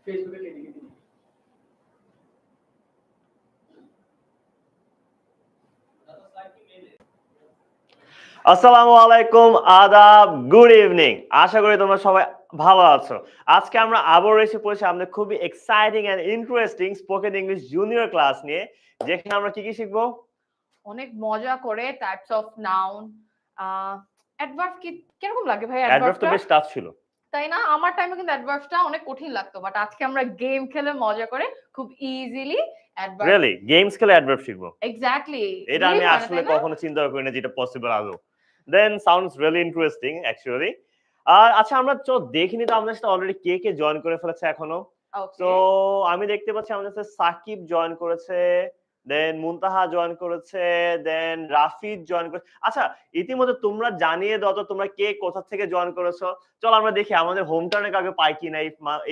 ফেসবুকে কেটে কেটে দিই। আসসালামু আলাইকুম, আদাব, গুড ইভিনিং। আশা করি তোমরা সবাই ভালো আছো। আজকে আমরা আবার এসে পড়েছি আমাদের খুবই exciting and interesting spoken English junior class নিয়ে, যেখানে আমরা কি কি শিখবো? অনেক মজা করে টাইপস অফ নাউন, অ্যাডভার্ব কি কিরকম লাগে ভাই? অ্যাডভার্ব তো অ্যাডভার্বটা বেশ টাফ ছিল। তাই না? আমার টাইমে কিন্তু অ্যাডভার্বটা অনেক কঠিন লাগতো, বাট আজকে আমরা গেম খেলে মজা করে খুব ইজিলি অ্যাডভার্ব। রিয়েলি গেমস খেলে অ্যাডভার্ব শিখবো? এক্স্যাক্টলি, এটা আমি আসলে কখনো চিন্তা করি না যেটা পসিবল আদৌ। দেন সাউন্ডস রিয়েলি ইন্টারেস্টিং অ্যাকচুয়ালি। আর আচ্ছা, আমরা তো দেখিনি তো আমাদের সাথে অলরেডি কে কে জয়েন করে ফেলেছে এখনো। তো আমি দেখতে পাচ্ছি আমাদের সাথে সাকিব জয়েন করেছে, দেন মুনতাহা জয়েন করেছে, দেন রাফিদ জয়েন করেছে। আচ্ছা, ইতিমধ্যে তোমরা জানিয়ে দাও তো তোমরা কে কোথা থেকে জয়েন করেছো। চল আমরা দেখি আমাদের হোম টাউনে কাউকে পাই কিনা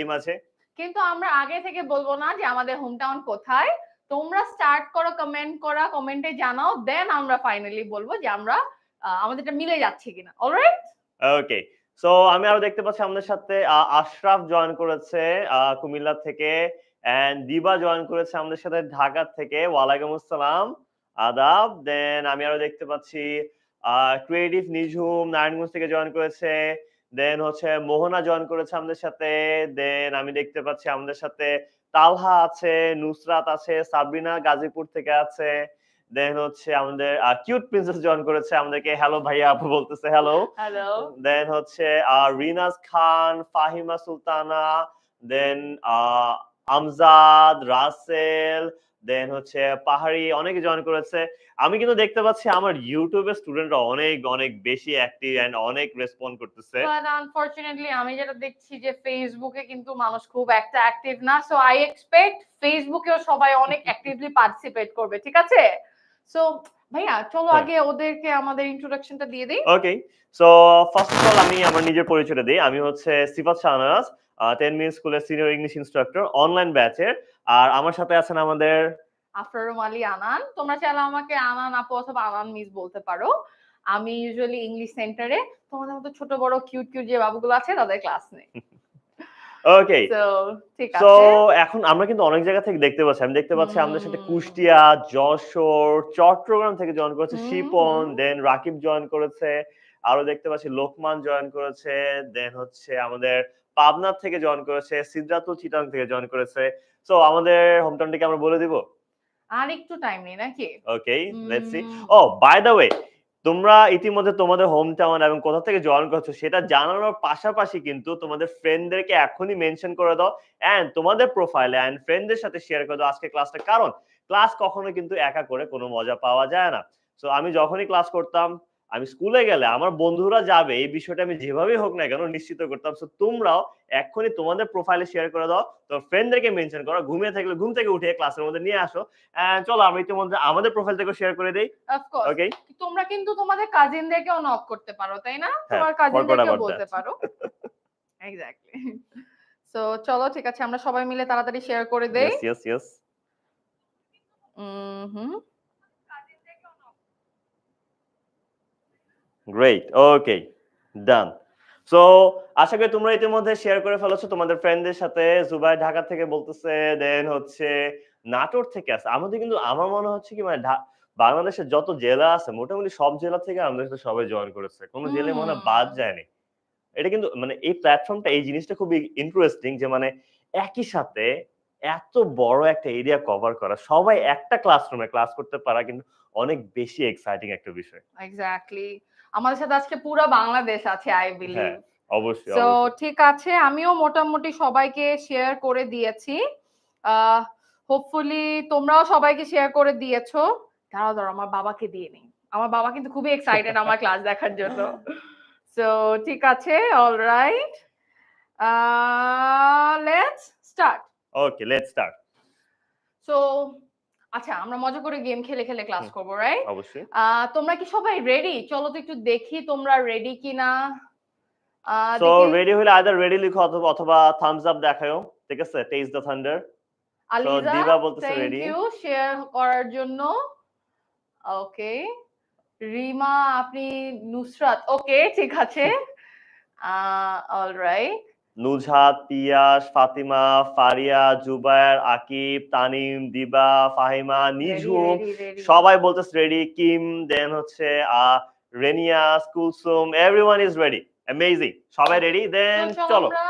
এই মাঝে। কিন্তু আমরা আগে থেকে বলবো না যে আমাদের হোম টাউন কোথায়। তোমরা স্টার্ট করো, কমেন্ট করা, কমেন্টে জানাও, দেন আমরা ফাইনালি বলবো যে আমরা আমাদেরটা মিলে যাচ্ছে কিনা। অলরাইট, ওকে। সো আমি আরো দেখতে পাচ্ছি আমাদের সাথে আশরাফ জয়েন করেছে কুমিল্লা থেকে, এন্ড দিবা জয়েন করেছে আমাদের সাথে ঢাকা থেকে। ওয়ালাইকুম আসসালাম, আদাব। দেন আমি আরো দেখতে পাচ্ছি ক্রিয়েটিভ নিঝুম নারায়ণগঞ্জ থেকে জয়েন করেছে। দেন হচ্ছে মোহনা জয়েন করেছে আমাদের সাথে। দেন আমি দেখতে পাচ্ছি আমাদের সাথে তালহা আছে, নুসরাত আছে, সাবরিনা গাজীপুর থেকে আছে। দেন হচ্ছে আমাদের কিউট প্রিন্সেস জয়েন করেছে আমাদেরকে হ্যালো ভাইয়া আপু বলতেছে, হ্যালো। হ্যালো। দেন হচ্ছে রিনাজ খান, ফাহিমা সুলতানা, দেন আমজাদ, রাসেল, দেন হচ্ছে পাহাড়ি, অনেকে জয়েন করেছে। আমি কিন্তু দেখতে পাচ্ছি আমার ইউটিউবের স্টুডেন্টরা অনেক অনেক বেশি অ্যাক্টিভ এন্ড অনেক রেসপন্ড করতেছে। বাট আনফরচুনেটলি আমি যেটা দেখছি যে ফেসবুকে কিন্তু মানুষ খুব একটা অ্যাক্টিভ না। সো আই এক্সপেক্ট ফেসবুকেও সবাই অনেক অ্যাক্টিভলি পার্টিসিপেট করবে, ঠিক আছে? সো ভাইয়া চলো আগে ওদেরকে আমাদের ইন্ট্রোডাকশনটা দিয়ে দেই। ওকে। সো ফার্স্ট অফ অল আমি আমার নিজের পরিচয়টা দিই। আমি হচ্ছে সিফাত শাহনাজ, 10 মিনিট স্কুলের সিনিয়র ইংলিশ ইনস্ট্রাক্টর অনলাইন ব্যাচের। আর আমার সাথে আছেন আমাদের আফরারুম আলী আনান। তোমরা চাইলে আমাকে আনান আপু অথবা আনান মিস বলতে পারো। আমি ইউজুয়ালি ইংলিশ সেন্টারে তোমাদের মতো ছোট বড় কিউট কিউট যে বাবুগুলো আছে তাদের ক্লাস নেই। ওকে। সো ঠিক সো আছে। এখন আমরা কিন্তু অনেক জায়গা থেকে দেখতে পাচ্ছি। আমি দেখতে পাচ্ছি আমাদের সাথে কুষ্টিয়া, যশোর, চট্টগ্রাম থেকে জয়েন করেছে শিপন, দেন রাকিব জয়েন করেছে। আরো দেখতে পাচ্ছি লোকমান জয়েন করেছে, দেন হচ্ছে আমাদের পাবনা থেকে জয়েন করেছে, সিদ্ধাতুল চিটাং থেকে জয়েন করেছে। সো আমাদের হোম টাউনটাকে আমরা বলে দিব। আর একটু টাইম নেই নাকি? Okay, let's see. Oh by the way, তোমরা ইতিমধ্যে তোমাদের হোম টাউন এবং কোথা থেকে জয়েন করছো সেটা জানানোর পাশাপাশি কিন্তু তোমাদের ফ্রেন্ডদেরকে এখনই মেনশন করে দাও, এন্ড তোমাদের প্রোফাইলে এন্ড ফ্রেন্ডদের সাথে শেয়ার করে দাও আজকে ক্লাসটা। কারণ ক্লাস কখনো কিন্তু একা করে কোনো মজা পাওয়া যায় না। সো আমি যখনই ক্লাস করতাম, আমি স্কুলে গেলে আমার বন্ধুরা যাবে এই বিষয়টা আমি যেভাবেই হোক না কেন নিশ্চিত করতাম। সো তোমরাও এখনই তোমাদের প্রোফাইলে শেয়ার করে দাও, তো ফ্রেন্ডদেরকে মেনশন করো, ঘুমিয়ে থাকলে ঘুম থেকে উঠে ক্লাসের মধ্যে নিয়ে আসো। চলো আমরা ইতিমধ্যে আমাদের প্রোফাইল থেকে শেয়ার করে দেই। Of course. ওকে। তোমরা কিন্তু তোমাদের কাজিনদেরকেও নক করতে পারো, তাই না? হ্যাঁ, তোমার forgot কাজিনদেরকেও about বলতে that. পারো। এক্স্যাক্টলি। সো চলো ঠিক আছে আমরা সবাই মিলে তাড়াতাড়ি শেয়ার করে দেই। Yes, yes, yes. Great. Okay. Done. So আশা করি তোমরা ইতিমধ্যে শেয়ার করে ফেলেছো তোমাদের ফ্রেন্ডদের সাথে। জুবাই ঢাকা থেকে বলতেছে, দেন হচ্ছে নাটোর থেকে আছে। আমাদের কিন্তু আমার মনে হচ্ছে কি মানে বাংলাদেশের যত জেলা আছে মোটামুটি সব জেলা থেকে আমাদের সাথে সবাই জয়েন করেছে, কোনো জেলা মনে হয় বাদ যায়নি। এটা কিন্তু মানে এই প্ল্যাটফর্মটা এই জিনিসটা খুবই ইন্টারেস্টিং যে মানে একই সাথে এত বড় একটা এরিয়া কভার করা, সবাই একটা ক্লাসরুমে ক্লাস করতে পারা কিন্তু অনেক বেশি এক্সাইটিং একটা বিষয়। এক্স্যাক্টলি। আমাদের সাথে আজকে পুরো বাংলাদেশ আছে আই বিলিভ। হ্যাঁ, অবশ্যই সো অবশ্যই। ঠিক আছে, আমিও মোটামুটি সবাইকে শেয়ার করে দিয়েছি। হোপফুলি তোমরাও সবাইকে শেয়ার করে দিয়েছো। দাঁড়াও দাঁড়াও আমার বাবাকে দিয়ে নেই। আমার বাবা কিন্তু খুবই এক্সাইটেড আমার ক্লাস দেখার জন্য। সো ঠিক আছে, alright, let's start. Okay, let's start. So আচ্ছা আমরা মজা করে গেম খেলে খেলে ক্লাস করবো, রাইট? অবশ্যই। তোমরা কি সবাই রেডি? চলো তো একটু দেখি তোমরা রেডি কিনা। সো দেখি রেডি হলে আইদার রেডি লিখো অথবা থামস আপ দেখাও। ঠিক আছে, test the thunder. So Aliza, দিবা বলতেছে থ্যাংক রেডি। ইউ শেয়ার করার জন্য। ওকে, রিমা আপনি নুসরাত, ওকে ঠিক আছে। Alright, Nuzhat, Piyas, Fatima, Faria, Zubair, Akib, Tanim, Diba, Fahima, ready Nijhum, ready ready সবাই বলতেছে রেডি। কিম, দেন হচ্ছে Renia, Kulsum, everyone is ready. Amazing, সবাই রেডি। তো দেন চলো চলো আমরা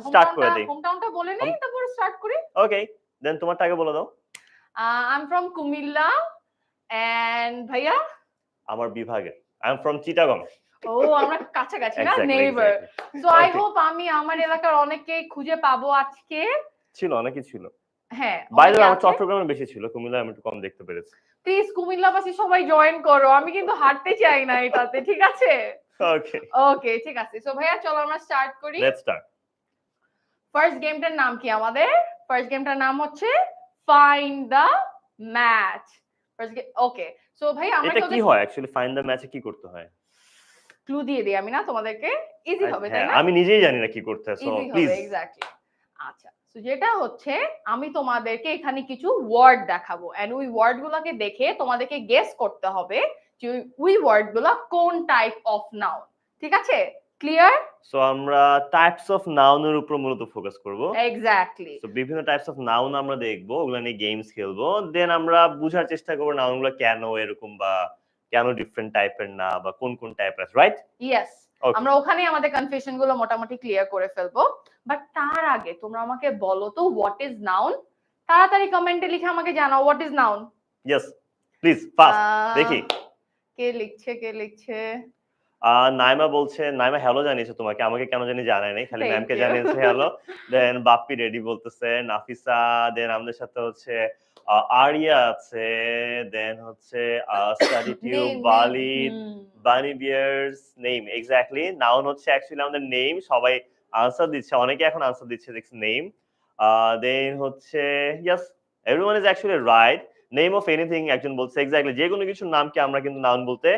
স্টার্ট করে দেই। হোম টাউনটা বলে নেই, তারপর স্টার্ট করি। ওকে, দেন তোমারটা আগে বলে দাও। I am from Comilla and ভাইয়া। আমার বিভাগে আই এম ফ্রম চিটাগং। ও আমরা কাছাকাছি না, exactly, neighbour. Exactly. So I okay, hope আমি আমার এলাকার অনেককেই খুঁজে পাবো আজকে। ছিল অনেকই ছিল। হ্যাঁ, বাই দ্য অনেকে ওয়ে আমার আছে। চট্টগ্রামে বেশি ছিল, কুমিল্লায় আমি একটু কম দেখতে পেরেছি। প্লিজ কুমিল্লাবাসী সবাই জয়েন করো, আমি কিন্তু হারতে চাই না এটাতে, ঠিক আছে? ওকে, ওকে, ঠিক আছে। সো ভাইয়া চলো আমরা স্টার্ট করি। Let's start. ফার্স্ট গেমটার নাম কি আমাদের? ফার্স্ট গেমটার নাম হচ্ছে find the match. First game, okay. So ভাই আমরা এটা কি কি ওদের হয় অ্যাকচুয়ালি? ফাইন্ড দ্য ম্যাচে কি করতে হয়? ক্লু দিয়ে দিই আমি না তোমাদেরকে? ইজি হবে তাই হ্যাঁ, না? আমি নিজেই জানি না কি করতে হয়। সো ইজি হবে, প্লিজ। এক্স্যাক্টলি। আচ্ছা, তো যেটা হচ্ছে আমি তোমাদেরকে এখানে কিছু ওয়ার্ড দেখাবো এন্ড ওই ওয়ার্ড গুলোকে দেখে তোমাদেরকে গেস করতে হবে যে ওই ওয়ার্ড গুলো কোন টাইপ অফ নাউন। ঠিক আছে? ক্লিয়ার? সো আমরা টাইপস অফ নাউনের উপর মূলত ফোকাস করব। এক্স্যাক্টলি। সো বিভিন্ন টাইপস অফ নাউন আমরা দেখবো, ওগুলা নিয়ে গেমস খেলবো। দেন আমরা বুঝার চেষ্টা করবো নাউনগুলো কেন এরকম, বা কেন ডিফারেন্ট টাইপের না, বা কোন কোন টাইপের আছে, রাইট? ইয়েস, ওকে, আমরা ওখানেই আমাদের কনফিউশন গুলো মোটামুটি ক্লিয়ার করে ফেলবো। বাট তার আগে তোমরা আমাকে বলো তো হোয়াট ইজ নাউন? তাড়াতাড়ি কমেন্টে লিখে আমাকে জানাও what is noun. Yes, please fast দেখি। কে লিখছে কে লিখছে? নাইমা বলছে, নাইমা হ্যালো জানিয়েছে তোমাকে, আমাকে কেন জানি জানায় নাই, খালি থ্যাংক ম্যামকে ইউ। জানিয়েছে হ্যালো। দেন বাপ্পি রেডি বলতেছে, নাফিসা, দেন আমাদের সাথে হচ্ছে আরিয়া আছে, দেন হচ্ছে স্টাডি টিউব, নেম নেম বালিদ, বানি বিয়ার্স, নেম, এক্স্যাক্টলি নাউন হচ্ছে অ্যাকচুয়ালি আমাদের নেম। সবাই আনসার দিচ্ছে, অনেকে এখন আনসার দিচ্ছে, দেখছি নেম। দেন হচ্ছে yes, everyone is actually right. Name of anything একজন বলছে, এক্স্যাক্টলি যে কোনো কিছুর নামকে আমরা কিন্তু নাউন বলতে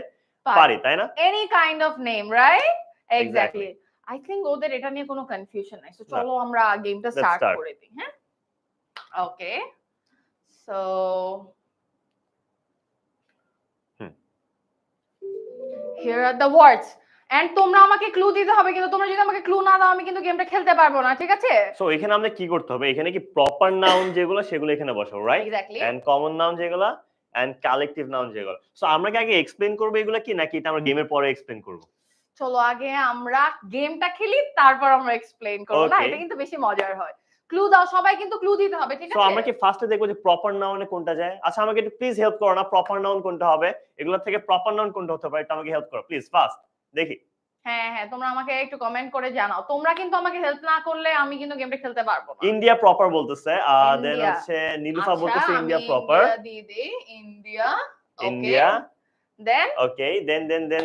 পারি, তাই না? Any kind of name, right? Exactly. Exactly. I think ওদের এটা নিয়ে কোনো কনফিউশন নাই। সো না, চলো আমরা গেমটা লেটস স্টার্ট স্টার্ট। করে দিই, হ্যাঁ? Okay. So hmm. Here are the words and তোমরা আমাকে ক্লু দিতে হবে, কিন্তু তোমরা যদি আমাকে ক্লু না দাও আমি কিন্তু গেমটা খেলতে পারবো না, ঠিক আছে? সো এখানে আমাদের কি করতে হবে? এখানে কি প্রপার নাউন যেগুলো সেগুলো এখানে বসাবো, right? Exactly. And common noun যেগুলো, এন্ড কালেক্টিভ নাউন যেগুলো। সো আমরা কি আগে এক্সপ্লেইন করবো এগুলো কি, নাকি এটা আমরা গেমের পরে এক্সপ্লেইন করবো? চলো আগে আমরা গেমটা খেলি, তারপর আমরা এক্সপ্লেইন করব, না? ওকে। এটা কিন্তু বেশি মজার হয়। ক্লু দাও, সবাই কিন্তু ক্লু দিতে হবে, ঠিক সো আছে? আমরা কি ফার্স্টে দেখবো যে প্রপার নাউনে কোনটা যায়? আচ্ছা আমাকে একটু প্লিজ হেল্প করো না, প্রপার নাউন কোনটা হবে? এগুলো থেকে প্রপার নাউন কোনটা হতে পারে? এটা আমাকে হেল্প করো প্লিজ ফার্স্ট। দেখি। হ্যাঁ হ্যাঁ, তোমরা আমাকে একটু কমেন্ট করে জানাও। তোমরা কিন্তু আমাকে হেল্প না করলে আমি কিন্তু গেমটা খেলতে পারবো না। ইন্ডিয়া প্রপার বলতেছে, দেন ইন্ডিয়া। হচ্ছে নীলুফা আচ্ছা, বলতেছে আমি ইন্ডিয়া প্রপার। ইন্ডিয়া দিয়ে দেই। ইন্ডিয়া। ওকে। ইন্ডিয়া। দেন ওকে,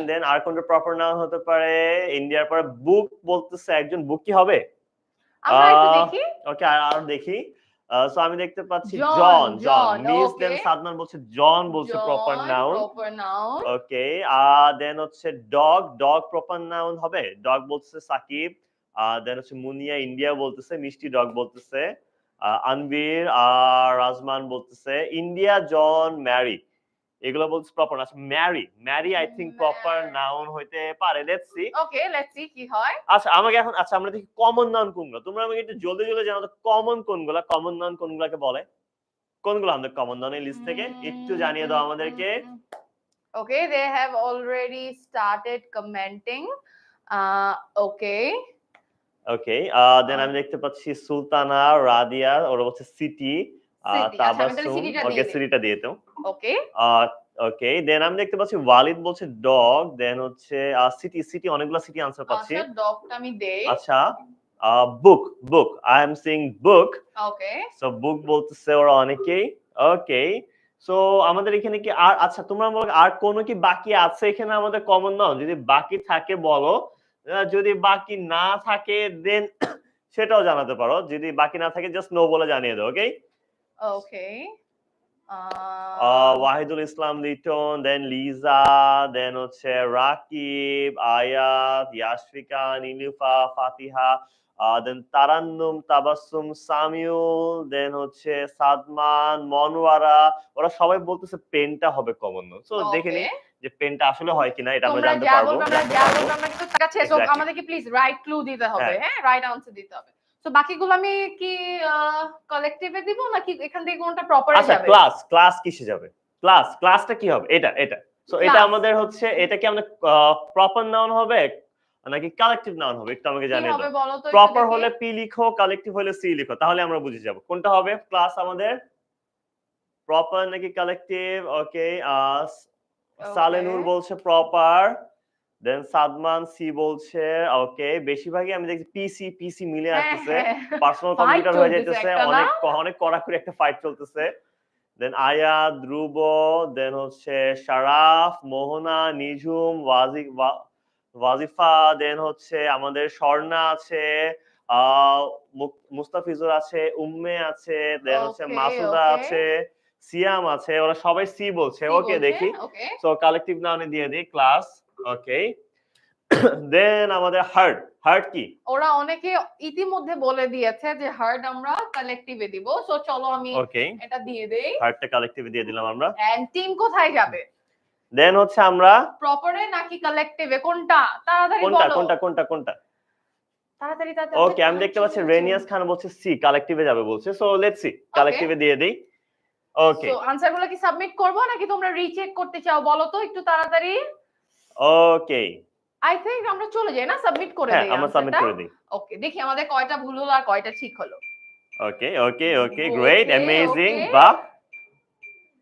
দেন আর কোনটা প্রপার নাউন হতে পারে? ইন্ডিয়ার পরে বুক বলতেছে একজন, বুক কি হবে? আমরা একটু দেখি। ওকে, আর দেখি। সো আমি দেখতে পাচ্ছি জন জন, জন। মিস, ওকে। দেন সাদমান বলছে জন বলছে proper John noun. Proper noun. Okay, then হচ্ছে ডগ প্রপার নাউন হবে? ডগ বলতেছে সাকিব। দেন হচ্ছে মুনিয়া ইন্ডিয়া বলতেছে, মিষ্টি ডগ বলতেছে। আনবীর আর রাজমান বলতেছে ইন্ডিয়া, জন, ম্যারি, এগুলো বলছে প্রপার। আচ্ছা Mary I think proper noun হইতে পারে, let's see. Okay, let's see কি হয়। আচ্ছা আমাকে এখন, আচ্ছা আমরা দেখি কমন নাউন কোনগুলো। তোমরা আমাকে একটু জলদি জলদি জানাও তো, কমন কোনগুলা, কমন নাউন কোনগুলাকে বলে? কোনগুলো আমাদের কমন নাউন এই লিস্ট থেকে একটু জানিয়ে দাও আমাদেরকে। Okay, they have already started commenting. Okay. ওকে, দেন আমি দেখতে পাচ্ছি সুলতানা, রাদিয়া, ওরা বলছে সিটি, City. আচ্ছা, আমি তাহলে তাবাসসুম, সিটিটা ওকে দিয়ে দিই। সিটিটা দিয়ে দাও। Okay. ওকে, দেন আমি দেখতে পাচ্ছি ওয়ালিদ বলছে ডগ, দেন হচ্ছে সিটি অনেকগুলো সিটি আনসার পাচ্ছি। আচ্ছা, ডগটা আমি দেই। আচ্ছা, book I am seeing book. Okay. So book বলতেছে ওরা অনেকেই। ওকে, সো আমাদের এখানে কি আর, আচ্ছা তোমরা বলো আর কোনো কি বাকি আছে এখানে আমাদের কমন নাউন? যদি বাকি থাকে বলো, যদি বাকি না থাকে দেন সেটাও জানাতে পারো। যদি বাকি না থাকে জাস্ট নো বলে জানিয়ে দাও, ওকে? Okay. ওয়াহিদুল ইসলাম লিটন, দেন লিজা, দেন হচ্ছে রাকিব, আয়াত, ইয়াশফিকা, নীলুফা, ফাতিহা, দেন তারান্নুম, তাবাসসুম, সামিউল, দেন হচ্ছে সাদমান, মনোয়ারা, ওরা সবাই বলতেছে পেনটা হবে কমন নাউন। সো দেখে নি Okay. যে পেনটা আসলে হয় কিনা এটা আমরা তোমরা জানতে যা পারবো বলবে আমরা যা বলবো আমরা কিন্তু ঠিক আছে সো Exactly. আমাদেরকে প্লিজ রাইট ক্লু দিতে হবে, হ্যাঁ রাইট আনসার দিতে হবে। তো বাকিগুলো আমি কি কালেক্টিভে দিব নাকি এখান থেকে কোনটা প্রপারে আচ্ছা যাবে? ক্লাস কিসে যাবে? ক্লাসটা কি হবে? এটা সো এটা ক্লাস আমাদের হচ্ছে এটা কি আমাদের প্রপার নাউন হবে নাকি কালেক্টিভ নাউন হবে একটু আমাকে কি জানিয়ে হবে দাও। বলো তো একটু প্রপার দেখি। হলে পি লিখো, কালেক্টিভ হলে সি লিখো, তাহলে আমরা বুঝে যাব কোনটা হবে ক্লাস আমাদের, প্রপার নাকি কালেক্টিভ। ওকে ওকে সালেনুর বলছে প্রপার, দেন সাদমান সি বলছে ওকে। বেশিরভাগই আমি দেখছি পিসি মিলে হ্যাঁ আসতেছে, হ্যাঁ পার্সোনাল ফাইট কম্পিউটার হয়ে চলতেছে যাইতেছে, একটা না। অনেক কড়াকড়ি একটা ফাইট চলতেছে। দেন আয়া, ধ্রুব, দেন হচ্ছে শারাফ, মোহনা, নিঝুম, ওয়াজিফা, দেন হচ্ছে আমাদের স্বর্ণা আছে, মুস্তাফিজুর আছে, উম্মে আছে, দেন হচ্ছে ওকে মাসুদা ওকে আছে, সিয়াম আছে, ওরা সবাই সি বলছে। সি ওকে বলছে দেখি ওকে। সো কালেক্টিভ নাউনে দিয়ে দিই ক্লাস। ওকে দেন আমাদের হার্ট কি? ওরা অনেকে ইতিমধ্যে বলে দিয়েছে যে হার্ড আমরা কালেক্টিভে দিব, সো চলো আমি ওকে এটা দিয়ে দেই। হার্টটা কালেক্টিভে দিয়ে দিলাম আমরা। এন্ড টিম কোথায় যাবে? দেন হচ্ছে আমরা প্রপারে নাকি কালেক্টিভে কোনটা? তাড়াতাড়ি কোনটা বলো। কোনটা কোনটা কোনটা তাড়াতাড়ি তাড়াতাড়ি ওকে আমি দেখতে পাচ্ছি রেনিয়াস খান বলছে সি কালেক্টিভে যাবে বলছে, সো লেটস সি ওকে কালেক্টিভে দিয়ে দেই। ওকে সো আনসারগুলো কি সাবমিট করব নাকি তোমরা রিচেক করতে চাও বলো তো একটু তাড়াতাড়ি। ওকে আই থিংক আমরা চলে যাই না, সাবমিট করে হ্যাঁ দেই আমরা সাবমিট আনসারটা। করে দিই। ওকে দেখি আমাদের কয়টা ভুল হলো আর কয়টা ঠিক হলো। ওকে ওকে ওকে গ্রেট ওকে অ্যামেজিং ওকে বাহ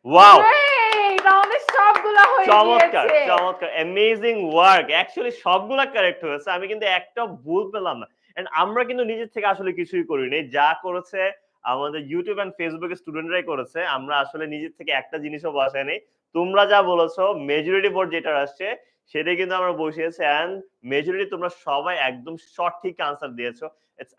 ওয়াও গ্রেট আমাদের সবগুলা হয়ে চমৎকার গিয়েছে। চমৎকার অ্যামেজিং ওয়ার্ক। অ্যাকচুয়ালি সবগুলা কারেক্ট হয়েছে, আমি কিন্তু একটা ভুল পেলাম না। এন্ড আমরা কিন্তু নিজের থেকে আসলে কিছুই করিনি, যা করেছে আমাদের ইউটিউব এন্ড ফেসবুকের স্টুডেন্টরাই করেছে। আমরা আসলে নিজের থেকে একটা জিনিসও বসাইনি। তোমরা যা বলেছো মেজরিটি বোর্ড যেটা আসছে সেটাই কিন্তু আমরা বসিয়েছি, এন্ড মেজরিটি তোমরা সবাই একদম সঠিক আনসার দিয়েছো। ইটস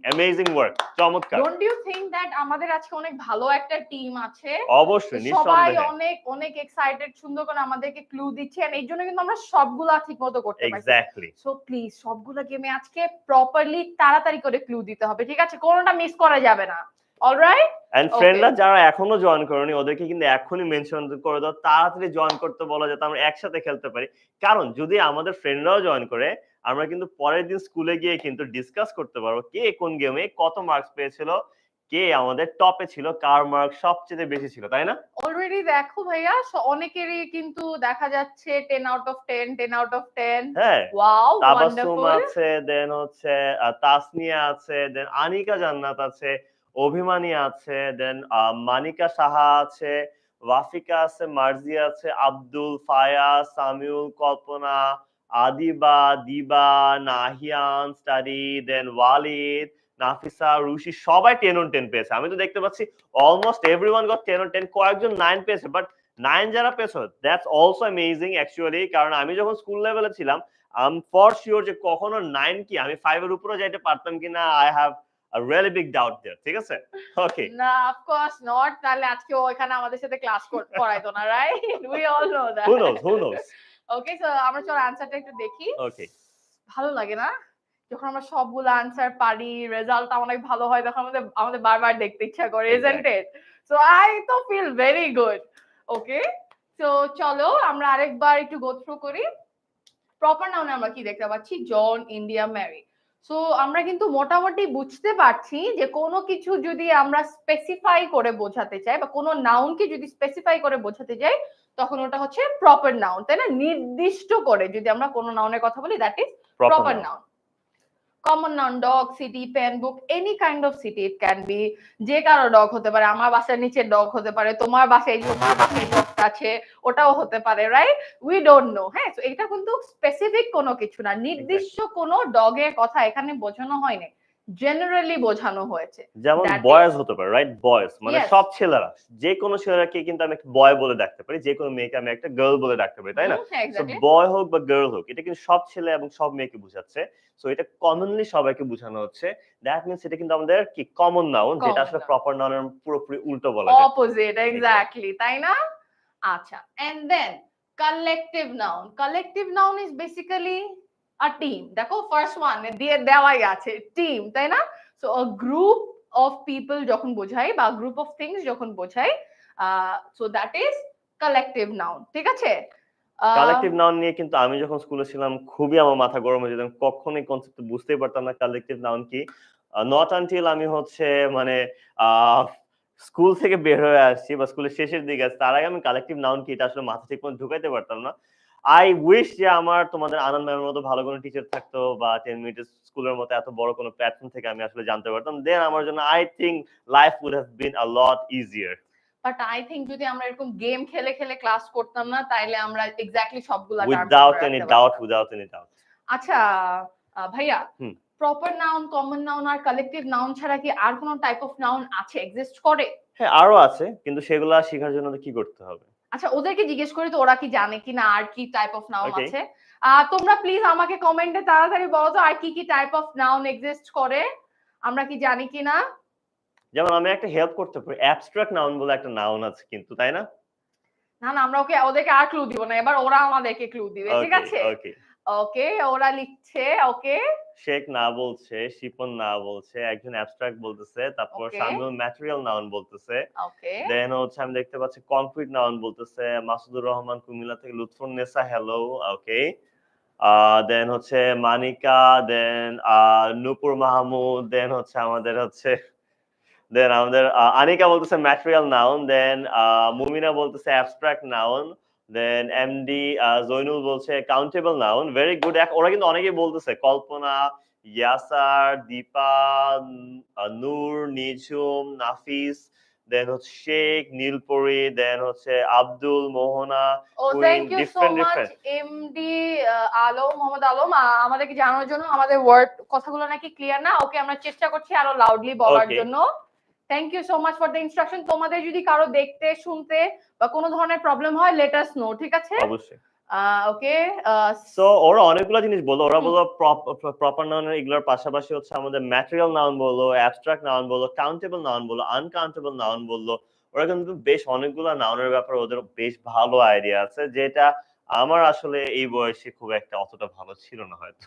অ্যামেজিং ওয়ার্ক, চমৎকার। ডোন্ট ইউ থিংক দ্যাট আমাদের আজকে অনেক ভালো একটা টিম আছে? অবশ্যই সবাই নিঃসন্দেহে অনেক অনেক এক্সাইটেড, সুন্দর করে আমাদেরকে ক্লু দিচ্ছে এন্ড এই জন্য কিন্তু আমরা সবগুলা ঠিকমতো করতে পারছি। এক্স্যাক্টলি। সো প্লিজ সবগুলা গেমে আজকে প্রপারলি তাড়াতাড়ি করে ক্লু দিতে হবে, ঠিক আছে? কোনোটা মিস করা যাবে না। অলরাইট এন্ড ওকে ফ্রেন্ডরা যারা এখনো জয়েন করেনি ওদেরকে কিন্তু এখনই মেনশন করে দাও, তাড়াতাড়ি জয়েন করতে বলো যাতে আমরা একসাথে খেলতে পারি। কারণ যদি আমাদের ফ্রেন্ডরাও জয়েন করে আমরা কিন্তু পরের দিন স্কুলে গিয়ে কিন্তু ডিসকাস করতে পারবো কে কোন গেমে কত মার্কস পেয়েছিল, কে আমাদের টপে ছিল, কার মার্ক সবচেয়ে বেশি ছিল, তাই না? অলরেডি দেখো ভাইয়া অনেকেরই কিন্তু দেখা যাচ্ছে 10 আউট অফ 10 10 আউট অফ 10। হ্যাঁ ওয়াও তাবাসসুম ওয়ান্ডারফুল। আছে, দেন হচ্ছে তাসনিয়া আছে, দেন আনিকা জান্নাত আছে, অভিমানী আছে, দেন মানিকা সাহা আছে, ওয়াফিকা আছে, মার্জিয়া আছে, আব্দুল, ফায়াজ, সামিউল, কল্পনা, আদিবা, দিবা, নাহিয়ান, স্টাডি, দেন ওয়ালিদ, নাফিসা, রুশি সবাই 10 on 10 পেয়েছে। আমি তো দেখতে পাচ্ছি অলমোস্ট এভরিওয়ান গট 10 on 10, কয়েকজন 9 পেয়েছে, বাট 9 যারা পেয়েছো দ্যাটস অলসো অ্যামেজিং অ্যাকচুয়ালি। কারণ আমি যখন স্কুল লেভেলে ছিলাম আই ফর শিওর যে কখনো 9 কি আমি 5 এর উপরে যাইতে পারতাম কিনা, I have a really big doubt there. ঠিক আছে ওকে না অফ কোর্স নট, তাহলে আজকে ও এখানে আমাদের সাথে ক্লাস করাইতো না, right? We all know that. Who knows. Okay so আমরা চলো আনসারটা একটু দেখি। ওকে ভালো লাগে না যখন আমরা সবগুলো আনসার পারি, রেজাল্ট অনেক ভালো হয়, তখন আমাদের আমাদের বারবার দেখতে ইচ্ছা করে, ইজন্ট ইট? সো আই তো feel very good. Okay so চলো আমরা আরেকবার একটু গো থ্রু করি। প্রপার নাউনে আমরা কি দেখতে পাচ্ছি? জন, ইন্ডিয়া, ম্যারি। সো আমরা কিন্তু মোটামুটি বুঝতে পারছি যে কোনো কিছু যদি আমরা স্পেসিফাই করে বোঝাতে চাই বা কোনো নাউনকে যদি স্পেসিফাই করে বোঝাতে চাই তখন ওটা হচ্ছে প্রপার নাউন, তাই না? নির্দিষ্ট করে যদি আমরা কোনো নাউনের কথা বলি that is proper noun. Common noun dog, city, pen, book, any kind of city. It can be যে কারো ডগ হতে পারে, আমার বাসার নিচে ডগ হতে পারে, তোমার বাসায় তোমার বাসায় ডগ আছে ওটাও হতে পারে, রাইট? We don't know. হ্যাঁ তো এটা কিন্তু স্পেসিফিক কোনো কিছু না, নির্দিষ্ট কোনো ডগের কথা এখানে বোঝানো হয়নি, জেনারেলি বোঝানো হয়েছে। যেমন দ্যাট বয়েজ ইজ হতে পারে, রাইট? বয়েজ মানে ইয়েস সব ছেলেরা, যে কোনো ছেলেরাকে কিন্তু আমি একটা বয় বলে ডাকতে পারি, যে কোনো মেয়েকে আমি একটা গার্ল বলে ডাকতে পারি, তাই না? সো এক্স্যাক্টলি বয় হোক বা গার্ল হোক এটা কিন্তু সব ছেলে এবং সব মেয়েকে বোঝাচ্ছে। সো এটা কমনলি সবাইকে বোঝানো হচ্ছে। দ্যাট মিন্স এটা কিন্তু আমাদের কি কমন নাউন, যেটা কমন আসলে নাউন প্রপার নাউনের পুরোপুরি উল্টো বলা যায়। অপোজিট এক্স্যাক্টলি, তাই না? আচ্ছা and then collective noun. Collective noun is basically a team. দেখো ফার্স্ট ওয়ান দিয়ে দেওয়াই আছে টিম, তাই না? So a group of people যখন বোঝাই বা গ্রুপ অফ থিংস যখন বোঝাই, so that is collective noun, ঠিক আছে? কালেকটিভ নাউন নিয়ে কিন্তু আমি যখন স্কুলে ছিলাম খুবই আমার মাথা গরম হয়ে যেত, কখনোই কনসেপ্ট বুঝতেই পারতাম না কালেকটিভ নাউন কি। নট আনটিল আমি হচ্ছে মানে স্কুল থেকে বের হয়ে আসছি বা স্কুলের শেষের দিকে আছি, তার আগে আমি কালেকটিভ নাউন কি এটা আসলে মাথা ঠিক মতো ঢুকাইতে পারতাম না। আই উইশ যে আমার তোমাদের আনন্দ ম্যামের মতো ভালো কোনো টিচার থাকতো বা 10 মিনিটের স্কুলের মতো এত বড় কোনো প্ল্যাটফর্ম থেকে আমি আসলে জানতে পারতাম, দেন আমার জন্য I think life would have been a lot easier. But I think যদি আমরা এরকম গেম খেলে খেলে ক্লাস করতাম না, তাইলে আমরা এক্স্যাক্টলি সবগুলা টার্ম উইদাউট মনে এনি রাখতে ডাউট, পারতাম। Without any doubt. আচ্ছা ভাইয়া, হুম। প্রপার নাউন, কমন নাউন আর কালেকটিভ নাউন ছাড়া কি আর কোনো টাইপ অফ নাউন আছে, এক্সিস্ট করে? হ্যাঁ, আরো আছে, কিন্তু সেগুলা শিখার জন্য তো কি করতে হবে? আচ্ছা, ওদেরকে জিজ্ঞেস করি তো ওরা কি জানে কিনা আর কি টাইপ অফ নাউন ওকে। আছে। তোমরা প্লিজ আমাকে কমেন্টে তাড়াতাড়ি বলো তো আর কি কি টাইপ অফ নাউন এক্সিস্ট করে, আমরা কি জানি কিনা। যেমন আমি একটা হেল্প করতে পারি। অ্যাবস্ট্রাক্ট নাউন বলে একটা নাউন আছে কিন্তু, তাই না? না না, আমরা ওদেরকে আর ক্লু দিব না, এবার ওরা আমাদেরকে ক্লু দিবে, ঠিক ওকে, আছে? ওকে। ওকে, ওরা লিখছে। ওকে শেখ না বলছে, শিপন না বলছে, একজন অ্যাবস্ট্রাক্ট বলতেছে, তারপর ওকে শামিউল ম্যাটেরিয়াল নাউন বলতেছে। ওকে দেন হচ্ছে আমি দেখতে পাচ্ছি কংক্রিট নাউন বলতেছে, মাসুদুর রহমান কুমিল্লা থেকে, লুৎফুন্নেসা হ্যালো, ওকে। দেন হচ্ছে মানিকা, দেন নূপুর মাহমুদ, দেন হচ্ছে আমাদের হচ্ছে দেন আমাদের আনিকা বলতেছে ম্যাটেরিয়াল নাউন, দেন মুমিনা বলতেছে অ্যাবস্ট্রাক্ট নাউন, দেন এমডি জয়নুল বলছে কাউন্টেবল নাউন। Very good. ওরা কিন্তু অনেকেই বলতেছে, কল্পনা, ইয়াসার, দীপা, নূর, নিঝুম, নাফিস, দেন হচ্ছে শেখ, নীলপরি, দেন হচ্ছে আব্দুল, মোহনা, ও Queen, thank you so different much different. MD Alam, Mohammad Alam, আমাদেরকে জানানোর জন্য। আমাদের ওয়ার্ড কথাগুলো নাকি ক্লিয়ার না। ওকে, আমরা চেষ্টা করছি আরো লাউডলি বলার ওকে, জন্য। Thank you so much for the instruction. তোমাদের যদি কারো দেখতে শুনতে বা কোনো ধরনের প্রবলেম হয়, লেট আস নো, ঠিক আছে? অবশ্যই। ওকে। সো ওরা অনেকগুলো জিনিস বললো। ওরা বললো প্রপার নাউনের এগুলোর পাশাপাশি হচ্ছে আমাদের ম্যাটেরিয়াল নাউন বললো, অ্যাবস্ট্রাক্ট নাউন বললো, কাউন্টেবল নাউন বললো, আনকাউন্টেবল নাউন বললো। ওরা কিন্তু বেশ অনেকগুলো নাউনের ব্যাপারে ওদের বেশ ভালো আইডিয়া আছে, যেটা আমার আসলে এই বয়সে খুব একটা অতটা ভালো ছিল না হয়তো।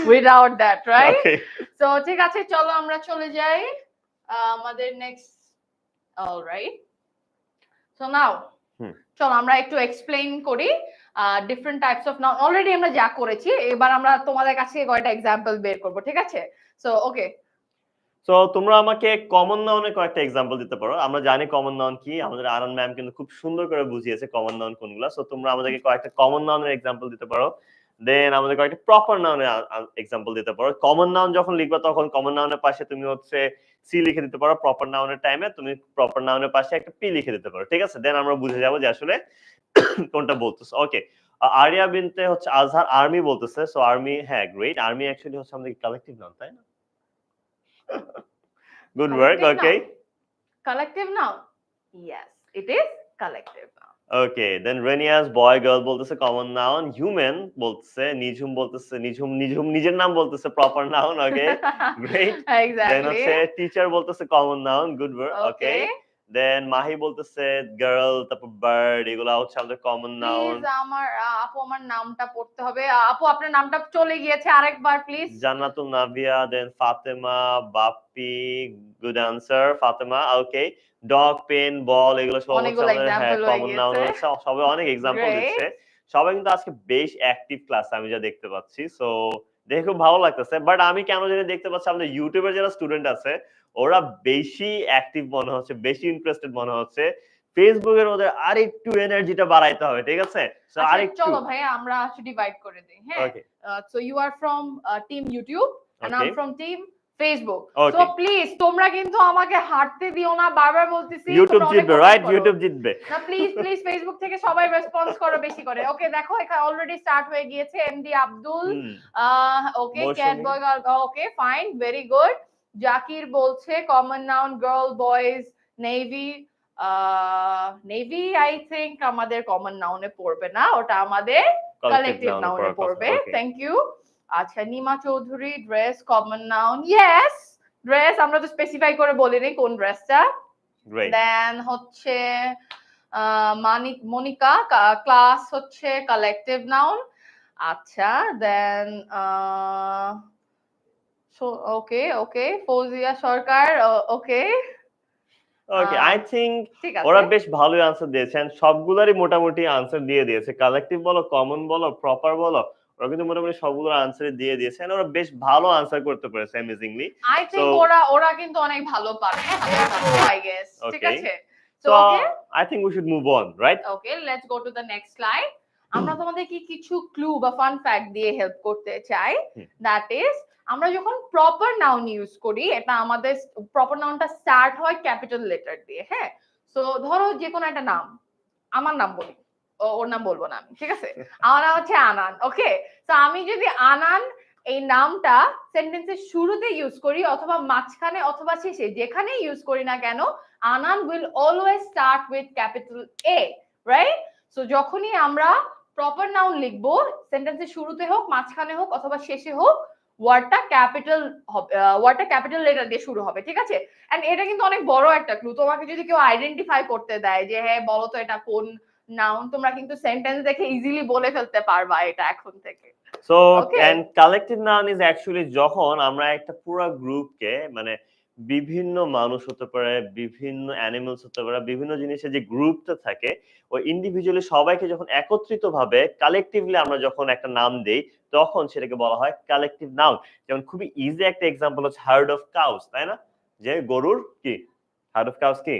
Without that, right? Okay. So ঠিক আছে, চলো আমরা চলে যাই আমাদের নেক্সট। অলরাইট, সো নাও হুম। চলো আমরা একটু এক্সপ্লেইন করি different types of noun. Already আমরা যা করেছি, এবার আমরা তোমাদের কাছে কয়টা এক্সাম্পল বের করব, ঠিক আছে? So okay. সো তোমরা আমাকে কমন নাউনের কয়েকটা এক্সাম্পল দিতে পারো। আমরা জানি কমন নাউন কি, আমাদের আনন্দ ম্যাম কিন্তু খুব সুন্দর করে বুঝিয়েছে কমন নাউন কোনগুলা। সো তোমরা আমাদেরকে কয়েকটা কমন নাউনের এক্সাম্পল দিতে পারো। দেন আমাদের কয়েকটা প্রপার নাউনের এক্সাম্পল দিতে পারো। কমন নাউন যখন লিখবা তখন কমন নাউনের পাশে তুমি হচ্ছে সি লিখে দিতে পারো, প্রপার নাউনের টাইমে তুমি প্রপার নাউনের পাশে একটা পি লিখে দিতে পারো, ঠিক আছে? দেন আমরা বুঝে যাবো যে আসলে কোনটা বলতেছো। ওকে। আরিয়া বিনতে হচ্ছে আজহার আর্মি বলতেছে। সো আর্মি, হ্যাঁ গ্রেট। আর্মি অ্যাকচুয়ালি হচ্ছে আমাদের কালেকটিভ নাউন, তাই না? Good work. Collective okay. Noun, collective noun, yes it is collective noun. Okay, then রেনিয়াস বয় গার্ল বলতেছে কমন নাউন, হিউম্যান বলতেছে, নিঝুম বলতেছে, নিঝুম নিঝুম নিজের নাম বলতেছে proper noun. Okay, great. Then exactly. হচ্ছে টিচার বলতেছে common noun, good work. Okay. Okay, then Mahi বলতেছে গার্ল, তারপর বার্ড, এগুলো হচ্ছে আমাদের কমন নাউন। প্লিজ আমার আপু, আমার নামটা পড়তে হবে। আপু, আপনার নামটা চলে গিয়েছে, আরেকবার please. Jannatul Navia, then Fatema, Bappi, good answer Fatema. Okay. Dog, pen, ball, এগুলো সব হচ্ছে অনেকগুলো আমাদের, হ্যাঁ এক্সাম্পল হয়ে কমন নাউন গিয়েছে। হচ্ছে। সবাই অনেক এক্সাম্পল দিচ্ছে। গ্রেট। সবাই কিন্তু আজকে বেশ অ্যাক্টিভ ক্লাস আমি যা দেখতে পাচ্ছি। সো দেখে খুব ভালো লাগতেছে। বাট আমি কেন জানি দেখতে পাচ্ছি আমাদের ইউটিউবের যারা স্টুডেন্ট আছে ওরা বেশি অ্যাক্টিভ মনে হচ্ছে, বেশি ইন্টারেস্টেড মনে হচ্ছে। ফেসবুকের ওদের আরেকটু এনার্জিটা বাড়াইতে হবে, ঠিক আছে? সো আচ্ছা আরেকটু। চলো ভাইয়া, আমরা ডিভাইড করে দিই, হ্যাঁ? Okay, so you are from team YouTube and I okay, am from team Facebook. So okay. Please তোমরা কিন্তু আমাকে হাঁটতে দিও না, বারবার বলতেছি, ইউটিউব তোমরা অনেক জিতবে, কমেন্ট রাইট? করো। ইউটিউব জিতবে। না প্লিজ প্লিজ, ফেসবুক থেকে সবাই রেসপন্স করো বেশি করে। ওকে, দেখো এখানে অলরেডি স্টার্ট হয়ে গিয়েছে। MD Abdul, hmm. Okay, cat Mousumi. Boy girl, okay fine, very good. Zakir বলছে common noun girl, boys, navy. Navy I think আমাদের কমন নাউনে পড়বে না, ওটা আমাদের কালেক্টিভ কালেক্টিভ নাউনে নাউনে পড়ার কথা। পড়বে। ওকে। Thank you. আচ্ছা, Nima Chowdhury, dress common noun, yes dress, আমরা তো স্পেসিফাই করে বলিনি কোন ড্রেসটা। গ্রেট। দেন হচ্ছে মনিকা, ক্লাস হচ্ছে কালেক্টিভ নাউন। আচ্ছা, দেন ওকে ওকে, ফৌজিয়া সরকার, ওকে। ওকে, আই থিংক ঠিক ওরা আছে। বেশ ভালোই আনসার দিয়েছেন। সবগুলারই মোটামুটি আনসার দিয়ে দিয়েছে। কালেক্টিভ বলো, কমন বলো, প্রপার বলো, ওরা কিন্তু মোটামুটি সবগুলোর আনসারই দিয়ে দিয়েছে। And ওরা বেশ ভালো আনসার করতে পেরেছে অ্যামেজিংলি। আই সো থিংক ওরা কিন্তু অনেক ভালো পারে, আই গেস। ঠিক ওকে। আছে। So so okay, I think we should move on, right? Okay, let's go to the next slide. আমরা তোমাদেরকে কিছু ক্লু বা ফান ফ্যাক্ট দিয়ে হেল্প করতে চাই। দ্যাট ইজ, আমরা যখন প্রপার নাউন ইউজ করি, এটা আমাদের প্রপার নাউনটা স্টার্ট হয় ক্যাপিটাল লেটার দিয়ে, হ্যাঁ? সো ধরো যে কোনো একটা নাম, আমার নাম বলি, ওর নাম বলবো না আমি, ঠিক আছে? আমার নাম হচ্ছে আনান, ওকে? তো আমি যদি আনান এই নামটা সেন্টেন্সের শুরুতে ইউজ করি অথবা মাঝখানে অথবা শেষে, যেখানে ইউজ করি না কেন, Anan will always start with capital A, right? So যখনই আমরা প্রপার নাউন লিখবো, সেন্টেন্সের শুরুতে হোক, মাঝখানে হোক অথবা শেষে হোক, ওয়ার্ডটা ক্যাপিটাল লেটার দিয়ে শুরু হবে, ঠিক আছে? এন্ড এটা কিন্তু অনেক বড় একটা ক্লু। তোমাকে যদি কেউ আইডেন্টিফাই করতে দেয় যে হ্যাঁ বলো তো এটা কোন নাউন, তোমরা কিন্তু সেন্টেন্স দেখে ইজিলি বলে ফেলতে পারবা এটা এখন থেকে। So okay, and collective noun is actually যখন আমরা একটা পুরো গ্রুপকে, মানে বিভিন্ন মানুষ হতে পারে, বিভিন্ন অ্যানিমালস হতে পারে, বিভিন্ন জিনিসের যে গ্রুপটা থাকে, ওই ইন্ডিভিজুয়ালি সবাইকে যখন একত্রিতভাবে কালেক্টিভলি আমরা যখন একটা নাম দেই, তখন সেটাকে বলা হয় কালেক্টিভ নাউন। যেমন খুবই ইজি একটা এক্সাম্পল হচ্ছে হার্ড অফ কাউস, তাই না? যে গরুর কি হার্ড অফ কাউস কি?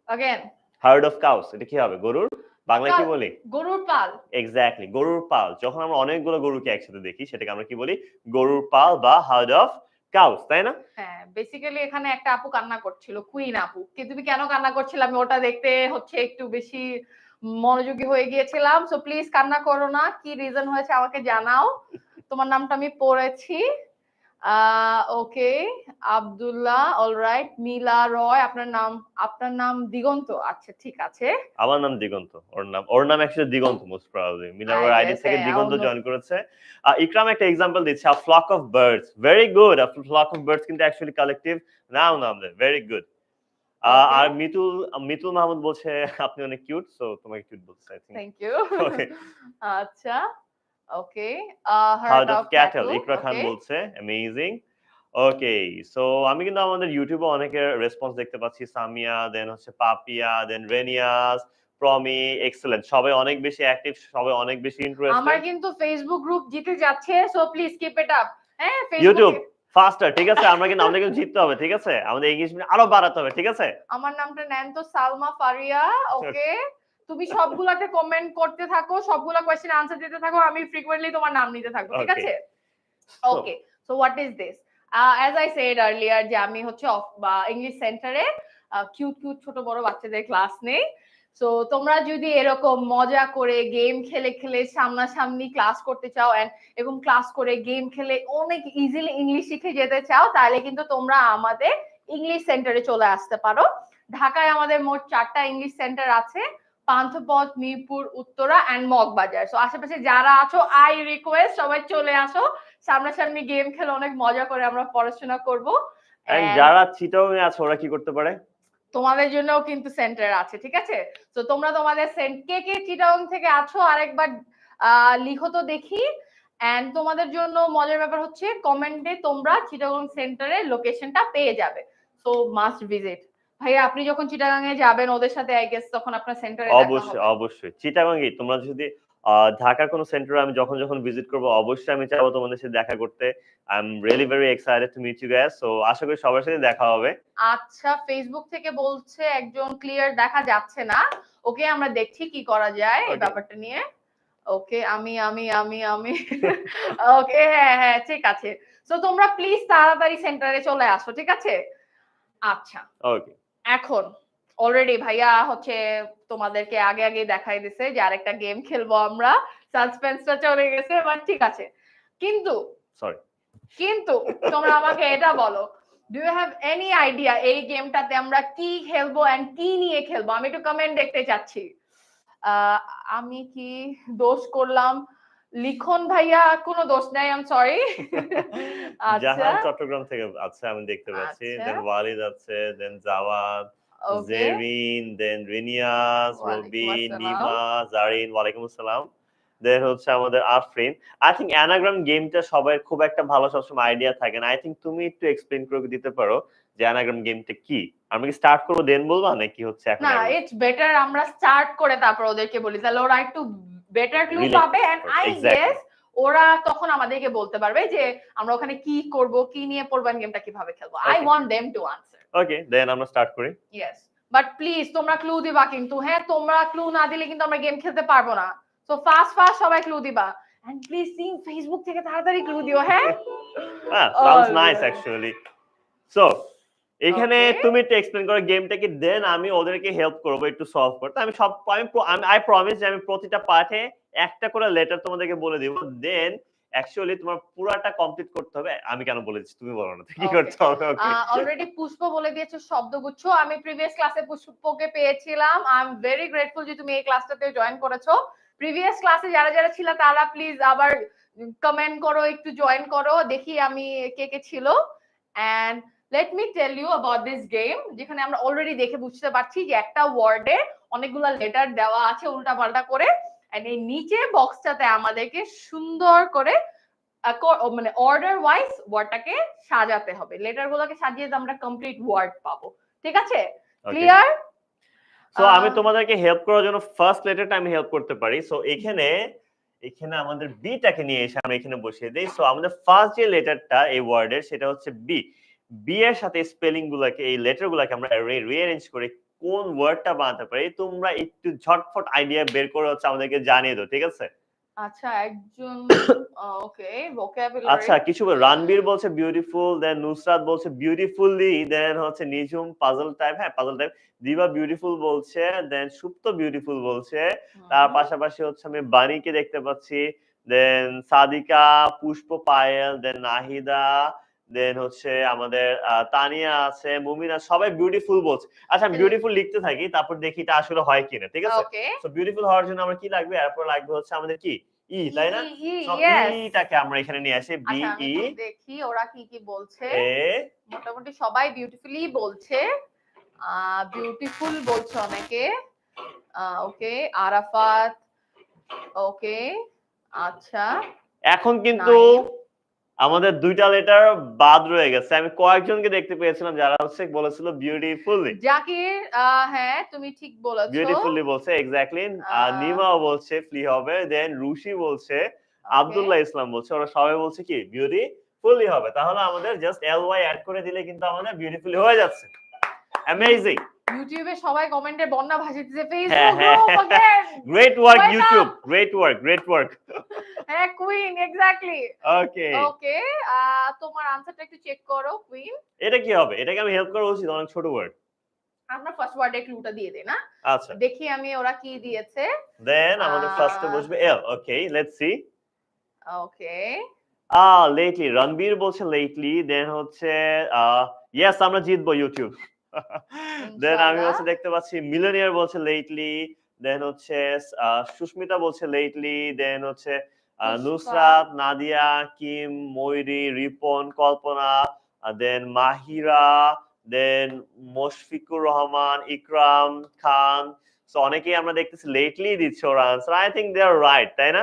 अगेन হার্ড অফ কাউস এটা কি হবে? গরুর বাংলায় কি বলি? গরুর পাল। এক্স্যাক্টলি, গরুর পাল। যখন আমরা অনেকগুলো গরুকে একসাথে দেখি সেটাকে আমরা কি বলি? গরুর পাল বা হার্ড অফ কাউস, তাই না? হ্যাঁ, বেসিক্যালি এখানে একটা আপু কান্না করছিল, কুইন আপু। তুমি কেন কান্না করছিলে? আমি ওটা দেখতে হচ্ছে একটু বেশি মনোযোগী হয়ে গিয়েছিলাম। সো প্লিজ কান্না করো না। কি রিজন হয়েছে আমাকে জানাও। তোমার নামটা আমি পড়েছি। ওকে, আব্দুল্লাহ, অলরাইট। মিলা রয়, আপনার নাম দিগন্ত। আচ্ছা, ঠিক আছে। আমার নাম দিগন্ত। ওর নাম actually Diganta most probably. Minar I I'd guess, থেকে হ্যাঁ, দিগন্ত জয়েন করেছে। ইকরাম একটা এক্সাম্পল দিচ্ছে, a flock of birds. Very good. A flock of birds কিন্তু অ্যাকচুয়ালি কালেক্টিভ নাউন আমাদের। Very good. ওকে, আর মিতুল মাহমুদ বলছে আপনি অনেক কিউট। সো তোমাকে কিউট বলছে I think. Thank you. Okay. আচ্ছা, okay. Herd herd of of cattle cattle, Ikra Khan okay. বলছে অ্যামেজিং। ওকে, সো আমি কিন্তু আমাদের ইউটিউবে অনেকের রেসপন্স দেখতে পাচ্ছি। সামিয়া, দেন হচ্ছে পাপিয়া, দেন রেনিয়াস, প্রমি, এক্সেলেন্ট। সবাই অনেক বেশি অ্যাক্টিভ, সবাই অনেক বেশি আমার ইন্টারেস্টেড। কিন্তু ফেসবুক গ্রুপ জিতে যাচ্ছে, so please keep it up. হ্যাঁ, ইউটিউব ফেসবুকে ফাস্টার, ঠিক আছে? আমাদের কিন্তু জিততে হবে, ঠিক আছে? আমাদের এঙ্গেজমেন্ট আরো বাড়াতে হবে, ঠিক আছে? আমার নামটা নেন তো, সালমা ফারিয়া। ওকে, তুমি সবগুলাতে কমেন্ট করতে থাকো, সবগুলা কোয়েশ্চেন আনসার দিতে থাকো, আমি ফ্রিকোয়েন্টলি তোমার নাম নিতে থাকবো, ঠিক ওকে। আছে? So okay, so what is this? As I said earlier যে আমি হচ্ছে ইংলিশ সেন্টারে কিউট কিউট ছোট বড় বাচ্চাদের ক্লাস নেই। সো তোমরা যদি এরকম মজা করে গেম খেলে খেলে সামনাসামনি ক্লাস করতে চাও এবং ক্লাস করে গেম খেলে অনেক ইজিলি ইংলিশ শিখে যেতে চাও, তাহলে কিন্তু তোমরা আমাদের ইংলিশ সেন্টারে চলে আসতে পারো। ঢাকায় আমাদের মোট 4টা ইংলিশ সেন্টার আছে, পান্থপথ, মিরপুর, উত্তরা এন্ড মগবাজার। সো আশেপাশে যারা আছো, আই রিকোয়েস্ট সবাই চলে আসো, সামনাসামনি গেম খেলে অনেক মজা করে আমরা পড়াশোনা করব। এন্ড এন্ড যারা চিটাগং এ আছে ওরা কি করতে পারে? তোমাদের জন্যও কিন্তু সেন্টার আছে, ঠিক আছে? তো তোমরা তোমাদের কে কে চিটাগং থেকে আছো আরেকবার লিখো তো দেখি। এন্ড তোমাদের জন্য মজার ব্যাপার হচ্ছে কমেন্টে তোমরা চিটাগং সেন্টারের লোকেশনটা পেয়ে যাবে। So must visit. ভাইয়া আপনি যখন চিটাগাং এ যাবেন ওদের সাথে, আই গেস তখন আপনার সেন্টারে দেখা অবশ্যই, হবে। অবশ্যই। চিটাগং এ তোমরা যদি ঢাকার কোনো সেন্টারে আমি যখন ভিজিট করব, অবশ্যই আমি চাইবো তোমাদের সাথে দেখা করতে। I am really very excited to meet you guys. So আশা করি সবার সাথে দেখা হবে। আচ্ছা, ফেসবুক থেকে বলছে একজন ক্লিয়ার দেখা যাচ্ছে না। ওকে, আমরা দেখছি কি করা যায় এই ওকে। ব্যাপারটা নিয়ে। ওকে, আমি ওকে, হ্যাঁ হ্যাঁ, ঠিক আছে। সো তোমরা প্লিজ তাড়াতাড়ি সেন্টারে চলে আসো, ঠিক আছে? আচ্ছা, ওকে। এখন অলরেডি ভাইয়া হচ্ছে তোমাদেরকে আগে আগে দেখাই দিছে যে আরেকটা গেম খেলবো আমরা। সাসপেন্সটা চলে গেছে, বাট ঠিক আছে। কিন্তু সরি। কিন্তু তোমরা আমাকে এটা বলো, do you have any idea এই গেমটাতে আমরা কি খেলবো এন্ড কি নিয়ে খেলবো? আমি একটু কমেন্ট দেখতে চাচ্ছি। আহ, আমি কি দোষ করলাম? লিখন ভাইয়া কোনো দোষ নাই, আই এম সরি। আচ্ছা, জাহান চট্টগ্রাম থেকে আছে আমি দেখতে পাচ্ছি। আচ্ছা, দেন ওয়ালিদ আছে, দেন জাওয়াদ, ওকে। জেরিন, দেন রিনিয়াস, ওয়ালাইকুম রবিন, আসসালাম। নিমা, জারিন, ওয়ালাইকুম আসসালাম। দেন হচ্ছে আমাদের আফরিন। আই থিংক অ্যানাগ্রাম গেমটা সবার খুব একটা ভালো সবসময় আইডিয়া থাকে না। আই থিংক তুমি একটু এক্সপ্লেইন করে দিতে পারো যে অ্যানাগ্রাম গেমটা কি? আমরা কি স্টার্ট করবো দেন বলবা নাকি হচ্ছে এখন না, আগে ইটস বেটার আমরা স্টার্ট করে তারপর ওদেরকে বলি, তাহলে ওরা একটু বেটার ক্লু রিলেট পাবে। করতে এন্ড পারবে? I exactly. গেস ওরা তখন আমাদেরকে বলতে পারবে যে আমরা ওখানে কি করব, কি নিয়ে পড়বেন, গেমটা কিভাবে খেলবো। I okay, want them to answer. Okay then আমরা স্টার্ট করি। ইয়েস, বাট প্লিজ তোমরা ক্লু দিবা কিন্তু, হ্যাঁ তোমরা ক্লু না দিলে কিন্তু আমরা গেম খেলতে পারবো না। সো ফাস্ট ফাস্ট সবাই ক্লু দিবা, এন্ড প্লিজ টিম ফেসবুক থেকে তাড়াতাড়ি ক্লু দিও, হ্যাঁ? হ্যাঁ, sounds nice Alright. Actually. So এখানে Okay. তুমি একটু এক্সপ্লেইন করো গেমটাকে, দেন আমি ওদেরকে হেল্প করবো একটু সলভ করতে। আমি সব আমি আই প্রমিস যে আমি প্রতিটা পার্টে একটা করে লেটার তোমাদেরকে বলে দিব। দেন অ্যাকচুয়ালি তোমার পুরাটা কমপ্লিট করতে হবে। আমি কেন বলে দিচ্ছি তুমি বলো না তো কি Okay. করতে হবে? ওকে। অলরেডি পুষ্প বলে দিয়েছে শব্দগুচ্ছ। আমি প্রিভিয়াস ক্লাসে পুষ্পকে পেয়েছিলাম। আই এম ভেরি গ্রেটফুল যে তুমি এই ক্লাসটাতে জয়েন করেছো। প্রিভিয়াস ক্লাসে যারা যারা ছিল তারা প্লিজ আবার কমেন্ট করো, একটু জয়েন করো, দেখি আমি কে কে ছিল। And let me tell you about this game, যেখানে আমরা অলরেডি দেখে বুঝতে পারছি যে একটা ওয়ার্ডে অনেকগুলা লেটার দেওয়া আছে উল্টাপাল্টা করে, এন্ড এই নিচে বক্সটাতে আমাদেরকে সুন্দর করে মানে অর্ডার ওয়াইজ ওয়ার্ডটাকে সাজাতে হবে। লেটার গুলোকে সাজিয়ে আমরা কমপ্লিট ওয়ার্ড পাবো। ঠিক আছে? ক্লিয়ার? সো আমি তোমাদেরকে হেল্প করার জন্য ফার্স্ট লেটারটা আমি হেল্প করতে পারি। সো এখানে আমাদের বিটাকে নিয়ে এসে আমরা এখানে বসিয়ে দেই। সো আমাদের ফার্স্ট যে লেটারটা এই ওয়ার্ডের সেটা হচ্ছে বি। বি এর সাথে স্পেলিং গুলাকে, এই লেটার গুলাকে আমরা রিঅ্যারেঞ্জ করে কোন ওয়ার্ডটা বানাতে পারি তোমরা একটু ঝটফট আইডিয়া বের করে হচ্ছে আমাদেরকে জানিয়ে দাও, ঠিক আছে? আচ্ছা, একজন ওকে, ভোকাবুলারি। আচ্ছা, কিছু রানবীর বলছে বিউটিফুল, দেন নুসরাত বলছে বিউটিফুলি, দেন হচ্ছে নিঝুম পাজল টাইপ, হ্যাঁ পাজল টাইপ। দিবা বিউটিফুল বলছে, দেন সুপ্ত বিউটিফুল বলছে। তার পাশাপাশি হচ্ছে আমি বাণীকে দেখতে পাচ্ছি, দেন সাদিকা, পুষ্প পায়েল, দেন নাহিদা, দেন হচ্ছে আমাদের তানিয়া আছে, মুমিনা, সবাই বিউটিফুল বলছে। আচ্ছা আমি বিউটিফুল লিখতে থাকি, তারপর দেখি এটা আসলে হয় কিনা, ঠিক আছে? ওকে। সো বিউটিফুল হওয়ার জন্য আমরা কি লাগবে? এরপর লাগবে হচ্ছে আমাদের কি তাই না? So yes. ইটাকে আমরা এখানে নিয়ে আসি। বি আচ্ছা, আমি ই একটু দেখি ওরা কি কি বলছে। এ মোটামুটি সবাই বিউটিফুলি বলছে। বিউটিফুল বলছে অনেকে। ওকে, আরাফাত। ওকে, আচ্ছা। এখন কিন্তু নাইম। আমাদের দুইটা লেটার বাদ রয়ে গেছে। আমি কয়েকজনকে দেখতে পেয়েছিলাম যারা হচ্ছে বলেছিল বিউটিফুলি। জাকির, হ্যাঁ তুমি ঠিক বলেছো। বিউটিফুলি বলছে এক্স্যাক্টলি। নিমাও বলছে ফ্লি হবে। দেন রুশি বলছে, আব্দুল্লাহ ইসলাম বলছে, ওরা সবাই বলছে কি বিউটিফুলি হবে। তাহলে আমাদের জাস্ট এল ওয়াই অ্যাড করে দিলে কিন্তু আমাদের বিউটিফুলি হয়ে যাচ্ছে। অ্যামেজিং। ইউটিউবে সবাই কমেন্টে বন্যা ভাসিতেছে, হ্যাঁ ফেসবুক হ্যাঁ group again. Great work Wake YouTube, up! Great work, great work. হ্যাঁ কুইন, এক্স্যাক্টলি। ওকে, ওকে, তোমার আনসারটা একটু চেক করো কুইন। এটা কি হবে? এটাকে আমি হেল্প করা উচিত? অনেক ছোট ওয়ার্ড। আমরা ফার্স্ট ওয়ার্ডে ক্লুটা দিয়ে দেই না? আচ্ছা, দেখি আমি ওরা কি দিয়েছে। দেন আমাদের ফার্স্টে বসবে L. Okay, let's see. Okay, lately, Ranbir বলছে লেটলি। দেন হচ্ছে ইয়েস আমরা জিতবো ইউটিউব। দেন আমি ইনশাআল্লাহ। হচ্ছে দেখতে পাচ্ছি মিলিয়নিয়ার বলছে লেটলি। দেন হচ্ছে সুস্মিতা বলছে লেটলি। দেন হচ্ছে Pushpa. Nusrat, Nadia, Kim, Mayuri, Ripon, Kalpana, then Mahira, then Mushfiqur Rahman, Ikram Khan. So অনেকেই আমরা দেখতেছি লেটলি দিচ্ছে ওর answer. I think they are right, তাই না?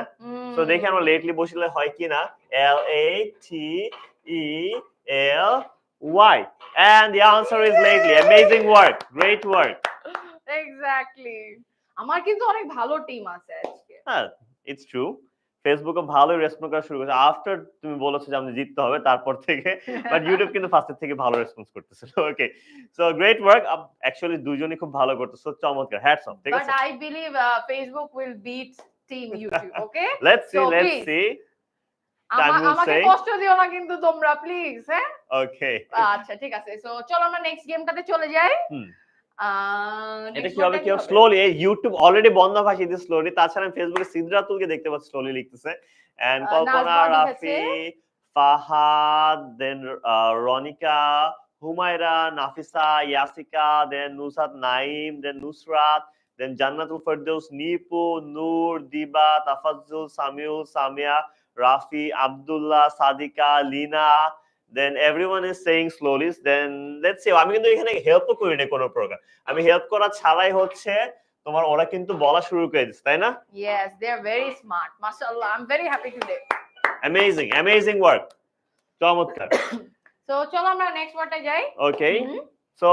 সো দেখি আমরা লেটলি বসলে হয় কিনা। L A T E L Y, and the answer is lately. Amazing work, great work. Exactly. আমার কিন্তু অনেক ভালো টিম আছে আজকে। হ্যাঁ, it's true. ফেসবুকে ভালোই রেসপন্স করা শুরু করেছে আফটার তুমি বলেছো যে আমাদের জিততে হবে তারপর থেকে। বাট ইউটিউব কিন্তু ফার্স্টের থেকে ভালো রেসপন্স করতেছে। ওকে, সো গ্রেট ওয়ার্ক। অ্যাকচুয়ালি দুজনই খুব ভালো করতেছো, চমৎকার, হ্যাটস অফ, ঠিক বাট আছে? I believe Facebook will beat team YouTube. Okay, let's see, so let's please see. Time will আমাকে say. কষ্ট দিও না কিন্তু তোমরা প্লিজ, হ্যাঁ? ওকে, আচ্ছা ঠিক আছে। সো চলো আমরা নেক্সট গেমটাতে চলে যাই। হুম। এটা নেক্সট কি হবে কি হবে? হবে? স্লোলি, এই ইউটিউব অলরেডি বন্ধ ভাষিয়ে দিচ্ছে স্লোলি। তাছাড়া আমি ফেসবুকে সিদরাতুলকে দেখতে পাচ্ছি স্লোলি লিখতেছে। এন্ড কল্পনা, নাজমা লিখেছে। রাফি, ফাহাদ, দেন রনিকা, হুমায়রা, নাফিসা, ইয়াসিকা, দেন নুসরাত, নাইম, দেন নুসরাত, দেন জান্নাতুল ফেরদৌস, নিপু, নূর, দিবা, Tafazzul, Samiul, Samia, Rafi, Abdullah, Sadika, Lina, then everyone is saying slowly. Then let's see, আমি কিন্তু এখানে হেল্পও করি না কোনো প্রকার। আমি হেল্প করা ছাড়াই হচ্ছে তোমার ওরা কিন্তু বলা শুরু করে দিচ্ছে, তাই না? Yes, they are very smart. Mashallah, I'm very happy today. Amazing work. চমৎকার। So চলো আমরা নেক্সট ওয়ার্ডে যাই। Okay. So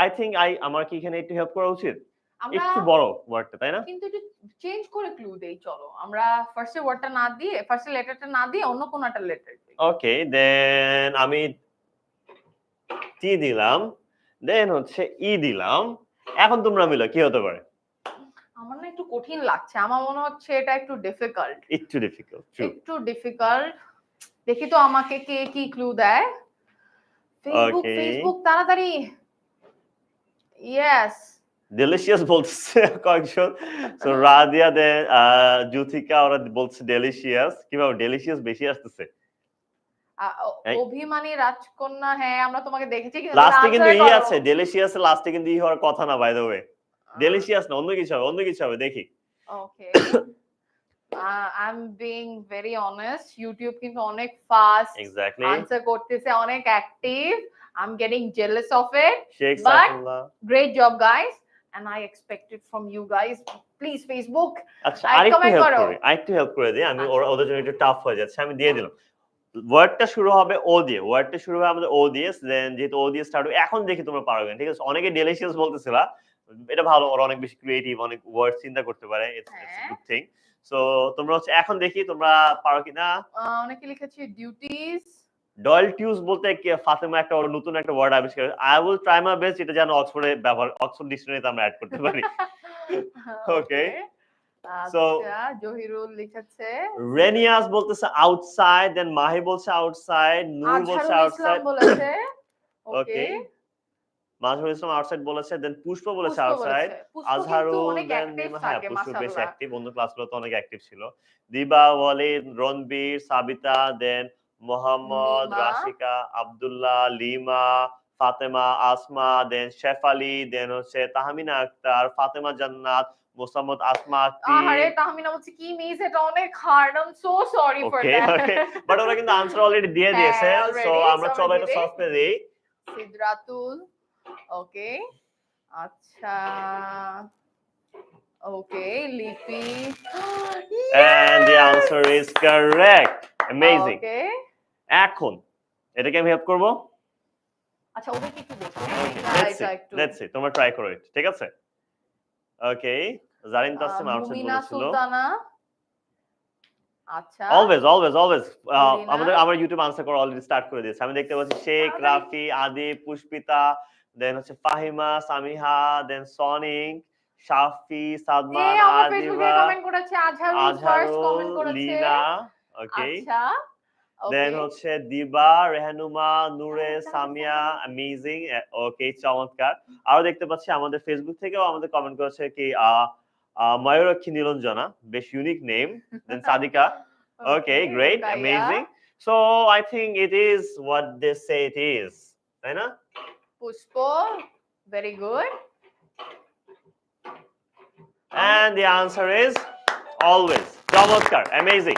I think আমার কি এখানে একটু হেল্প করা উচিত? আমরা একটু বড় ওয়ার্ডটা, তাই না? কিন্তু একটু চেঞ্জ করে ক্লু দেই, চলো আমরা ফার্স্টে ওয়ার্ডটা না দিয়ে, ফার্স্টে লেটারটা না দিয়ে অন্য কোন একটা লেটার দিই। ওকে, দেন আমি টি দিলাম, দেন হচ্ছে ই দিলাম। এখন তোমরা মিলো কি হতে পারে? আমার না একটু কঠিন লাগছে, আমার মনে হচ্ছে এটা একটু ডিফিকাল্ট। একটু ডিফিকাল্ট, ট্রু। একটু ডিফিকাল্ট। দেখি তো আমাকে কে কি ক্লু দেয়। ফেসবুক তাড়াতাড়ি। ইয়েস, ডেলিশিয়াস বলছে কয়েকজন। সো রাদিয়া দেন জুথিকা ওরা বলছে ডেলিশিয়াস। কিভাবে ডেলিশিয়াস বেশি আসতেছে? অভিমানী রাজকন্যা, হ্যাঁ আমরা তোমাকে দেখেছি কিন্তু লাস্টে কিন্তু ই আছে, ডেলিশিয়াস এর লাস্টে কিন্তু ই হওয়ার কথা না, বাই দ্য ওয়ে। ডেলিশিয়াস না, অন্য কিছু হবে দেখি। Okay, I am being very honest, YouTube কিন্তু অনেক ফাস্ট এক্স্যাক্টলি আনসার করতেছে, অনেক active. I am getting jealous of it, Sheikh but Saifullah. Great job guys, and I expect it from you guys. Please Facebook, আচ্ছা আরেকটু হেল্প করে দিই আমি, ওদের জন্য একটু টাফ হয়ে যাচ্ছে, আমি দিয়ে দিলাম। ওয়ার্ডটা শুরু হবে ও দিয়ে, ওয়ার্ডটা শুরু হবে আমাদের ও দিয়ে, দেন যেহেতু ও দিয়ে স্টার্ট হবে, এখন দেখি তোমরা পারবে, ঠিক আছে? অনেকে ডেলিশিয়াস বলতেছিলা, এটা ভালো, ওরা অনেক বেশি ক্রিয়েটিভ, অনেক ওয়ার্ড চিন্তা করতে পারে, ইটস গুড থিং। সো তোমরা হচ্ছে এখন দেখি তোমরা পারো কিনা। অনেকে লিখেছে ডিউটিস। ডয়েল টিউজ বলতে কি ফাতেমা একটা নতুন একটা ওয়ার্ড আবিষ্কার, I will try my best, এটা যেন অক্সফোর্ডে ব্যবহার, অক্সফোর্ড ডিকশনারিতে আমরা অ্যাড করতে পারি। ওকে, সো জহিরুল লিখেছে রেনিয়াস বলতেছে আউটসাইড, দেন মাহি বলছে আউটসাইড, নূর বলছে আউটসাইড বলেছে। ওকে, মাজহারুল ইসলাম আউটসাইড বলেছে, দেন পুষ্প বলেছে আউটসাইড, আজহারুল, দেন হ্যাঁ পুষ্প বেশ অ্যাক্টিভ, অন্য ক্লাসগুলোতে অনেক অ্যাক্টিভ ছিল। দিবা, ওয়ালিদ, রণবীর, সাবিতা, দেন মোহাম্মদ, রাশিকা, আব্দুল্লাহ, লিমা, ফাতেমা, আসমা, দেন শেফালি, দেন হচ্ছে তাহমিনা আক্তার, ফাতেমা জান্নাত, মোসাম্মদ আসমা আক্তি। আরে তাহমিনা বলছে কি মিস, এটা অনেক hard, I am so sorry for that. Okay, but ওরা কিন্তু আনসার অলরেডি দিয়ে দিয়েছে, সো আমরা চলো এটা সলভ করে দেই। সিদরাতুল, ওকে, আচ্ছা ওকে, লিপি, and the answer is correct. Amazing. ওকে, এখন এটাকে আমি হেল্প করব। আচ্ছা ওদেরকে একটু দেখি, let's see তোমরা ট্রাই করো এটা, ঠিক আছে? ওকে, জারিন তাসনিম আউটসাইড মুমিনা বলেছিল। সুলতানা, আচ্ছা অলওয়েজ আমার ইউটিউব আনসার করা অলরেডি স্টার্ট করে দিয়েছে, আমি দেখতে পাচ্ছি শেখ, রাফি, আদি, পুষ্পিতা, দেন হচ্ছে ফাহিমা, সামিহা, দেন সনিক, শাফি, সাদমান, আজিবা, কমেন্ট করেছে, আজহারুল ফার্স্ট কমেন্ট করেছে, লিনা, ওকে, আচ্ছা দেন হচ্ছে দিবা, রেহানুমা, নূরে, সামিয়া, অ্যামেজিং, ওকে, চমৎকার। আরো দেখতে পাচ্ছি আমাদের ফেসবুক থেকেও আমাদের কমেন্ট করেছে কি ময়ূরক্ষী নীলঞ্জনা, বেশ unique name, then Sadika, okay, great, amazing. So I think it is what they say it is, তাই না? Pushpa, very good, and the answer is always চমৎকার, অ্যামেজিং,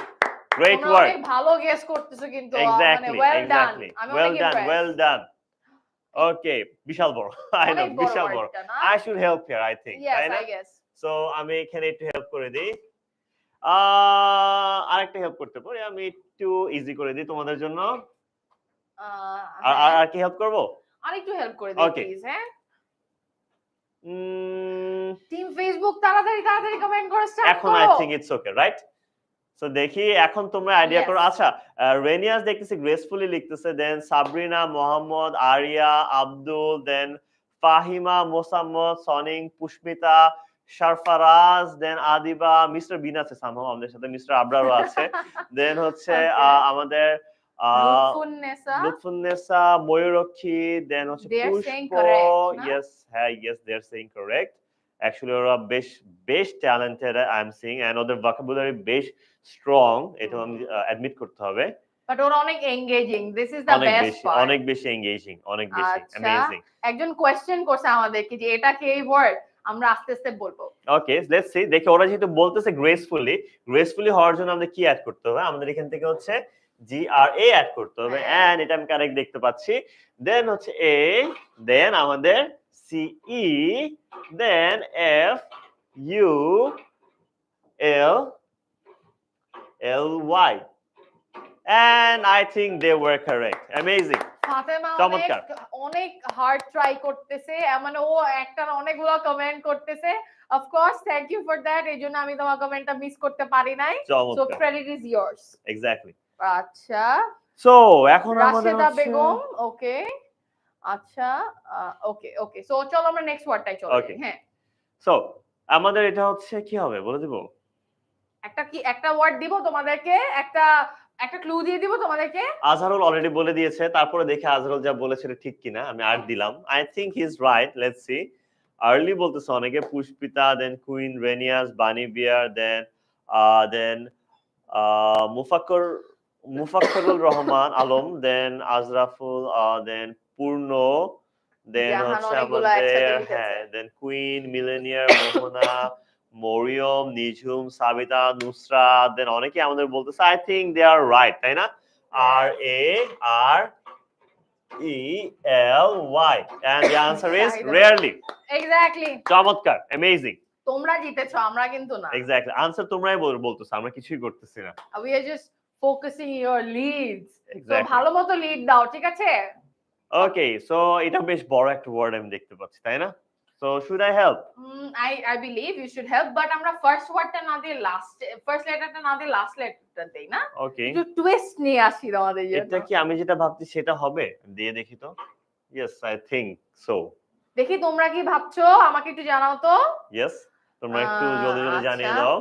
great work, অনেক ভালো গেস করতেছো কিন্তু, exactly, মানে well done. Okay, বিশাল বড়, I know, বিশাল বড়, I should help here, I think, yes তাই না? I guess, so আমি এখানে একটু হেল্প করে দিই, আরেকটা হেল্প করতে পারি, আমি একটু ইজি করে দিই তোমাদের জন্য। আর কি হেল্প করব? আরেকটু হেল্প করে দিই প্লিজ, হ্যাঁ? টিম ফেসবুক তাড়াতাড়ি কমেন্ট করে স্টার্ট করো। এখন I think it's okay, right? So দেখি এখন তোমরা আইডিয়া করো। আচ্ছা, রেনিয়াস দেখতেছি গ্রেসফুলি লিখতেছে, দেন সাবরিনা, মোহাম্মদ, আরিয়া, আব্দুল, দেন ফাহিমা, মোসাম্মদ, সনিং, পুষ্মিতা, শারফারাজ, দেন আদিবা, মিস্টার বিন আছে সামহাও আমাদের সাথে, মিস্টার আবরারও আছে, দেন হচ্ছে আমাদের লুৎফুন্নেসা, ময়ূরক্ষী, দেন হচ্ছে পুষ্প, ইয়েস, হ্যাঁ, yes, they are saying correct. Actually ওরা বেশ talented, I am sing, and ওদের ভোকাবুলারি বেশ স্ট্রং, এটা আমি অ্যাডমিট করতে হবে। বাট ওরা অনেক engaging, this is the best part, অনেক বেশি এনগেজিং, অনেক বেশি অ্যামেজিং। একজন কোশ্চেন করছে আমাদেরকে যে এটা কি এই ওয়ার্ড, আমরা আস্তে আস্তে বলবো। ওকে, লেটস সি, দেখি ওরা যেহেতু বলতেছে গ্রেসফুলি হওয়ার জন্য আমাদের কি অ্যাড করতে হবে? আমাদের এখান থেকে হচ্ছে GRA অ্যাড করতে হবে, এন্ড এটা আমি কারেক্ট দেখতে পাচ্ছি। দেন হচ্ছে A, দেন আমাদের CE, then F, ULLY. And I think they were correct. Amazing. Fatema চমৎকার। অনেক হার্ড ট্রাই করতেছে, মানে ও একটা না অনেকগুলো কমেন্ট করতেছে। Of course thank you for that, এইজন্য আমি তোমার কমেন্টটা মিস করতে পারি নাই। সো চমৎকার। Credit is years. এক্স্যাক্টলি। আচ্ছা, সো এখন আমাদের রাশেদা হচ্ছে বেগম, ওকে আচ্ছা, ওকে ওকে, সো চলো আমরা নেক্সট ওয়ার্ডটাই চলে Okay. যাই। হ্যাঁ, সো আমাদের এটা হচ্ছে কি হবে বলে দিব? একটা ওয়ার্ড দিব তোমাদেরকে, একটা ক্লু দিয়ে দিব তোমাদেরকে। আজহারুল অলরেডি বলে দিয়েছে, তারপরে দেখে আজহারুল যা বলেছে এটা ঠিক কিনা। আমি আর দিলাম। I think he is right, let's see. Early বলতেছে অনেকে, পুষ্পিতা, দেন কুইন রেনিয়াস, বানি বিয়ার, দেন মুফাক্করুল রহমান আলম, দেন আজরাফুল, দেন পূর্ণ, দেন জাহান হচ্ছে অনেকগুলো আমাদের একসাথে লিখেছে। হ্যাঁ, then Queen, Millionaire, Mohona, Mariam, Nijhum, Sabita, Nusrat, then অনেকে আমাদের বলতেছে I think they are right, তাই না? RARELY and the answer is rarely. Exactly, চমৎকার, অ্যামেজিং। তোমরা জিতেছো, আমরা কিন্তু না। এক্স্যাক্টলি, আনসার তোমরাই বলতেছো, আমরা কিছুই করতেছি না। We are just focusing your leads. So Exactly. ভালো মতো লিড দাও, ঠিক আছে? ওকে, সো এটা বেশ বড় একটা ওয়ার্ড আমি দেখতে পাচ্ছি, তাই না? So should I help? I believe you should help, but আমরা ফার্স্ট ওয়ার্ডটা না দিয়ে ফার্স্ট লেটারটা না দিয়ে লাস্ট লেটারটা দেই না? ওকে, একটু টুইস্ট নিয়ে আসি তোমাদের জন্য। এটা কি আমি যেটা ভাবছি সেটা হবে? দিয়ে দেখি তো। Yes, I think so. দেখি তোমরা কি ভাবছো, আমাকে একটু জানাও তো। ইয়েস, তোমরা একটু জলদি জলদি জানিয়ে আচ্ছা। দাও।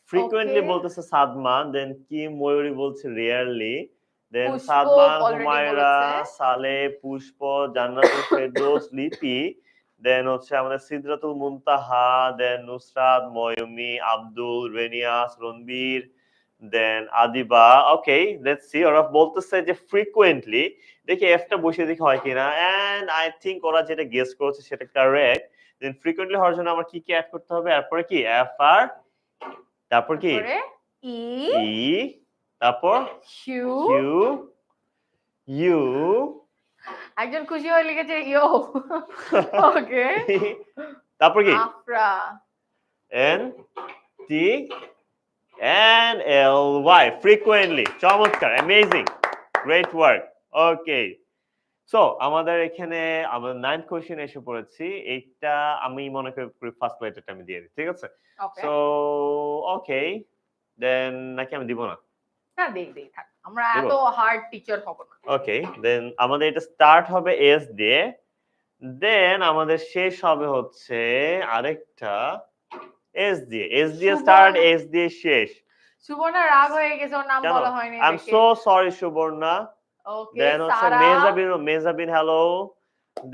Frequently Okay. বলতেছে সাদমান, দেন কি ময়ূরী বলছে রিয়ারলি, দেন পুষ্প সাদমান, already হুমায়রা, বলেছে। সালে, পুষ্প, জান্নাতুল ফেরদৌস, লিপি, দেন হচ্ছে আমাদের সিদরাতুল মুনতাহা, দেন নুসরাত, ময়ূমী, আব্দুল, রেনিয়াস, রণবীর, দেন আদিবা। ওকে, লেটস সি। ওরা বলতেছে যে ফ্রিকোয়েন্টলি, দেখি এফটা বসিয়ে দেখি হয় কিনা। এন্ড আই থিংক ওরা যেটা গেস করেছে সেটা কারেক্ট। দেন ফ্রিকোয়েন্টলি হওয়ার জন্য আমার কি কি অ্যাড করতে হবে? এরপরে কি এফ আর, তারপর কি তারপরে ই, তারপর কিউ, ইউ, একজন খুশি হয়ে লিখেছে ইয়ো। ওকে, তারপর কি আফরা, এন, টি, এন, এল, ওয়াই। ফ্রিকোয়েন্টলি। চমৎকার, অ্যামেজিং, গ্রেট ওয়ার্ক। ওকে, সো আমাদের এখানে আমাদের 9th কোশ্চেন এসে পড়েছি। এইটা আমি মনে করি ফার্স্ট লেটারটা আমি দিয়ে দিই, ঠিক আছে? ওকে, সো ওকে, দেন নাকি আমি দিব না? না দেই থাক, আমরা দিব? এত হার্ড টিচার হব না। ওকে, দেন আমাদের এটা স্টার্ট হবে এস দিয়ে, দেন আমাদের শেষ হবে হচ্ছে আরেকটা এস দিয়ে। এস দিয়ে স্টার্ট, এস দিয়ে শেষ। সুবর্ণা রাগ হয়ে গেছে, ওর নাম কেন? বলা হয়নি আই এম দেখে। So sorry Suborna. Okay, then হচ্ছে সারা, মেজাবিন, হ্যালো।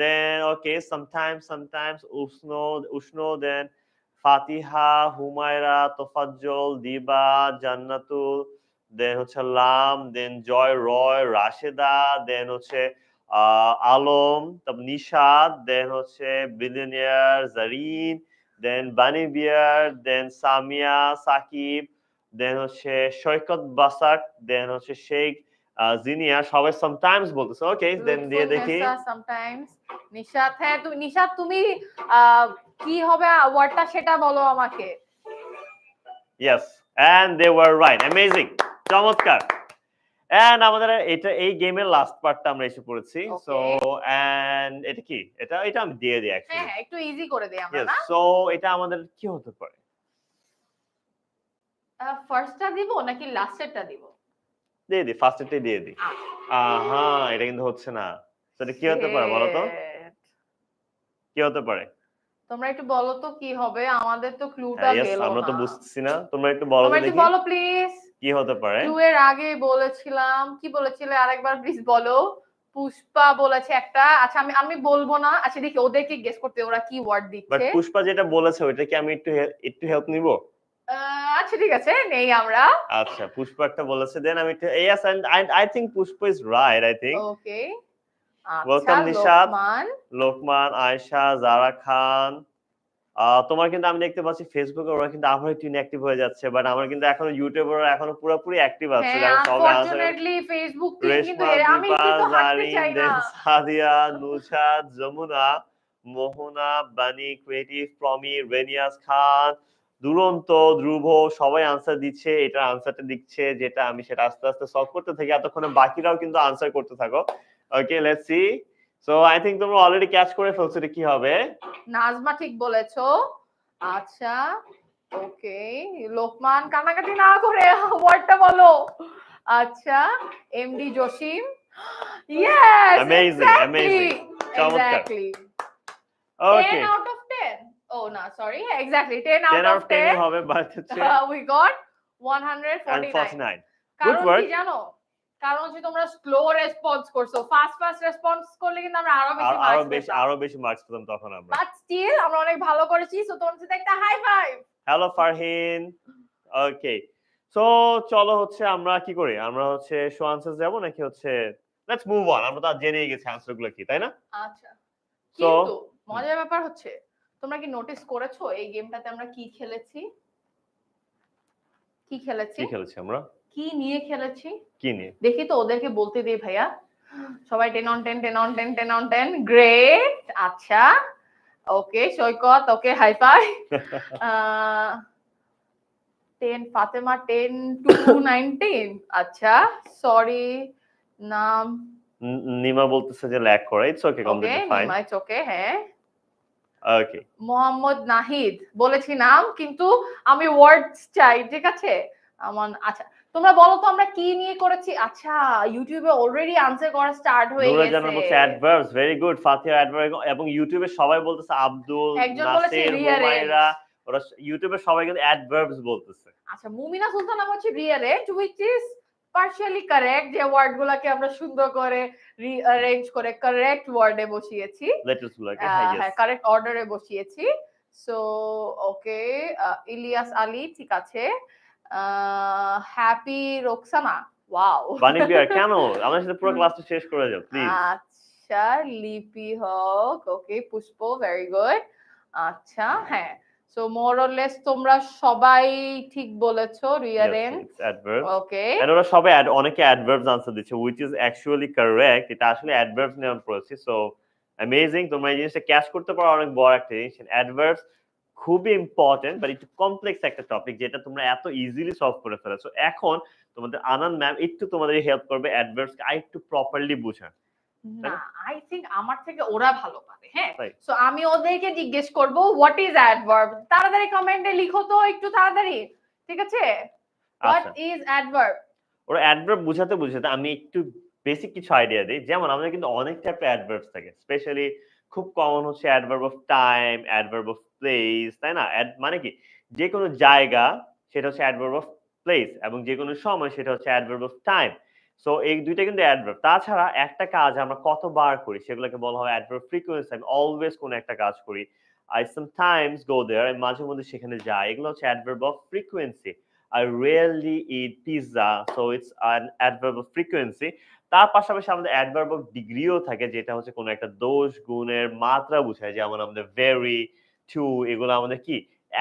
দেন ওকে, sometimes উষ্ণ, দেন ফাতিহা, হুমায়রা, তোফাজ্জল, দিবা, জান্নাতুল, দেন হচ্ছে লাম, দেন জয়, রয়, রাশেদা, দেন হচ্ছে আলম, তারপর নিশাদ, দেন হচ্ছে বিলিয়নিয়ার, জারিন, দেন বানি বিয়ার, দেন সামিয়া, সাকিব, দেন হচ্ছে সৈকত বাসাক, দেন হচ্ছে শেখ জিনিয়া। সবাই সামটাইমস বলতেছে। ওকে, দেন দিয়ে দেখি। সামটাইমস নিশাত। হ্যাঁ, তুমি নিশাত, তুমি কি হবে ওয়ার্ডটা সেটা বলো আমাকে। Yes, and they were right. Amazing, চমৎকার। এন্ড আমাদের এই গেমের লাস্ট পার্টটা আমরা এসে পড়েছি। সো এন্ড এটা কি? এটা আমি দিয়ে দিই অ্যাকচুয়ালি। হ্যাঁ, একটু ইজি করে দেই আমরা না? সো এটা আমাদের কি হতে পারে? ফার্স্টটা দিব নাকি লাস্টেরটা দিব? দিয়ে দিই, ফার্স্টেরটাই দিয়ে দিই। আহা, এটা কিন্তু হচ্ছে না। তো এটা কি হতে পারে বলো তো? কি হতে পারে? তোমরা একটু বলো তো কি হবে, আমাদের তো ক্লুটা গেল না। আমরা তো বুঝতেছি না। তোমরা একটু বলো তো তোমরা একটু দেখি। বলো প্লিজ। কি হতে পারে? ক্লু এর আগে বলেছিলাম, কি বলেছিলে আরেকবার প্লিজ বলো। পুষ্পা বলেছে একটা। আচ্ছা, আমি বলবো না। আচ্ছা, দেখি ওদেরকে গেস করতে ওরা কি ওয়ার্ড বাট দিচ্ছে। পুষ্পা যেটা বলেছে ওইটা কি আমি একটু হেল্প নিব? আচ্ছা, ঠিক আছে, নেই আমরা। আচ্ছা, পুষ্পা একটা বলেছে, দেন আমি একটু yes, and I think Pushpa is right, I think. ওকে, আচ্ছা, Welcome নিশাত, লোকমান, লোকমান, আয়েশা, জারা খান। তোমার কিন্তু আমি দেখতে পাচ্ছি ফেসবুকে ওরা কিন্তু আবার একটু ইনঅ্যাক্টিভ হয়ে যাচ্ছে, বাট আমার কিন্তু এখনো ইউটিউবে এখনো পুরোপুরি অ্যাক্টিভ আছে। হ্যাঁ, দেখো সবাই আনসার। আনফরচুনেটলি ফেসবুক টিম কিন্তু রেশমা, আমি দীপা, কিন্তু হাঁটতে জারিন, চাই না। দেন সাদিয়া, নুসাদ, যমুনা, মোহনা, বানি, ক্রিয়েটিভ, প্রমি, রেনিয়াস খান, দুরন্ত, ধ্রুব সবাই আনসার দিচ্ছে। এটা আনসারটা দিচ্ছে যেটা আমি সেটা আস্তে আস্তে সলভ করতে থাকি। এতক্ষণে বাকিরাও কিন্তু আনসার করতে থাকো। Okay, let's see. So I think তোমরা অলরেডি ক্যাচ করে ফেলছো। এটা কি হবে? নাজমা ঠিক বলেছো। আচ্ছা, ওকে। লোকমান কানাকাটি না করে ওয়ার্ডটা বলো। আচ্ছা, MD Jasim. Yes, amazing, exactly, amazing, চমৎকার। Exactly. Okay, 10 out of 10. Oh no, sorry. Exactly, 10 10 out out of of 10 10. হবে, বাট হচ্ছে We got and 149. 49. গুড কারণ ওয়ার্ক। কি জানো? কারণ হচ্ছে তোমরা স্লো রেসপন্স করছো। ফাস্ট রেসপন্স করলে কিন্তু আমরা আরো বেশি মার্কস পেতাম। আরো বেশি মার্কস পেতাম তখন আমরা। বাট স্টিল আমরা অনেক ভালো করেছি। সো তোমাদের সাথে একটা হাই ফাইভ। হ্যালো ফারহিন। ওকে, সো চলো হচ্ছে আমরা কি করি? আমরা হচ্ছে শো আনসার যাব নাকি হচ্ছে লেটস মুভ অন। আমরা তো আর জেনেই গেছি আনসার গুলো কি, তাই না? আচ্ছা, সো কিন্তু মজার ব্যাপার হচ্ছে তোমরা কি নোটিস করেছো এই গেমটাতে আমরা কি খেলেছি? কি খেলেছি? কি খেলেছি আমরা? কি নিয়ে খেলেছি? কি নিয়ে? দেখি তো ওদেরকে বলতে দিই ভাইয়া। সবাই 10 on 10, 10 on 10, 10 on 10, গ্রেট। আচ্ছা, ওকে সৈকত, ওকে হাই ফাই। 10 ফাতেমা 10 to 19। আচ্ছা, সরি নাম। নিমা বলতেছে যে ল্যাগ করে। It's okay, okay, completely fine. Nima it's okay, হ্যাঁ। ওকে, মোহাম্মদ নাহিদ বলেছি নাম, কিন্তু আমি ওয়ার্ডস চাই, ঠিক আছে? আচ্ছা, তোমরা বলো তো আমরা কি নিয়ে করেছি। আচ্ছা, ইউটিউবে অলরেডি আনসার করা স্টার্ট হয়ে নূরা গেছে। জানা বলছে অ্যাডভার্বস, ভেরি গুড। ফাতিহা অ্যাডভার্ব, এবং ইউটিউবে সবাই বলতেছে আব্দুল, একজন বলেছে নাসির, রিয়ারেঞ্জ। হুমায়রা, ওরা ইউটিউবে সবাই কিন্তু অ্যাডভার্বস বলতেছে। আচ্ছা, মুমিনা সুলতানা বলছে rearrange, which is partially correct, যে ওয়ার্ড গুলাকে আমরা সুন্দর করে রিঅ্যারেঞ্জ করে কারেক্ট ওয়ার্ডে বসিয়েছি। লেটেস্ট গুলোকে, হ্যাঁ, হ্যাঁ, ইয়েস। কারেক্ট অর্ডারে বসিয়েছি। সো ওকে, ইলিয়াস আলী ঠিক আছে। Happy Roksana, wow. বানি বিয়ার কেন? আমাদের সাথে পুরো ক্লাসটা শেষ করে যাও প্লিজ। আচ্ছা, লিপি হক, ওকে। পুষ্প, ভেরি গুড। আচ্ছা, হ্যাঁ। সো মোর অর লেস তোমরা সবাই ঠিক বলেছো, রিঅ্যারেঞ্জ। ওকে, এন্ড ওরা সবাই অনেকে অ্যাডভার্বস আনসার দিচ্ছে, which is actually correct। এটা আসলে অ্যাডভার্বস নিয়ে আমি পড়েছি। সো অ্যামেজিং, তোমরা এই জিনিসটা ক্যাচ করতে পারো, অনেক বড় একটা জিনিস। অ্যাডভার্বস খুবই ইম্পর্টেন্ট, বাট একটু কমপ্লেক্স একটা টপিক যেটা তোমরা এত ইজিলি সলভ করে ফেলেছো। এখন তোমাদের আনান ম্যাম একটু তোমাদের হেল্প করবে অ্যাডভার্বস কে আরেকটু প্রপারলি বোঝার। না, আই থিংক আমার থেকে ওরা ভালো পারে, হ্যাঁ। তাই? সো আমি ওদেরকে জিজ্ঞেস করব হোয়াট ইজ অ্যাডভার্ব। তাড়াতাড়ি কমেন্টে লিখো তো, একটু তাড়াতাড়ি, ঠিক আছে? হোয়াট আচ্ছা, ইজ অ্যাডভার্ব? ওরা অ্যাডভার্ব বুঝাতে বুঝাতে আমি একটু বেসিক কিছু আইডিয়া দিই। যেমন আমাদের কিন্তু অনেক টাইপের অ্যাডভার্বস থাকে। স্পেশালি খুব কমন হচ্ছে adverb of time, adverb of place, তাই না? মানে কি? যেকোনো জায়গা সেটা হচ্ছে অ্যাডভার্ব অফ প্লেস, এবং যেকোনো সময় সেটা হচ্ছে অ্যাডভার্ব অফ টাইম। সো এই দুইটা কিন্তু অ্যাডভার্ব। তাছাড়া একটা কাজ আমরা কতবার করি সেগুলোকে বলা হয় অ্যাডভার্ব ফ্রিকোয়েন্সি। আমি অলওয়েজ কোন একটা কাজ করি। I sometimes go there, আমি মাঝে মধ্যে সেখানে যাই। এগুলো হচ্ছে adverb of frequency. I rarely eat pizza, so it's an adverb of frequency. তার পাশাপাশি আমাদের adverb of degree ও থাকে, যেটা হচ্ছে কোনো একটা দোষ গুণের মাত্রা বোঝায়। যেমন আমাদের very, to, এগুলো আমাদের কি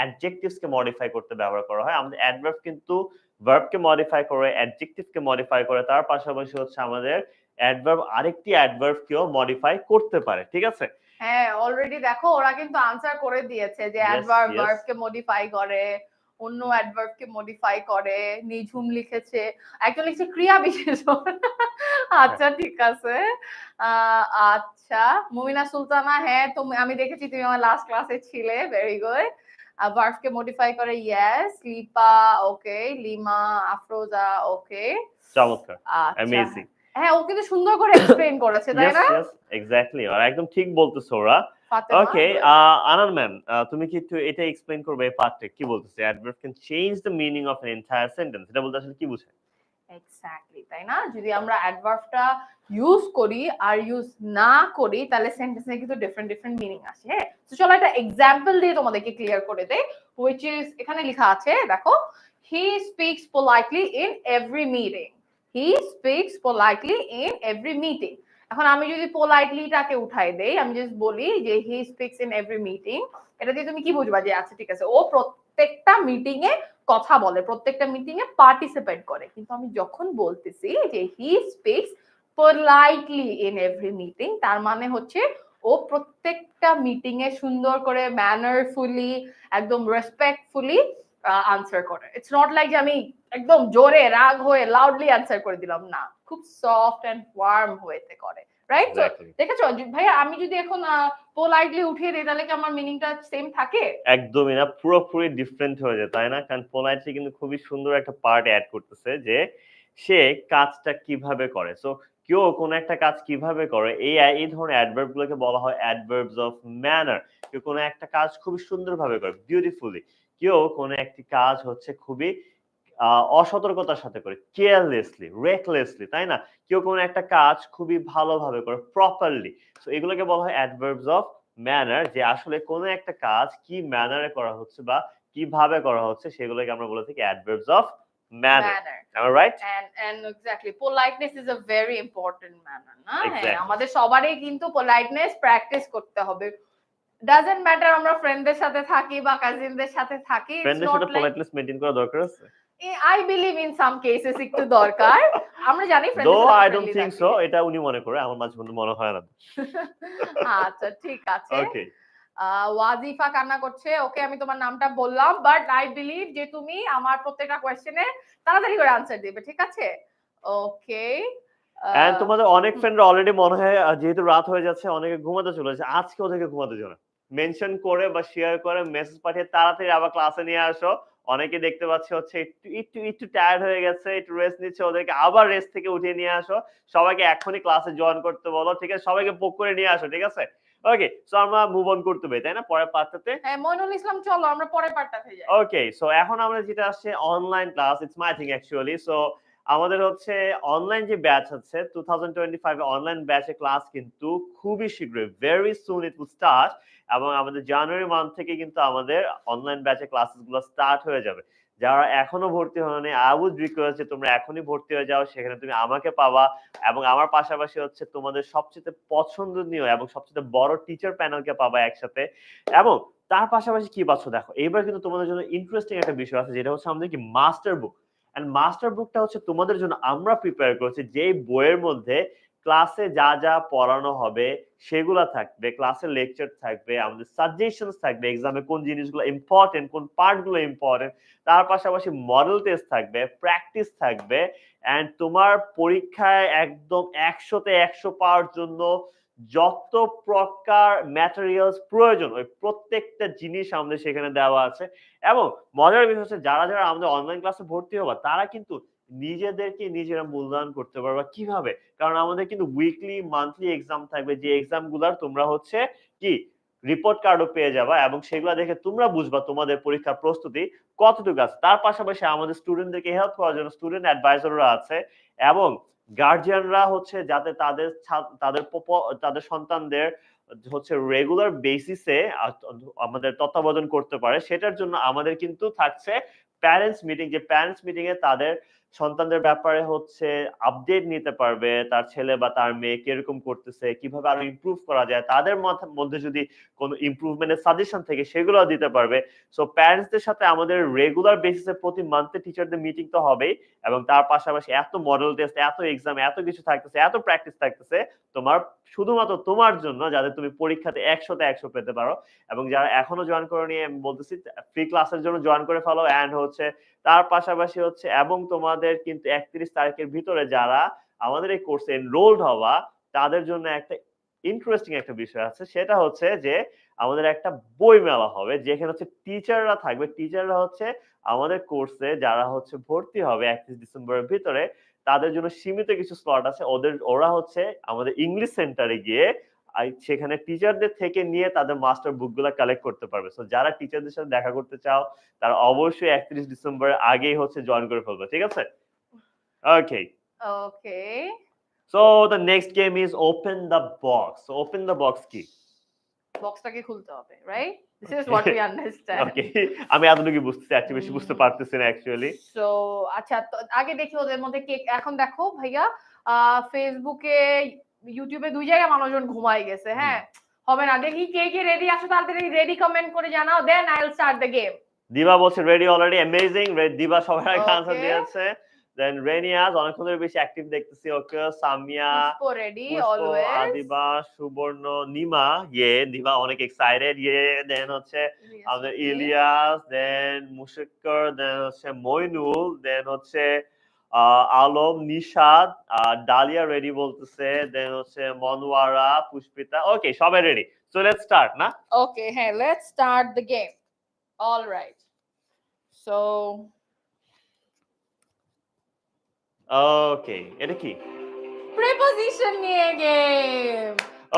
adjectives কে modify করতে ব্যবহার করা হয়। আমাদের adverb কিন্তু verb কে modify করে, adjective কে modify করে। তার পাশাপাশি হচ্ছে আমাদের adverb আরেকটি adverb কেও modify করতে পারে। ঠিক আছে? হ্যাঁ, অলরেডি দেখো ওরা কিন্তু আনসার করে দিয়েছে যে Yes, অ্যাডভার্ব yes. ভার্ব কে মডিফাই করে, অন্য অ্যাডভার্ব কে মডিফাই করে। নিঝুম লিখেছে, একজন লিখেছে ক্রিয়া বিশেষণ। আচ্ছা, ঠিক আছে। আচ্ছা, মুমিনা সুলতানা, হ্যাঁ তুমি, আমি দেখেছি তুমি আমার লাস্ট ক্লাসে ছিলে, ভেরি গুড। ভার্ব কে মডিফাই করে, ইয়েস। লিপা, ওকে। লিমা, আফরোজা, ওকে। চমৎকার, আচ্ছা, অ্যামেজিং। হ্যাঁ ও কিন্তু সুন্দর করে এক্সপ্লেইন করেছে, তাই Yes, না? yes, exactly. আর একদম ঠিক বলতেছো ওরা। ফাতেমা, ওকে, good. আনান ম্যাম, তুমি কি একটু এটা এক্সপ্লেইন করবে এই পার্টটা কি বলতেছে? Adverb can change the meaning of an entire sentence. এটা বলতে আসলে কি বোঝায়? এক্স্যাক্টলি, তাই না? যদি আমরা অ্যাডভার্বটা ইউজ করি আর ইউজ না করি তাহলে সেন্টেন্সে কিন্তু ডিফারেন্ট ডিফারেন্ট মিনিং আসে, হ্যাঁ। তো চলো একটা এক্সাম্পল দিয়ে তোমাদেরকে ক্লিয়ার করে দেই, which is এখানে লেখা আছে, দেখো, he speaks politely in every meeting. He speaks politely in every meeting. এখন আমি যদি পোলাইটলিটাকে উঠাই দেই, আমি জাস্ট বলি যে he speaks in every meeting, এটা দিয়ে তুমি কি বুঝবা যে আচ্ছা ঠিক আছে ও প্রত্যেকটা মিটিং এ কথা বলে, প্রত্যেকটা মিটিং এ পার্টিসিপেট করে। কিন্তু আমি যখন বলতেছি যে he speaks politely in every meeting, তার মানে হচ্ছে ও প্রত্যেকটা মিটিং এ সুন্দর করে ম্যানারফুলি একদম রেসপেক্টফুলি আনসার করে। ইটস নট লাইক যে আমি একদম জোরে রাগ হয়ে লাউডলি আনসার করে দিলাম, না, খুব সফট এন্ড ওয়ার্ম ওয়েতে করে, রাইট? তো এক্স্যাক্টলি দেখেছো ভাইয়া, আমি যদি এখন পোলাইটলি উঠিয়ে দিই তাহলে কি আমার মিনিংটা সেম থাকে? একদমই না, পুরোপুরি ডিফারেন্ট হয়ে যায়, তাই না? কারণ পোলাইটলি কিন্তু খুবই সুন্দর একটা পার্ট অ্যাড করতেছে যে সে কাজটা কিভাবে করে। সো কেউ কোনো একটা কাজ কিভাবে করে, এই ধরনের অ্যাডভার্ব গুলোকে বলা হয় অ্যাডভার্বস অফ ম্যানার। কেউ কোনো একটা কাজ খুবই সুন্দরভাবে করে, বিউটিফুলি। কেউ কোনো একটি কাজ হচ্ছে খুবই অসতর্কতার সাথে করে, কেয়ারলেসলি, রেকলেসলি, তাই না? কেউ কোনো একটা কাজ খুবই ভালোভাবে করে, প্রপারলি। সো এগুলোকে বলা হয় অ্যাডভার্বস অফ ম্যানার, যে আসলে কোনো একটা কাজ কি ম্যানারে করা হচ্ছে বা কিভাবে করা হচ্ছে সেগুলোকে আমরা বলে থাকি adverbs of manner. Manner. Am I right? And exactly, politeness is a very important manner, না? হ্যাঁ, Exactly. আমাদের সবারই কিন্তু politeness প্র্যাকটিস করতে হবে। ডাজন্ট ম্যাটার আমরা ফ্রেন্ডদের সাথে থাকি বা কাজিনদের সাথে থাকি, ইটস ফ্রেন্ডদের নট সাথে লাইক, পোলাইটনেস মেইনটেইন করা দরকার আছে? I believe in some cases একটু দরকার। আমরা জানি ফ্রেন্ডদের Though সাথে I don't ফ্রেন্ডলি think থাকি। so, এটা উনি মনে করে, আমার মাঝে মধ্যে মনে হয় না। আচ্ছা, ঠিক আছে। ওকে। ওয়াজিফা কান্না করছে। ওকে, আমি তোমার নামটা বললাম, বাট আই বিলিভ যে তুমি আমার প্রত্যেকটা কোয়েশ্চেনে তাড়াতাড়ি করে আনসার দিবে, ঠিক আছে? ওকে। এন্ড তোমাদের অনেক ফ্রেন্ডরা অলরেডি মনে হয় যেহেতু রাত হয়ে যাচ্ছে অনেকে ঘুমাতে চলে যাচ্ছে, আজকে ওদেরকে ঘুমাতে যেও না। মেনশন করে বা শেয়ার করে মেসেজ পাঠিয়ে তাড়াতাড়ি আবার ক্লাসে নিয়ে আসো। অনেকে দেখতে পাচ্ছি হচ্ছে একটু টায়ার্ড হয়ে গেছে, একটু রেস্ট নিচ্ছে, ওদেরকে আবার রেস্ট থেকে উঠিয়ে নিয়ে আসো। সবাইকে এখনই ক্লাসে জয়েন করতে বলো, ঠিক আছে? সবাইকে পোক করে নিয়ে আসো, ঠিক আছে? ওকে, সো আমরা মুভ অন করতে পারি, তাই না? পরের পার্টটাতে। হ্যাঁ, মইনুল ইসলাম, চলো আমরা পরের পার্টটাতে যাই। ওকে, সো এখন আমরা যেটা আসছে online class, it's my thing actually. So আমাদের হচ্ছে অনলাইন যে ব্যাচ আছে 2025 এ অনলাইন ব্যাচে ক্লাস কিন্তু খুবই শীঘ্রই, very soon it will start, এবং আমাদের জানুয়ারি মান্থ থেকে কিন্তু আমাদের অনলাইন ব্যাচে ক্লাসেস গুলো স্টার্ট হয়ে যাবে। যারা এখনো ভর্তি হয়নি, আই উড রিকোয়েস্ট যে তোমরা এখনই ভর্তি হয়ে যাও, সেখানে তুমি আমাকে পাবা এবং আমার পাশাপাশি হচ্ছে তোমাদের সবচেয়ে পছন্দনীয় এবং সবচেয়ে বড় টিচার প্যানেলকে পাবা একসাথে। এবং তার পাশাপাশি কি পাচ্ছ দেখো, এবার কিন্তু তোমাদের জন্য ইন্টারেস্টিং একটা বিষয় আছে, যেটা হচ্ছে আমাদের কি মাস্টার বুক। এন্ড মাস্টার বুকটা হচ্ছে তোমাদের জন্য আমরা প্রিপেয়ার করেছি, যে বইয়ের মধ্যে ক্লাসে যা যা পড়ানো হবে সেগুলা থাকবে, ক্লাসের লেকচার থাকবে, আমাদের সাজেশনস থাকবে, এক্সামে কোন জিনিসগুলো ইম্পর্টেন্ট, কোন পার্টগুলো ইম্পর্টেন্ট, তার পাশাপাশি মডেল টেস্ট থাকবে, প্র্যাকটিস থাকবে। এন্ড তোমার পরীক্ষায় একদম 100তে 100 পাওয়ার জন্য যত প্রকার ম্যাটেরিয়ালস প্রয়োজন ওই প্রত্যেকটা জিনিস আমাদের সেখানে দেওয়া আছে। এবং মজার বিষয় হচ্ছে যারা আমাদের অনলাইন ক্লাসে ভর্তি হবা তারা কিন্তু নিজেদেরকে নিজেরা মূল্যায়ন করতে পারবা। কিভাবে? কারণ আমাদের কিন্তু উইকলি মান্থলি এক্সাম থাকবে, যে এক্সাম গুলার তোমরা হচ্ছে কি রিপোর্ট কার্ডও পেয়ে যাবা, এবং সেগুলো দেখে তোমরা বুঝবা তোমাদের পরীক্ষার প্রস্তুতি কতটুকু আছে। তার পাশাপাশি আমাদের স্টুডেন্টদেরকে হেল্প করার জন্য স্টুডেন্ট অ্যাডভাইজাররা আছে, এবং গার্জিয়ানরা হচ্ছে যাতে তাদের সন্তানদের হচ্ছে রেগুলার বেসিসে আমাদের তত্ত্বাবধান করতে পারে, সেটার জন্য আমাদের কিন্তু থাকছে প্যারেন্টস মিটিং, যে প্যারেন্টস মিটিং এ তাদের সন্তানদের ব্যাপারে হচ্ছে আপডেট নিতে পারবে, তার ছেলে বা তার মেয়ে কিরকম করতেছে, কিভাবে আরো ইমপ্রুভ করা যায়, তাদের মধ্যে যদি কোনো ইমপ্রুভমেন্টের সাজেশন থেকে সেগুলো দিতে পারবে। সো প্যারেন্টসদের সাথে আমাদের রেগুলার বেসিসে প্রতি মান্থে টিচারদের মিটিং তো হবেই, এবং তার পাশাপাশি এত মডেল টেস্ট, এত এক্সাম, এত কিছু থাকতেছে, এত প্র্যাকটিস থাকতেছে তোমার, শুধুমাত্র তোমার জন্য, যাতে তুমি পরীক্ষাতে 100তে 100 পেতে পারো। এবং যারা এখনো জয়েন করোনি, আমি বলতেছি ফ্রি ক্লাসের জন্য জয়েন করে ফেলো। এন্ড হচ্ছে তার পাশাপাশি হচ্ছে, এবং তোমাদের কিন্তু 31 তারিখের ভিতরে যারা আমাদের এই কোর্সে এনরোলড হওয়া তাদের জন্য একটা ইন্টারেস্টিং একটা বিষয় আছে, সেটা হচ্ছে যে আমাদের একটা বই মেলা হবে, যেখানে হচ্ছে টিচাররা থাকবে। টিচাররা হচ্ছে আমাদের কোর্সে যারা হচ্ছে ভর্তি হবে 31 ডিসেম্বরের ভিতরে, তাদের জন্য সীমিত কিছু স্লট আছে। ওরা হচ্ছে আমাদের ইংলিশ সেন্টারে গিয়ে সেখানে টিচারদের থেকে নিয়ে তাদের মাস্টার বুকগুলা কালেক্ট করতে পারবে। সো যারা টিচারদের সাথে দেখা করতে চাও তারা অবশ্যই 31 ডিসেম্বরের আগেই হচ্ছে জয়েন করে ফেলবে, ঠিক আছে? Okay, okay, so the next game is open the box. Open the box কি? বক্সটাকে খুলতে হবে, right? This is what we understand. Okay, আমি এতটুকু বুঝতেছি, এর চেয়ে বেশি বুঝতে পারতেছি না অ্যাকচুয়ালি। সো আচ্ছা, তো আগে দেখি ওদের মধ্যে কে। এখন দেখো ভাইয়া, ফেসবুকে, ইউটিউবে দুই জায়গায় মানুষজন ঘুমাই গেছে, হ্যাঁ? হবে না, দেখি কে কে রেডি আছো, তাড়াতাড়ি রেডি কমেন্ট করে জানাও, then I will start the game. Diba বলছে রেডি অলরেডি, অ্যামেজিং। দিবা সবার আগে আনসার ওকে, দিয়েছে। দেন রেনিয়াজ অনেকক্ষণ ধরে বেশি অ্যাক্টিভ দেখতেছি, ওকে। সামিয়া, পুষ্প রেডি পুষ্প, অলওয়েজ। আদিবা, সুবর্ণ, নিমা, নিমা অনেক এক্সাইটেড, দেন হচ্ছে আমাদের ইলিয়াস, দেন মুশাক্কর, দেন হচ্ছে মইনুল, দেন হচ্ছে আলম, নিশাদ, ডালিয়া রেডি বলতেছে, দেন হচ্ছে মনোয়ারা, পুষ্পিতা, ওকে সবাই রেডি। সো লেটস স্টার্ট না? ওকে, হ্যাঁ, let's start the game. Alright, so okay, এটা কি? প্রিপোজিশন নিয়ে game.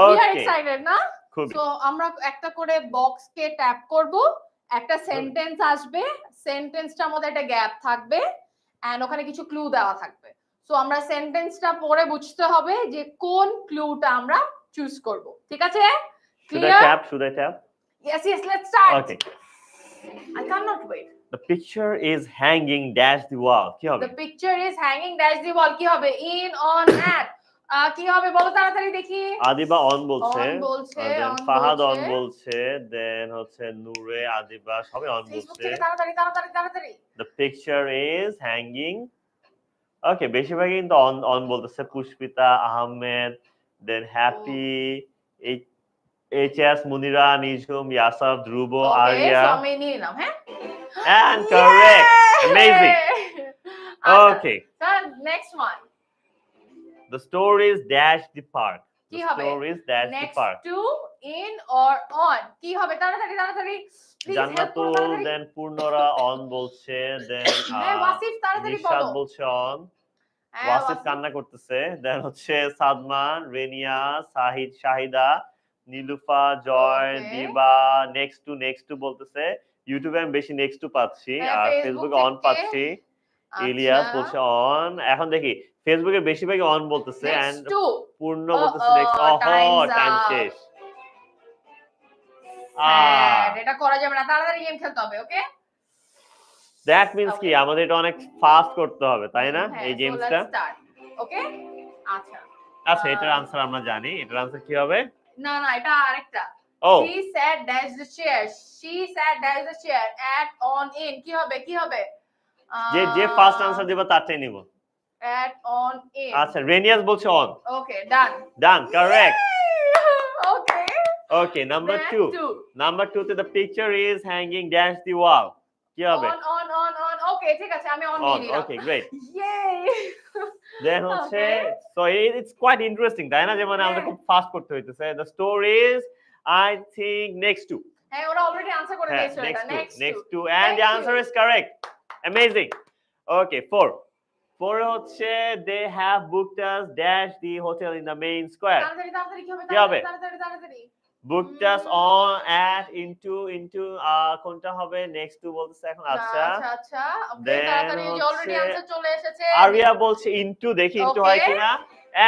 We are okay, excited না? খুবই। সো আমরা একটা করে বক্সকে ট্যাপ করব, একটা সেন্টেন্স আসবে, সেন্টেন্সটার মধ্যে একটা গ্যাপ থাকবে এন্ড ওখানে কিছু ক্লু দেওয়া থাকবে। সো আমরা সেন্টেন্সটা পড়ে বুঝতে হবে যে কোন ক্লুটা আমরা চুজ করব, ঠিক আছে? Should I clear? tap? Should I tap? Yes, yes, let's start. Okay. I cannot wait. The picture is hanging dash the wall. কি হবে? The picture is hanging dash the wall, কি হবে? In, on, at. কি হবে বলো তাড়াতাড়ি দেখি। Adiba on বলছে, On বলছে, দেন on ফাহাদ অন বলছে। বলছে, দেন হচ্ছে নূরে, আদিবা সবাই অন ফেসবুক বলছে। থেকে তাড়াতাড়ি তাড়াতাড়ি তাড়াতাড়ি। The picture is hanging. ওকে, বেশিরভাগই কিন্তু অন অন বলতেছে। পুষ্পিতা, আহমেদ, দেন হ্যাপি, এইচএস, মুনিরা, নিঝুম, ইয়াসার, ধ্রুব, ওকে, আরিয়া। সো আমি নিয়ে নিলাম, হ্যাঁ? And correct. Amazing. Okay, Okay. Next one. The story is dash the park. কি The হবে? story is dash the next park. To, in or on, কি হবে? তাড়াতাড়ি তাড়াতাড়ি, প্লিজ হেল্প করো জান্নাতুল, তাড়াতাড়ি। দেন পূর্ণরা অন বলছে, দেন হ্যাঁ, ওয়াসিফ তাড়াতাড়ি নিশাদ বলো। বলছে অন, হ্যাঁ, ওয়াসিফ কান্না করতেছে, দেন হচ্ছে সাদমান, রেনিয়া, শাহিদা, নীলুফা, জয়, Okay. দিবা, নেক্সট টু বলতেছে। ইউটিউবে আমি বেশি নেক্সট টু পাচ্ছি, হ্যাঁ, আর Facebook ফেসবুকে অন থেকে। পাচ্ছি। ইলিয়াস বলছে অন। এখন দেখি ফেসবুকে বেশিরভাগই অন বলতেছে, নেক্সট এন্ড টু। পূর্ণ বলতেছে নেক্সট। টাইম শেষ। এটা করা যাবে না, তাড়াতাড়ি গেম খেলতে হবে, ওকে? দ্যাট মিন্স কি Okay. আমাদের এটা অনেক ফাস্ট করতে হবে, তাই না? হ্যাঁ, এই so গেমসটা। let's start. ওকে? আচ্ছা। আচ্ছা, এটার আনসার আমরা জানি। এটার আনসার কি হবে? না না, এটা আরেকটা। ও, She sat dash the chair. She sat dash the chair. At, on, in, কি হবে? কি হবে? যে ফার্স্ট আনসার দিবা তারটাই নিব। At, on, in. আচ্ছা, রেনিয়াস বলছে on. Okay, done. Done, correct. Okay. Okay, number Then 2। two. Number 2 তে the picture is hanging dash the wall. কি হবে? On. ওকে, ঠিক আছে, আমি অন নিয়ে অন। নিলাম। ওকে, গ্রেট। Yay! দেন হচ্ছে Okay. So it's quite interesting, তাই না? যে মানে আমাদের খুব ফাস্ট করতে হইতেছে। The story is I think next to. হ্যাঁ, ওরা অলরেডি আনসার করে হ্যাঁ, দিয়েছে এটা। next to and the Thank answer you. is correct. Amazing. Okay, 4 হচ্ছে they have booked us dash the hotel in the main square. তাড়াতাড়ি তাড়াতাড়ি কি হবে? কি হবে? তাড়াতাড়ি। booked us on at into কোনটা হবে? next to বলতেছে এখন। আচ্ছা, আচ্ছা। ওকে, Then তাড়াতাড়ি এই যে অলরেডি হচ্ছে আনসার চলে এসেছে। আরিয়া বলছে into, দেখি into হয় Okay. কিনা,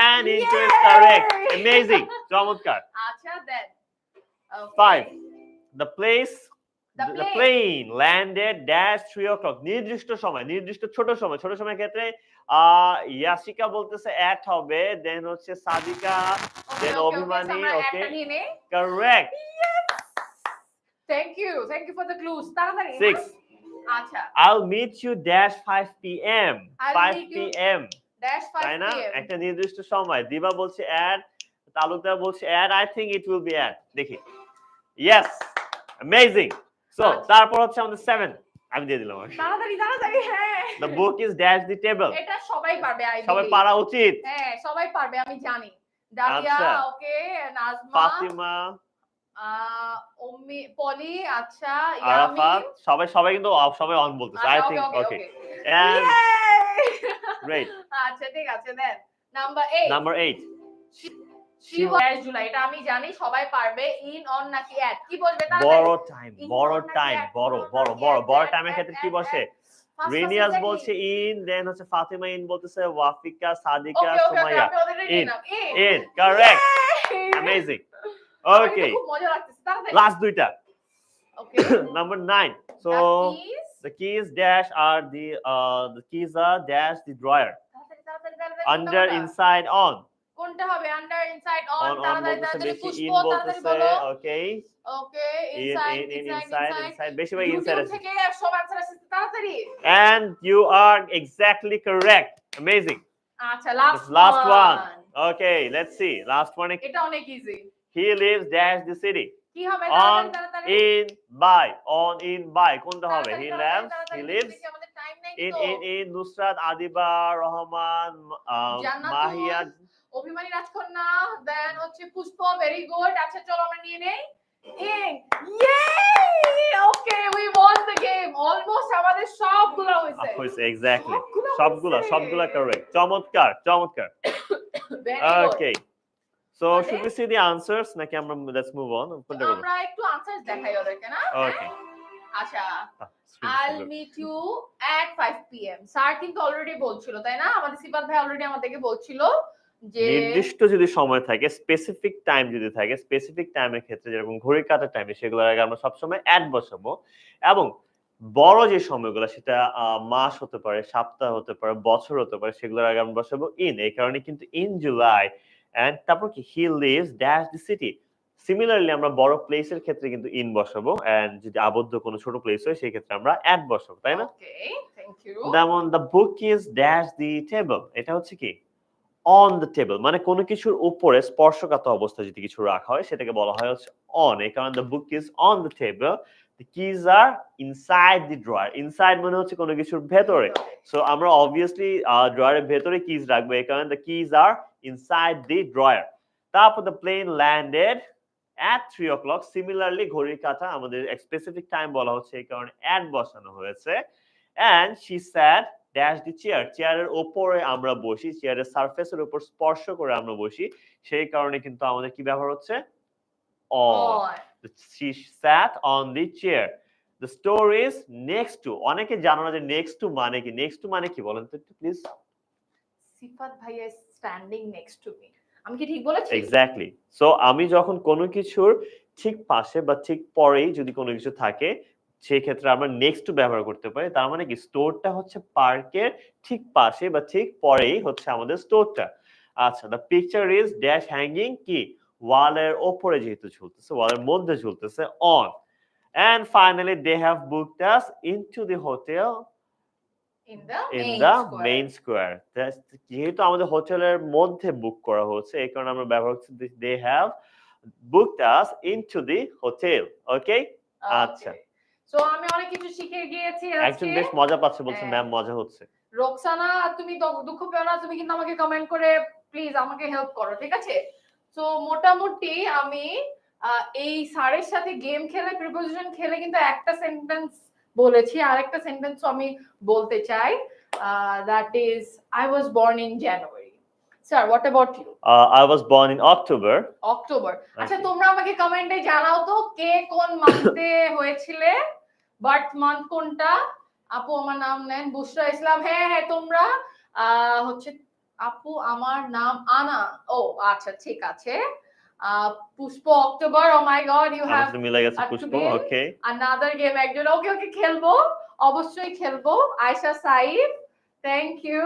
and into is Yay! correct. Amazing. চমৎকার। আচ্ছা, দেন। 5 the place The the plane landed dash 3 o'clock. নির্দিষ্ট সময়, নির্দিষ্ট ছোট সময় ক্ষেত্রে ইয়াসিকা বলতেছে at হবে, দেন হচ্ছে Sadika, then Abhimani. Okay, correct. Thank you for the clues. তাড়াতাড়ি। 6 আচ্ছা, I'll meet you dash 5 p.m. I'll 5 meet you p.m. dash 5 তাই না? PM. একটা নির্দিষ্ট সময়। দিবা বলছে at, তালুকদার বলছে at, I think it will be at, দেখি। Yes, amazing. So আচ্ছা। তারপর হচ্ছে আমাদের 7, আমি দিয়ে দিলাম। তাড়াতাড়ি, হ্যাঁ। The book is dash the table. এটা সবাই পারবে, সবাই পারা উচিত। হ্যাঁ, সবাই পারবে, আমি জানি। ডালিয়া, আচ্ছা। ওকে, নাজমা, ফাতিমা, পলি, আচ্ছা, আরাফাত, ইয়ামিন। সবাই কিন্তু সবাই অন বলতেছে। I think okay. And great. আচ্ছা, ঠিক আছে, দেন। নাম্বার 8 She জুলাই, এটা আমি জানি, সবাই পারবে। ইন, অন নাকি অ্যাট, কি বলবে? বড় টাইমের ক্ষেত্রে কি বসে? রেনিয়াস বলছে ইন, দেন হচ্ছে ফাতিমা ইন বলতেছে, Wafika, Sadika, Sumaiya in. Correct. Amazing. Okay. খুব মজা লাগতেছে, তাড়াতাড়ি। লাস্ট দুইটা। ওকে, Number 9. So the keys dash are the keys are dash the drawer. তাড়াতাড়ি, Under, inside, on. কোন কোনটা হবে? Under, inside, on? অন তাড়াতাড়ি বলতেছে, তাড়াতাড়ি বেশি পুষ্প ইন তাড়াতাড়ি বলতেছে। বলো। ওকে, ওকে, ইনসাইড ইনসাইড। ইনসাইড, বেশিরভাগ ইনসাইড ইউটিউব আছে। থেকে সব অ্যানসার আসছে তাড়াতাড়ি। And you are exactly correct. Amazing. আচ্ছা, This last last one. One. Okay, let's see. Last one. এটা অনেক easy. He lives dash the city. কি হবে? On, তাড়াতাড়ি। in, by. On, in, by. কোনটা হবে? He lives. He তাড়াতাড়ি lives দেখি আমাদের টাইম নাই in, তো। in, Nusrat, Adiba, Rahman, Jannatul, Mahia. অভিমানী রাজকন্যা, দেন হচ্ছে পুষ্প, ভেরি গুড। আচ্ছা চলো আমরা নিয়ে নেই। Okay, we won the game. Almost আমাদের সবগুলো হইছে। Exactly. সবগুলো সবগুলা correct. চমৎকার। Very good. Okay. So Okay. should we see the answers? নাকি আমরা let's move on. কোনটা করব? আমরা একটু আনসারস দেখাই ওদেরকে না? Okay. আচ্ছা, Screen I'll সুন্দর। meet you at 5 p.m. Sir কিন্তু অলরেডি বলছিল তাই না? আমাদের সিফাত ভাই অলরেডি আমাদেরকে বলছিল যে নির্দিষ্ট যদি সময় থাকে, স্পেসিফিক টাইম যদি থাকে, স্পেসিফিক টাইমের ক্ষেত্রে যেরকম ঘড়ির কাঁটার টাইমে সেগুলোর আগে আমরা সবসময় অ্যাট বসাবো। এবং বড় যে সময়গুলো সেটা মাস হতে পারে, সপ্তাহ হতে পারে, বছর হতে পারে, সেগুলোর আগে আমরা বসাবো ইন। এই কারণে কিন্তু ইন জুলাই এন্ড তারপর কি he lives dash the city. Similarly আমরা বড় প্লেসের ক্ষেত্রে কিন্তু ইন বসাবো এন্ড যদি আবদ্ধ কোনো ছোট প্লেস হয় সেই ক্ষেত্রে আমরা অ্যাট বসাবো, তাই না? ওকে, থ্যাংক ইউ। যেমন the book is dash the table, এটা হচ্ছে কি অন দ্য টেবল, মানে কোনো কিছুর উপরে স্পর্শকাতর অবস্থায় যদি কিছু রাখা হয় সেটাকে বলা হয় হচ্ছে অন। এই কারণে the book is on the table, the keys are inside the drawer. Inside মানে হচ্ছে কোনো কিছুর ভেতরে, সো আমরা অবভিয়াসলি ড্রয়ারের ভেতরে কিজ রাখবো, এই কারণে the keys are inside the drawer. তারপর the plane landed at 3 o'clock. Similarly ঘড়ির কাঁটা আমাদের স্পেসিফিক টাইম বলা হচ্ছে, এই কারণে অ্যাট বসানো হয়েছে। and she sat dash the chair, চেয়ারের উপরে আমরা বসি, চেয়ারের সারফেসের উপর স্পর্শ করে আমরা বসি, সেই কারণে কিন্তু আমাদের কি ব্যবহার হচ্ছে on. She sat on the chair. The store is next to. অনেকে জানো না যে next to মানে কি। next to মানে কি বলেন তো একটু প্লিজ। সিফাত ভাইয়া স্ট্যান্ডিং নেক্সট টু মি। আমি কি ঠিক বলেছি? এক্স্যাক্টলি। সো আমি যখন কোনো কিছুর ঠিক পাশে বা ঠিক পরেই যদি কোনো কিছু থাকে সেই ক্ষেত্রে আমরা নেক্সট টু ব্যবহার করতে পারি। তার মানে কি স্টোরটা হচ্ছে পার্কের ঠিক পাশে বা ঠিক পরেই হচ্ছে আমাদের স্টোরটা। আচ্ছা, the picture is dash hanging কি ওয়ালের ওপরে যেহেতু ঝুলতেছে, ওয়ালের মধ্যে ঝুলতেছে on. And finally they have booked us into the hotel in the in main the square. Main square. যেহেতু আমাদের হোটেলের মধ্যে বুক করা হচ্ছে এই কারণে আমরা ব্যবহার করছি they have booked us into the hotel. Okay, আচ্ছা। সো আমি অনেক কিছু শিখে গিয়েছি একজন আজকে। বেশ মজা পাচ্ছে, বলছে হ্যাঁ। ম্যাম মজা হচ্ছে। রোকসানা, তুমি দুঃখ পেও না, তুমি কিন্তু আমাকে কমেন্ট করে প্লিজ আমাকে হেল্প করো, ঠিক আছে? সো মোটামুটি আমি এই স্যারের সাথে গেম খেলে, প্রিপোজিশন খেলে কিন্তু একটা সেন্টেন্স বলেছি, আরেকটা সেন্টেন্স আমি বলতে চাই, that is I was born in January. Sir, what about you? I was born in October. October. আচ্ছা, Okay. তোমরা আমাকে কমেন্টে জানাও তো কে কোন মান্থে হয়েছিলে, বার্থ মান্থ কোনটা? আপু আমার নাম নেন বুশরা ইসলাম। হ্যাঁ তোমরা হচ্ছে আপু আমার নাম আনা। ও আচ্ছা, ঠিক আছে। Pushpa October. Oh my god, you have আমাদের মিলে গেছে পুষ্প। ওকে, another game একজন। ওকে খেলবো, অবশ্যই খেলবো। Ayesha Saeed, thank you.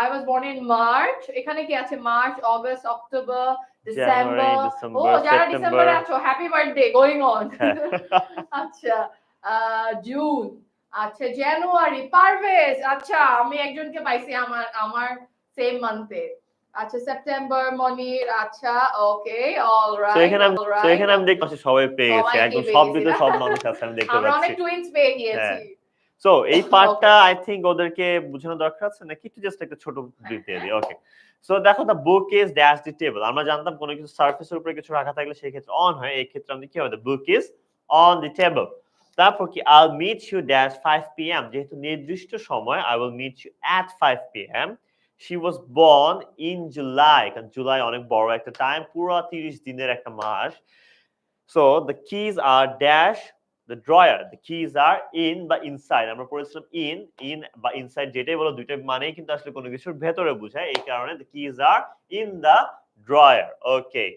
I was born in March. এখানে কি আছে? March, August, October, December. ও যারা ডিসেম্বরে আছো, হ্যাপি বার্থডে গোইং অন। আচ্ছা, জুন, আচ্ছা জানুয়ারি, পারভেজ। আচ্ছা, আমি একজনকে পাইছি আমার সেম মান্থে। আচ্ছা, সেপ্টেম্বর, মনির। আচ্ছা, ওকে, অলরাইট। সো এখানে আমি দেখতে পাচ্ছি সবাই পেয়ে গেছে, একদম সব ভিতরে সব মানুষ আছে, আমি দেখতে আমরা অনেক পাচ্ছি। টুইনস পেয়ে গিয়েছি। সো এই পার্টটা আই থিংক ওদেরকে বোঝানো দরকার আছে নাকি, একটু জাস্ট একটা ছোট ব্রিফ দিয়ে দিই। ওকে, সো দেখো the book is dash the table. আমরা জানতাম কোনো কিছু সারফেসের উপরে কিছু রাখা থাকলে সেই ক্ষেত্রে অন হয়, এই ক্ষেত্রে আমাদের কি হবে? The book is on the table. তারপর কি I will meet you dash 5 p.m. যেহেতু নির্দিষ্ট সময়, I will meet you at 5 p.m. She was born in July, কারণ জুলাই অনেক বড় একটা টাইম, পুরো 30 দিনের একটা মাস। So the keys are dash the drawer. The keys are in বা inside. আমরা পড়েছিলাম in বা inside, যেটাই বলো দুইটা মানেই কিন্তু আসলে কোনো কিছুর ভেতরে বোঝায়, এই কারণে the keys are in the drawer. Okay.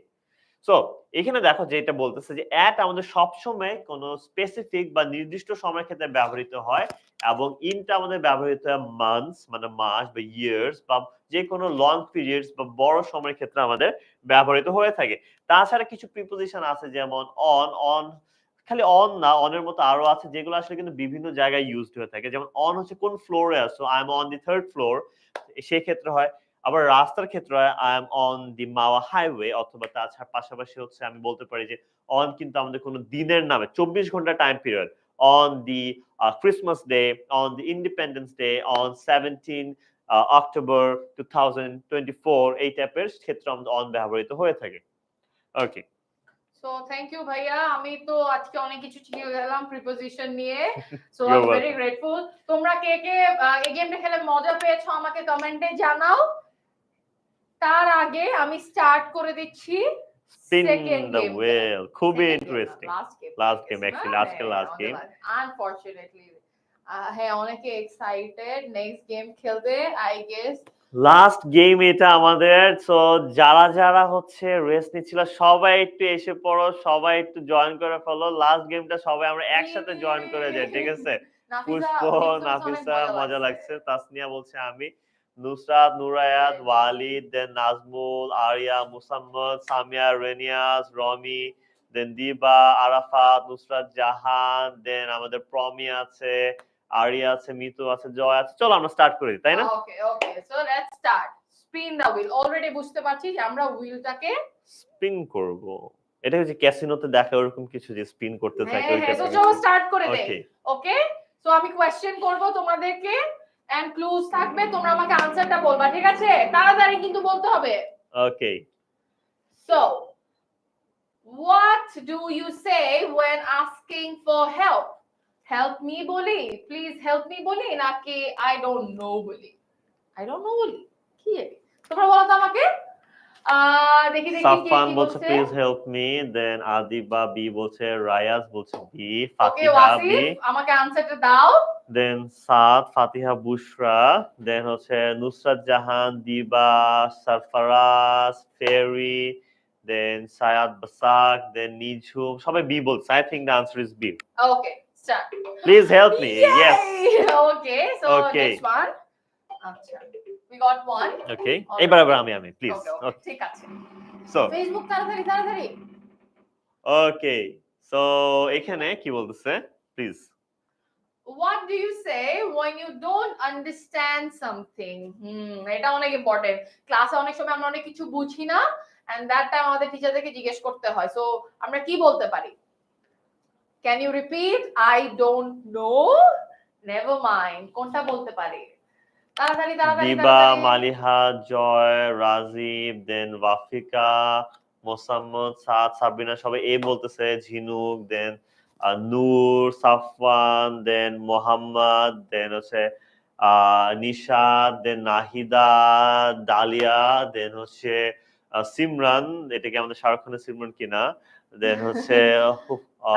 So এখানে দেখো যে এটা বলতেছে যে অ্যাট আমাদের সবসময় কোনো স্পেসিফিক বা নির্দিষ্ট সময়ের ক্ষেত্রে ব্যবহৃত হয় এবং ইনটা আমাদের ব্যবহৃত হয় মান্থস মানে মাস বা ইয়ার্স বা যে কোনো লং পিরিয়ডস বা বড় সময়ের ক্ষেত্রে আমাদের ব্যবহৃত হয়ে থাকে। তাছাড়া কিছু প্রিপোজিশন আছে যেমন অন খালি অন না, অনের মতো আরো আছে যেগুলো আসলে কিন্তু বিভিন্ন জায়গায় ইউজড হয়ে থাকে। যেমন অন হচ্ছে কোন ফ্লোরে আছো, I am on the third floor, সেই ক্ষেত্রে হয়। আবার রাস্তার ক্ষেত্রে হয় I am on the Mawa highway, অথবা তাছাড়া পাশাপাশি হচ্ছে আমি বলতে পারি যে অন কিন্তু আমাদের কোনো দিনের নামে 24 ঘন্টা time period, on the Christmas day, on the independence day, on 17 October 2024, এই টাইপের ক্ষেত্রে আমাদের অন ব্যবহৃত হয়ে থাকে। ওকে, সো থ্যাংক ইউ ভাইয়া, আমি তো আজকে অনেক কিছু শিখে গেলাম প্রিপোজিশন নিয়ে। So I your am very welcome. Grateful. তোমরা কে কে এই গেমটা খেলে মজা পেয়েছো আমাকে কমেন্টে জানাও। তার আগে আমি স্টার্ট করে দিচ্ছি স্পিন সেকেন্ড দ্য গেমটা। হুইল, খুবই সেকেন্ড গেম না, ইন্টারেস্টিং। লাস্ট গেম লাস্ট হয়ে গেম গেছে না? অ্যাকচুয়ালি, আজকে হ্যাঁ, লাস্ট আমাদের গেম। Last unfortunately. হ্যাঁ, অনেকে এক্সাইটেড নেক্সট গেম খেলতে আই গেস। লাস্ট গেম এটা আমাদের। সো যারা যারা হচ্ছে রেস্ট নিচ্ছিল সবাই একটু এসে পড়ো, সবাই একটু জয়েন করে ফেলো। লাস্ট গেমটা সবাই আমরা একসাথে জয়েন করে যাই, ঠিক আছে? নাফিসা পুষ্প, লিপস অনেক নাফিসা মজা মজা লাগছে। লাগছে, তাসনিয়া বলছে আমি, নুসরাত, নুরায়াত, ওয়ালিদ, দেন নাজমুল, আরিয়া, মুসাম্মদ, সামিয়া, রেনিয়াস, রমি, দেন দিবা, আরাফাত, নুসরাত জাহান, দেন আমাদের প্রমি আছে, আরিয়া আছে, মিতু আছে, জয় আছে। চলো আমরা স্টার্ট করি, তাই না? Okay okay, so let's start. Spin the wheel. Already বুঝতে পারছি যে আমরা হুইলটাকে স্পিন করব। এটা হচ্ছে ক্যাসিনোতে দেখা ওরকম কিছু যে স্পিন করতে থাকে হ্যাঁ ওই হ্যাঁ, তো টাইপের চলো কিছু। স্টার্ট করে দেই। ওকে, ওকে, সো আমি কোয়েশ্চেন করব তোমাদেরকে এন্ড ক্লুজ থাকবে, তোমরা আমাকে আনসারটা বলবা, ঠিক আছে? তাড়াতাড়ি কিন্তু বলতে হবে। Okay. So what do you say when asking for help? Help me বলি, প্লিজ হেল্প মি বলি, নাকি আই ডোন্ট নো বলি? আই ডোন্ট নো বলি কি তোমরা বলো তো আমাকে। দেখি দেখি কে সাফান কি বলছে বলছে। Please help me, then Adiba B বলছে, রায়াজ বলছে B, okay Fatiha B, Wasif, আমাকে আনসারটা দাও। দেন সাদ, ফাতিহা, বুশরা, দেন হচ্ছে নুসরাত জাহান, দিবা, সারফারাজ, ফেরি, দেন সায়াদ বাসাক, দেন নিঝুম, সবাই বি বলছে। I think the answer is B. Okay, start. Please help me. Yes. Okay, so okay, next one. আচ্ছা, we got one ওকে, এবার already. আবার আমি প্লিজ। ওকে ওকে, ঠিক আছে। সো ফেসবুক তাড়াতাড়ি তাড়াতাড়ি। ওকে, সো এখানে কি বলতেছে please. What do you say when you don't understand something? এটা অনেক ইম্পর্টেন্ট। ক্লাসে অনেক সময় আমরা অনেক কিছু বুঝি না এন্ড দ্যাট টাইম আমাদের টিচারদেরকে জিজ্ঞেস করতে হয়। সো আমরা কি বলতে পারি? Can you repeat? I don't know, never mind, কোনটা বলতে পারি? তাড়াতাড়ি তাড়াতাড়ি দিবা, তাড়াতাড়ি। মালিহা, জয়, রাজীব, দেন ওয়াফিকা, মোসাম্মদ, সাদ, সাবিনা সবাই এ বলতেছে, ঝিনুক, দেন নূর, সাফওয়ান, দেন মোহাম্মদ, দেন হচ্ছে নিশাদ, দেন নাহিদা, ডালিয়া, দেন হচ্ছে সিমরান, এটাকে আমাদের শাহরুখ খানের সিমরান কিনা, দেন হচ্ছে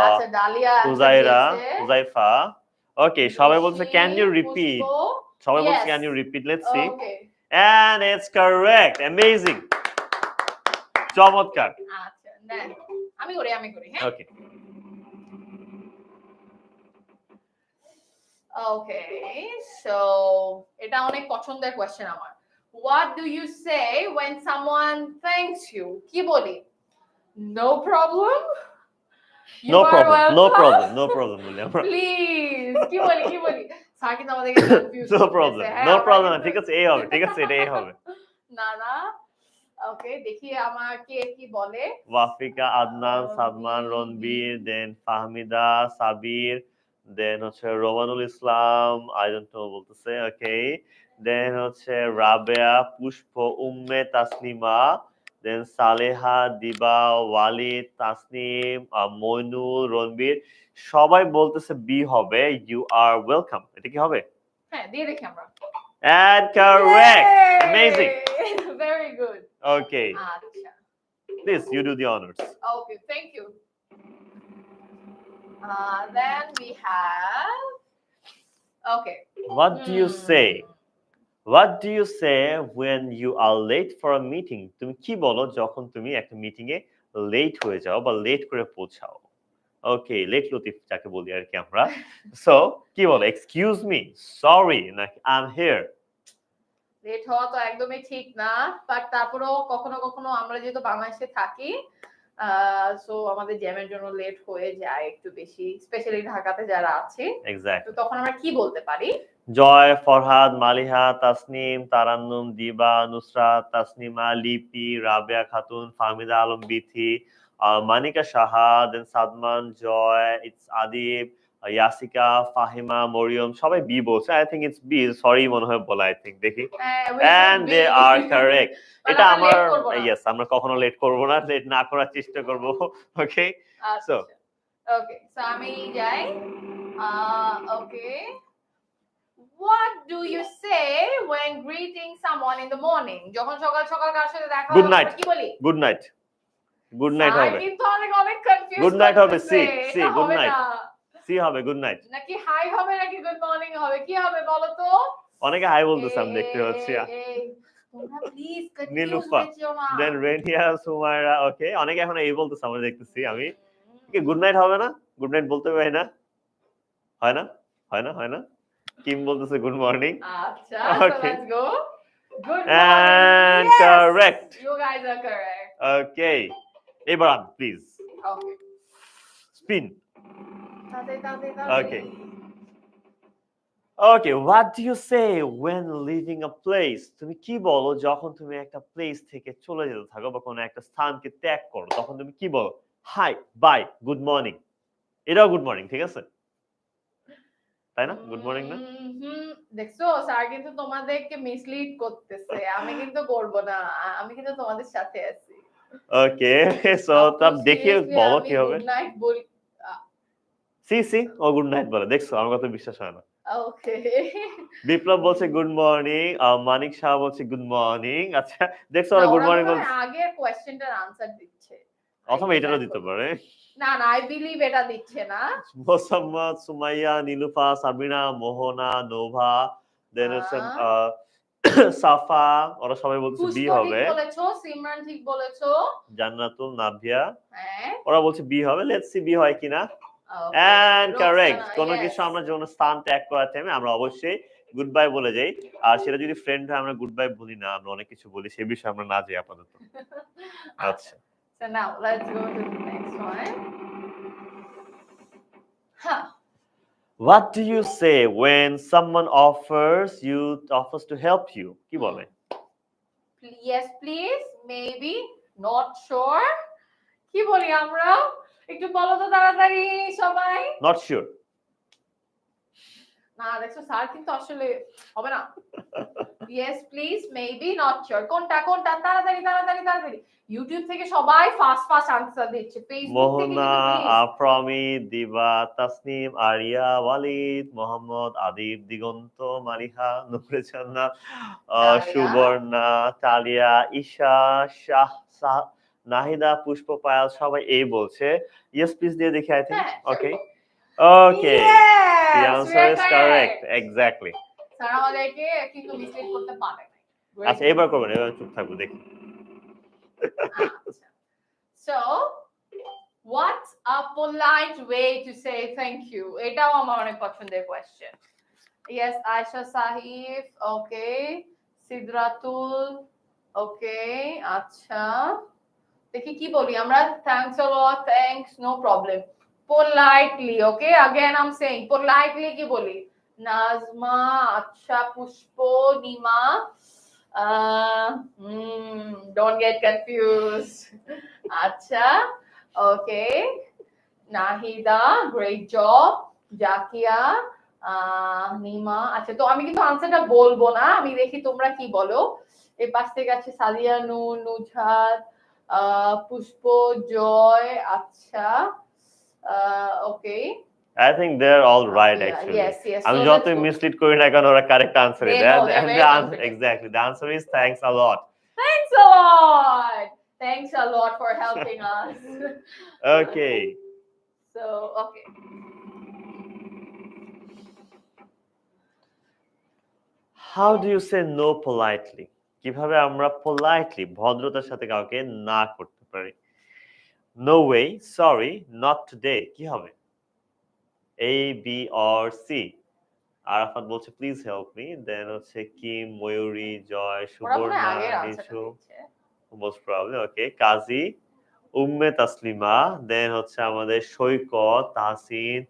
আচ্ছা, ডালিয়া আনসার হুজাইরা, দিয়েছে। হুজাইফা। ওকে, সবাই বলছে ক্যান ইউ পুষ্প। রিপিট, সবাই বলছে Yes. Can you repeat, let's see. Okay, and it's correct, amazing, চমৎকার। আচ্ছা নেন, আমি করি হ্যাঁ। ওকে, ওকে, সো এটা অনেক পছন্দের কোশ্চেন আমার। What do you say when someone thanks you? কি বলি? No problem? You no are problem, no welcome? Problem, no problem বলি আমরা। প্লিজ কি বলি কি বলি? স্যার কিন্তু আমাদেরকে কনফিউজ নো করতেছে। প্রবলেম, হ্যাঁ, নো আমরা প্রবলেম, কিন্তু ঠিক আছে, এই হবে, ঠিক আছে, এটাই হবে। না না। ওকে, দেখি আমার কে কি বলে। ওয়াফিকা, আদনান, সাদমান, রণবীর, দেন ফাহমিদা, সাবির, দেন হচ্ছে রোমানুল ইসলাম, আই ডোন্ট নো বলতেছে। ওকে, দেন হচ্ছে রাবেয়া, পুষ্প, উম্মে, তাসনিমা, দেন সালেহা, দিবা, ওয়ালিদ, তাসনিম, মইনুল, রণবীর, সবাই বলতেছে বি হবে, ইউ আর ওয়েলকাম। এটা কি হবে? হ্যাঁ, দিয়ে দেখি আমরা। And correct, amazing. Very good. Okay, আচ্ছা, please you do the honors. okay, thank you. Then we have, okay. What do you say? Hmm. What do you say when you are late for a meeting? তুমি কি বলো যখন তুমি একটা meeting এ late হয়ে যাও বা লেট করে পৌঁছাও। ওকে, লেট লতিফ যাকে বলি আরকি আমরা। সো কি বলো? এক্সকিউজ মি, সরি নাকি আই এম হিয়ার? লেট হওয়া তো একদমই ঠিক না, বাট তারপরেও কখনো কখনো আমরা যেহেতু বাংলাদেশে থাকি, সো আমাদের জ্যামের জন্য লেট হয়ে যায় একটু বেশি, স্পেশালি ঢাকাতে যারা আছে। তো এক্সাক্টলি। তখন আমরা কি বলতে পারি? জয়, ফরহাদ, মালিহা, তাসনিম, তারান্নুম, দিবা, নুসরাত, তাসনিমা, লিপি, রাবেয়া খাতুন, ফাহমিদা আলম বিথি, মানিকা সাহা, দেন সাদমান, জয়, ইটস আদিব, ইয়াসিকা, ফাহিমা, মরিয়ম, সবাই বি বলছে। I think it's B, sorry মনে হয় বলা, আই থিংক দেখি। We should And be they are correct. মানে এটা আমরা আমার লেট করব না। ইয়েস, আমরা কখনো লেট করব না, লেট না করার চেষ্টা করব। ওকে, সো আচ্ছা, ওকে, সো আমি যাই। ওকে, what do you say when greeting someone in the morning? যখন সকাল সকাল কার সাথে দেখা হয় গুড নাইট, আমরা কি বলি? Good night, good night sir হবে। কিন্তু অনেক কনফিউজ গুড নাইট হবে, করতেছে, সি এটা গুড হবে নাইট, না। সি হবে গুড নাইট। নাকি হাই হবে নাকি গুড মর্নিং হবে, কি হবে বলো তো? অনেকে হাই বলতেছে আমি দেখতে পাচ্ছি। তোমরা প্লিজ কনফিউজ নীলুফা, হয়ে যেও না। দেন রেনিয়া, সুমাইরা, ওকে, অনেকে এখন এই বলতেছে আমরা দেখতেছি আমি। কি গুড নাইট হবে না? গুড নাইট বলতে পারি না? হয় না? হয় না? হয় না? কিম বলতেছে গুড মর্নিং। আচ্ছা, so Okay. let's go. Good And morning. Yes, correct. you guys are correct. Okay, এবার প্লিজ Okay. স্পিন। তাতে okay, okay, what do you say when leaving a place? তুমি কি বলো যখন তুমি একটা প্লেস থেকে চলে যেতে থাকো বা কোনো একটা স্থানকে ত্যাগ করো, তখন তুমি কি বলো? Hi, bye, good morning. এটাও গুড মর্নিং, ঠিক আছে? তাই না? গুড মর্নিং না? দেখছো স্যার কিন্তু তোমাদেরকে মিসলিড করতেছে, আমি কিন্তু করব না, আমি কিন্তু তোমাদের সাথে আছি। ওকে, সো আপু তাপ দেখিয়ে সিরিয়াসলি বলো আমি কি হবে। গুড নাইট বলি। সি ও গুড নাইট বলে, দেখছো আমার কথা বিশ্বাস হয় না। ওকে, বিপ্লব বলছে গুড মর্নিং, মানিক শাহ বলছে গুড মর্নিং। আচ্ছা, দেখছো না ওরা গুড ওরা মর্নিং মনে হয় বলছে, আগের কোয়েশ্চেনটার আনসার দিচ্ছে। অথবা এটারও দিতে পারে। না না, আই বিলিভ এটা দিচ্ছে না। মোসাম্মদ, সুমাইয়া, নীলুফা, সাবিনা, মোহনা, নোভা, দেন হচ্ছে সাফা, ওরা সবাই বলছে বি পুষ্প ঠিক হবে। বলেছো, সিমরান ঠিক বলেছো। জান্নাতুল, নাভিয়া, হ্যাঁ, ওরা বলছে বি হবে। লেটস সি বি হয় কিনা। ওকে, এন্ড কারেক্ট। রোকসানা, কোনো yes. কিছু আমরা যখন স্থান ত্যাগ করার টাইমে আমরা অবশ্যই গুড বাই বলে যাই। আর সেটা যদি ফ্রেন্ড হয় আমরা গুড বাই বলি না, আমরা অনেক কিছু বলি, সে বিষয়ে আমরা না যাই আপাতত। আচ্ছা, So now let's go to the next one. Huh. what do you say when someone offers to help you? কি বলে? Yes please, maybe, not sure. কি বলি আমরা? একটু বলো তো তাড়াতাড়ি সবাই। Not sure. না দেখছো স্যার কিন্তু আসলে হবে না। Yes please, maybe, not sure. কোনটা কোনটা তাড়াতাড়ি। ইউটিউব থেকে সবাই ফাস্ট আনসার দিচ্ছে, ফেসবুক থেকে মোহনা, কিন্তু প্লিজ। আফরামি, দিবা, তাসনিম, আরিয়া, ওয়ালিদ, মোহাম্মদ, আদিব, দিগন্ত, মারিহা, নুরে জান্নাত, তালিয়া। সুবর্ণা, তালিয়া, ঈশা, শাহ, নাহিদা, পুষ্প, পায়াল, সবাই এই বলছে। ইয়েস প্লিজ দিয়ে দেখি, আই থিংক। হ্যাঁ, ওকে, ওকে, the Yes, we answer are is correct. Exactly. Sir আমাদেরকে কিন্তু মিসলিড করতে পারে না। আচ্ছা, এবার করবেন, এবার চুপ থাকবো দেখি। So, what's a polite way to say thank you? এটাও আমার অনেক পছন্দের question. Yes, Aisha Sahif, okay. Sidratul, okay. আচ্ছা, দেখি কি বলি আমরা? Thanks a lot, thanks, no problem. Politely, okay. Again I'm saying politely কি বলি? নাজমা, আচ্ছা, পুষ্প, নিমা, don't get confused. আচ্ছা, okay. Nahida, great job. Zakia, Nima. আচ্ছা, তো আমি কিন্তু আনসারটা বলবো না, আমি দেখি তোমরা কি বলো। এই পাশ থেকে আছে সাদিয়া, নূর, নুজহাত, পুষ্প, জয়। আচ্ছা, ওকে, I think they're all right Yeah, actually. yes. আমি So let's যতই go. মিসলিড করি না কেন, ওরা কারেক্ট আনসার They দেয়। know, they're very confident. Exactly, the answer is thanks a lot. Thanks a lot. Thanks a lot for helping us. Okay. So, okay. How do you say no politely? কিভাবে আমরা politely ভদ্রতার সাথে কাউকে না করতে পারি? No way, sorry, not today. কি হবে? A, B or C? Arafat বলছে প্লিজ হেল্প মি। দেন হচ্ছে কিম, ময়ূরী, জয়, ওরা মনে হয় সুবর্ণা, আগের আনসারটা নিশু, দিচ্ছে। মোস্ট প্রবাবলি ওকে, কাজী, উম্মে তাসলিমা, দেন হচ্ছে আমাদের সৈকত, তাহসিন,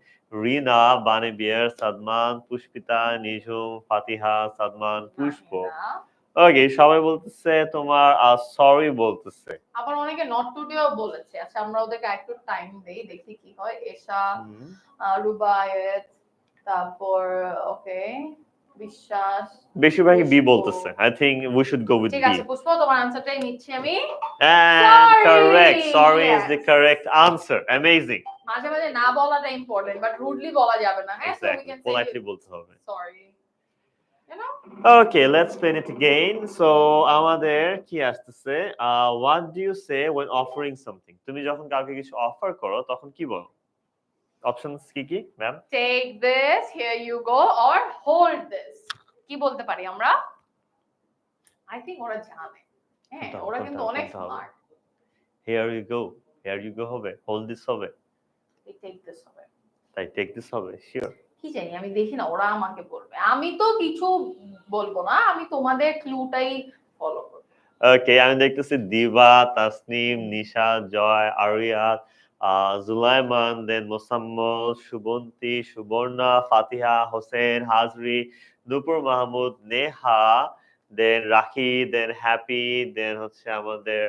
রিনা, বানি বিয়ার, সাদমান, পুষ্পিতা, নিঝুম, ফাতিহা, সাদমান, পুষ্প। নাহিদা। ওকে, সবাই বলতেছে তোমার সরি বলতেছে। আবার অনেকে নট টুডেও বলেছে। আচ্ছা আমরা ওদেরকে একটু টাইম দেই, দেখি কি হয়। এশা, রুবায়েত, তারপর ওকে, বিশ্বাস, বেশিরভাগই বি পুষ্প। বলতেছে। I think we should go with ঠিক বি। আছে পুষ্প, তোমার আনসারটাই নিচ্ছি আমি। And Sorry! correct. Sorry is Yes. the correct answer. Amazing. মাঝে মাঝে না বলাটা ইম্পর্টেন্ট, বাট রুডলি বলা যাবে না। হ্যাঁ, so we Exactly. Can say Politely বলতে হবে। Sorry, you know. Okay, let's spin it again. So আমাদের কি আসতেছে? What do you say when offering something? তুমি যখন কাউকে কিছু অফার করো তখন কি বলো? অপশনস কি কি, ma'am? Take this, here you go, or hold this. কি বলতে পারি আমরা? আই থিংক ওরা জানে। হ্যাঁ, কোনটা ওরা কোনটা কিন্তু অনেক কোনটা হবে? Smart. Here you go. Here you go হবে। Hold this হবে। টেক দিস হবে। তাই take this হবে। Sure. কি জানি, আমি দেখি না, ওরা আমাকে বলবে। আমি তো কিছু বলবো না, আমি তোমাদের ক্লুটাই ফলো করব। ওকে, আমি দেখতেছি দিবা, তাসনিম, নিশা, জয়, আরিয়াত, জুলাইমান, দেন মোসাম্মল, শুভন্তী, সুবর্ণা, ফাতিহা, হোসেন, হাজরি, নূপুর মাহমুদ, নেহা, দেন রাখি, দেন হ্যাপি, দেন হচ্ছে আমাদের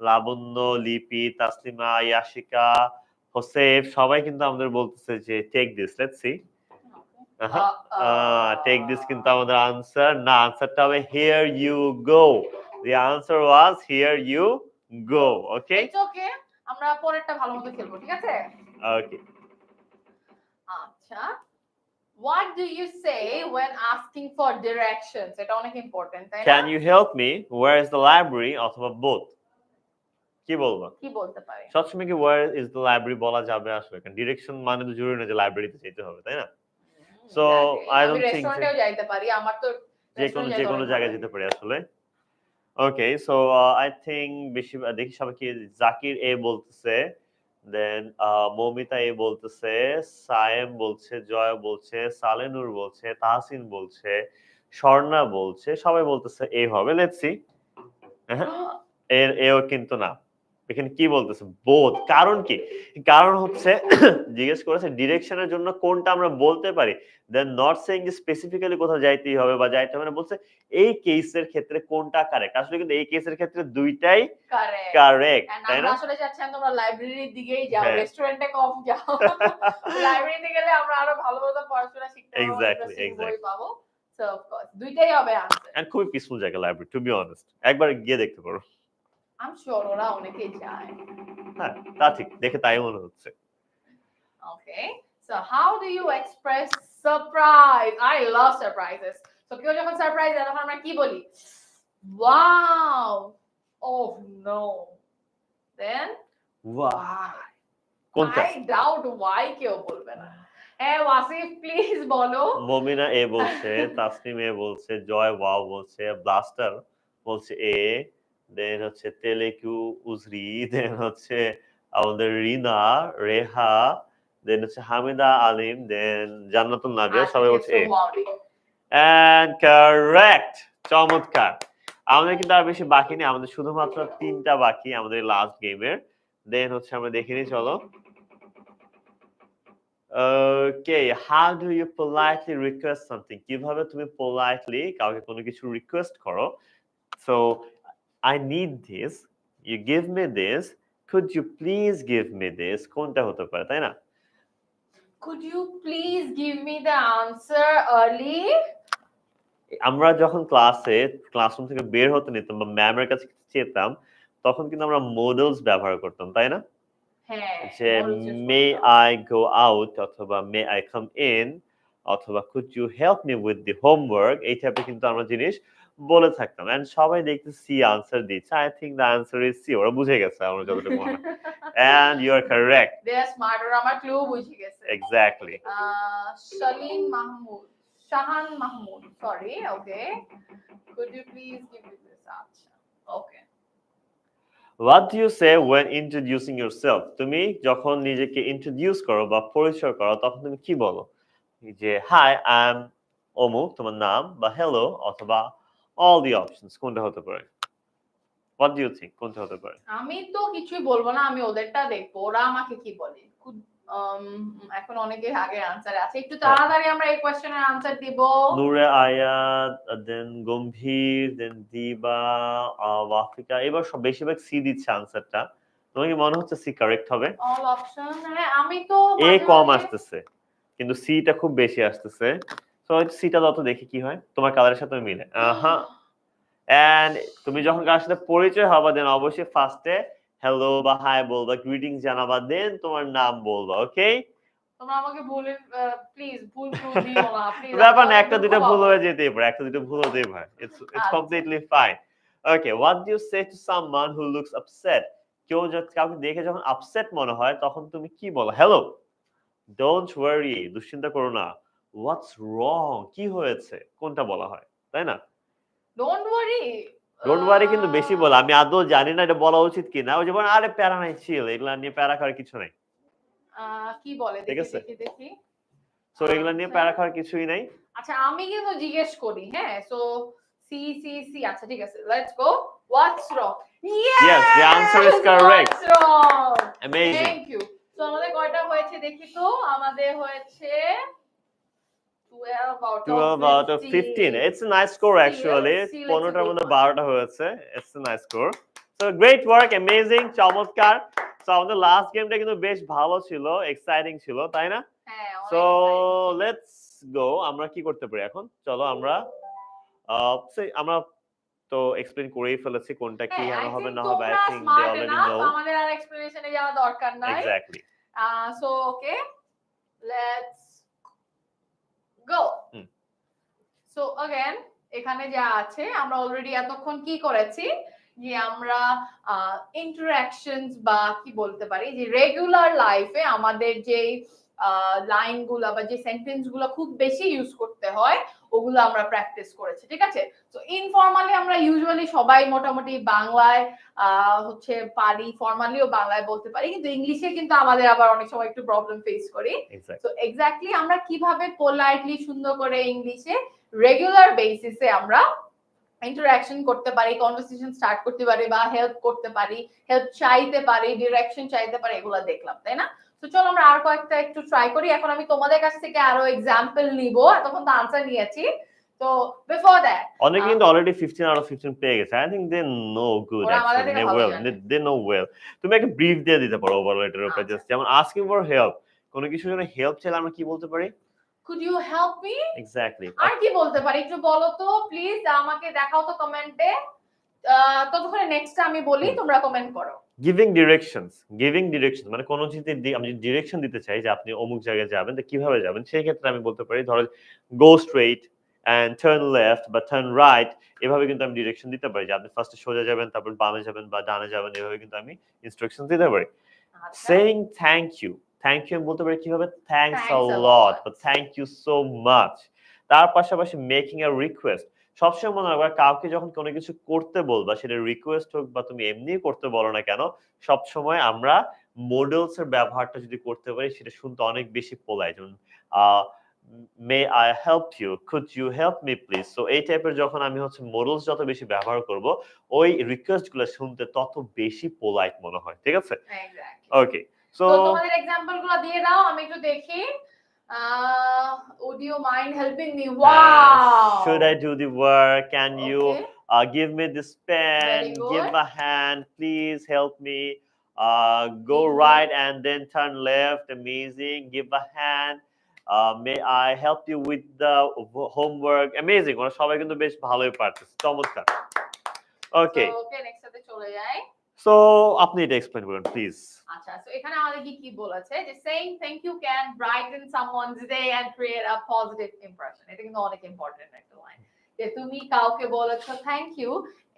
লাবণ্য, লিপি, তাসলিমা, ইয়াশিকা, হোসেফ, সবাই কিন্তু আমাদের বলতেছে যে take this. Let's see. Take this কিন্তু আমাদের আনসার না, আনসারটা হবে here you go. The answer was here you go. Okay? It's okay, আমরা পরেরটা ভালো মতো খেলবো, ঠিক আছে? Okay. আচ্ছা, what do you say when asking for directions? এটা অনেক ইম্পর্টেন্ট, তাই না? Can you help me? Where is the library? অথবা both. কি বলবো? কি বলতে পারি? সবসময় কি where is the library বলা যাবে আসলে? কারণ ডিরেকশন মানে তো জরুরি না যে লাইব্রেরিতে যেতে হবে, তাই না? So I আমি don't think রেস্টুরেন্টেও যাইতে পারি, আমার তো যে কোনো জায়গায় যেতে পারি আসলে। ওকে, সো আই থিংক বেশি দেখি সবাই কি জাকির এ বলতেছে, দেন মৌমিতা এ বলতেছে, সায়েম বলছে, জয় বলছে, সালেনুর বলছে, তাহসিন বলছে, স্বর্ণা বলছে, সবাই বলতেছে এ হবে। Let's see. এর এও কিন্তু না। এখানে কি বলতেছে? বোথ। কারণ কি? কারণ হচ্ছে জিজ্ঞেস করেছে ডিরেকশনের জন্য কোনটা আমরা বলতে পারি। দেন নট সেইং যে স্পেসিফিক্যালি কোথাও যাইতেই হবে বা যাইতে হবে না, বলছে এই কেসের ক্ষেত্রে কোনটা কারেক্ট। আসলে কিন্তু এই কেসের ক্ষেত্রে দুইটাই কারেক্ট, তাই আমরা না? আসলে চাচ্ছিলাম তোমরা লাইব্রেরির দিকেই যাও, হ্যাঁ। রেস্টুরেন্টে কম যাও। লাইব্রেরিতে গেলে আমরা আরো ভালো মতো পড়াশোনা শিখতে পারবো, এক্স্যাক্টলি, ইন্টারেস্টিং বই এক্স্যাক্টলি। পাবো। সো অফ কোর্স দুইটাই হবে আনসার। এন্ড খুবই পিসফুল জায়গা লাইব্রেরি, টু বি অনেস্ট। একবার গিয়ে দেখতে পারো। আই এম শিওর ওরা অনেকেই যায়। হ্যাঁ, তা ঠিক। দেখে তাই মনে হচ্ছে। Okay, so how do you express surprise? I love surprises. So কেউ যখন সারপ্রাইজ দেয় তখন আমরা কি বলি? Wow! Oh no! Then wow! why? কোনটা? I doubt why কেউ বলবে না। হ্যাঁ ওয়াসিফ প্লিজ বলো। মমিনা এ বলছে, তাসনিম এ বলছে, জয় ওয়াও বলছে, ব্লাস্টার বলছে এ, দেন হচ্ছে তেলেকু উজরি, দেন হচ্ছে আমাদের রিনা, রেহা, দেন হচ্ছে হামিদা আলিম, দেন জান্নাতুল নাবিয়া, সবাই বলছে এ। And correct. চমৎকার। আমাদের কিন্তু আর বেশি বাকি নেই, আমাদের শুধুমাত্র 3টা বাকি আমাদের লাস্ট গেমের। দেন হচ্ছে আমরা দেখে নিই, চলো। Okay, how do you politely request something? কিভাবে তুমি politely কাউকে কোনো কিছু রিকোয়েস্ট করো? So, I need this. You give me this. Could you please give me this? কোনটা হতে পারে, তাই না? Could you please give me the answer early? আমরা যখন ক্লাসরুম থেকে বের হতে নিতাম বা ম্যামের কাছে যেতাম, তখন কিন্তু আমরা মডেলস ব্যবহার করতাম, তাই না? হ্যাঁ যে মে আই গো আউট অথবা মে আই কাম ইন অথবা could you help me with the homework, এই টাইপের কিন্তু আমরা জিনিস বলে থাকতাম। এন্ড সবাই দেখতে সি আনসার দিচ্ছে। I think the answer is C. ওরা বুঝে গেছে আমরা যতটুকু মনে হয়। And you are correct. They are smart, ওরা আমার ক্লু বুঝে গেছে। Exactly. Shalin Mahmud, Shahan Mahmud, sorry, okay. Could you please give me this? আচ্ছা, ওকে। What do you say when introducing yourself? তুমি যখন নিজেকে ইন্ট্রোডিউস করো বা পরিচয় করো তখন তুমি কি বলো? যে হাই আই এম অমুক তোমার নাম বা হ্যালো অথবা all the options কোনটা হতে পারে? What do you think কোনটা হতে পারে? আমি তো কিছুই বলবো না, আমি ওদেরটা দেখবো ওরা আমাকে কি বলে। এখন অনেকের আগে আনসার আছে, একটু তাড়াতাড়ি আমরা এই কোশ্চেনের আনসার দিব। নূরে আয়াত, দেন গম্ভীর, দেন দিবা, ওয়াফিকা, এবার সব বেশিরভাগ সি দিচ্ছে আনসারটা। তোমার কি মনে হচ্ছে সি কারেক্ট হবে? অল অপশন, হ্যাঁ আমি তো এ কম আসতেছে কিন্তু সিটা খুব বেশি আসতেছে। সো সিটা যত দেখি কি হয় তোমার কালারের সাথে মিলে। এন্ড তুমি যখন কারোর সাথে পরিচয় হবা দেন অবশ্যই ফার্স্টে হ্যালো বা হাই বলবা, গ্রিটিংস জানাবা, দেন তোমার নাম বলবা। ওকে, তোমরা আমাকে বলে প্লিজ ভুল দিও না প্লিজ। ব্যাপার না, একটা দুটো ভুল হয়ে যেতেই পারে, একটা দুটো ভুল হতেই পারে। It's completely fine. Okay, what do you say to someone who looks upset? কেউ কাউকে দেখে যখন আপসেট মনে হয় তখন তুমি কি বলো? হ্যালো, ডোন্ট ওয়ারি, দুশ্চিন্তা করো না, হোয়াটস রং, কি হয়েছে, কোনটা বলা হয়, তাই না? ডোন্ট ওয়ারি, ডোন্ট ওয়ারি কিন্তু বেশি বলা, আমি আদৌ জানি না এটা বলা উচিত কিনা। ওই যে বলেন আরে প্যারা নাই, চিল, এগুলা নিয়ে প্যারা খাওয়ার কিছু নাই। কি বলে ঠিক দেখি আছে, দেখি দেখি। সো এগুলা নিয়ে প্যারা খাওয়ার কিছুই নাই। আচ্ছা আমি কিন্তু জিজ্ঞেস করি, হ্যাঁ সো সি সি সি, আচ্ছা ঠিক আছে, let's go. What's wrong? Yes, the answer is correct. What's wrong, Amazing. Thank you. So আমাদের কয়টা হয়েছে দেখি তো, আমাদের হয়েছে 12 out of 15. It's a nice score actually. 15টার মধ্যে 12টা হয়েছে। It's a nice score. So great work, amazing, চমৎকার। So আমাদের লাস্ট গেমটা কিন্তু বেশ ভালো ছিল, এক্সাইটিং ছিল, তাই না? হ্যাঁ, So let's go. আমরা কি করতে পারি এখন? চলো আমরা আমরা তো এক্সপ্লেইন করেই ফেলেছি কোনটা কি হবে না হবে। I think they already know. আমাদের আর এক্সপ্লেনেশনে যাওয়া দরকার নাই। Exactly. So okay, let's go. So again এখানে যা আছে আমরা অলরেডি এতক্ষণ কি করেছি যে আমরা ইন্টারঅ্যাকশনস বা কি বলতে পারি যে রেগুলার লাইফে আমাদের যে লাইনগুলো বা যে সেন্টেন্সগুলো খুব বেশি ইউজ করতে হয় ওগুলো আমরা প্র্যাকটিস করেছি, ঠিক আছে? তো ইনফরমালি আমরা ইউজুয়ালি সবাই মোটামুটি বাংলায় হচ্ছে পারি, ফরমালিও বাংলায় বলতে পারি, কিন্তু ইংলিশে কিন্তু আমাদের আবার অনেক সময় একটু প্রবলেম ফেস করি। তো এক্স্যাক্টলি আমরা কিভাবে পোলাইটলি সুন্দর করে ইংলিশে রেগুলার বেসিসে আমরা ইন্টারঅ্যাকশন করতে পারি, কনভারসেশন স্টার্ট করতে পারি বা হেল্প করতে পারি, হেল্প চাইতে পারি, ডিরেকশন চাইতে পারি, এগুলো দেখলাম, তাই না? তো চলো আমরা আর কয়েকটা একটু ট্রাই করি। এখন আমি তোমাদের কাছ থেকে আরো एग्जांपल নিব, এতক্ষণ তো আনসার নিয়েছি। তো বিফোর দ্যাট অনেকে কিন্তু অলরেডি 15 out of 15 পেয়ে গেছে। I think they know good actually, they know well. তুমি একটা ব্রিফ দিয়ে দিতে পারো ওভারঅল এটার উপরে, জাস্ট যেমন আস্কিং ফর হেল্প, কোনো কিছুর জন্য হেল্প চাইলে আমরা কি বলতে পারি? Could you help me? Exactly. আর কি বলতে পারি একটু বলো তো প্লিজ, আমাকে দেখাও তো কমেন্টে। ততক্ষণে নেক্সট আমি বলি, তোমরা কমেন্ট করো। গিভিং ডিরেকশনস মানে কোন জিনিসে আমি ডিরেকশন দিতে চাই যে আপনি অমুক জায়গায় যাবেন, তো কিভাবে যাবেন, সেই ক্ষেত্রে আমি বলতে পারি ধরো go straight and turn left বা টার্ন রাইট, এভাবে কিন্তু আমি ডিরেকশন দিতে পারি যে আপনি ফার্স্টে সোজা যাবেন, তারপর বামে যাবেন বা ডানে যাবেন, এভাবে কিন্তু আমি ইনস্ট্রাকশন দিতে পারি। সেইং থ্যাংক ইউ আমি বলতে পারি কিভাবে? থ্যাঙ্কস আ লট বা থ্যাংক ইউ সো মাচ। তার পাশাপাশি মেকিং আ রিকোয়েস্ট, সবসময় মনে রাখবা কাউকে যখন কোনো কিছু করতে বলবা, সেটা রিকোয়েস্ট হোক বা তুমি এমনি করতে বলো না কেন, সবসময় আমরা মডেলস এর ব্যবহারটা যদি করতে পারি সেটা শুনতে অনেক বেশি পোলাইট। যেমন may I help you, could you help me please. So এই টাইপের যখন আমি হচ্ছে মডেলস যত বেশি ব্যবহার করব, ওই রিকোয়েস্ট গুলো শুনতে তত বেশি পোলাইট মনে হয়, ঠিক আছে? ওকে, সো তোমাদের एग्जांपल গুলো দিয়ে দাও, আমি একটু দেখি। Would you mind helping me? Wow. Should I do the work? Can you give me this pen? Give a hand. Please help me. Go right and then turn left. Amazing. Give a hand. May I help you with the homework? Amazing. ওরা সবাই কিন্তু বেশ ভালোই পারতেছে, চমৎকার। Okay. ওকে, next সাথে চলে যাই। সো আপনি এটা এক্সপ্লেইন করুন প্লিজ। আচ্ছা, সো এখানে আমাদের কি বলেছে যে saying thank you can brighten someone's day and create a positive impression. এটা কিন্তু অনেক ইম্পর্টেন্ট একটা লাইন, যে তুমি কাউকে বলেছো থ্যাংক ইউ,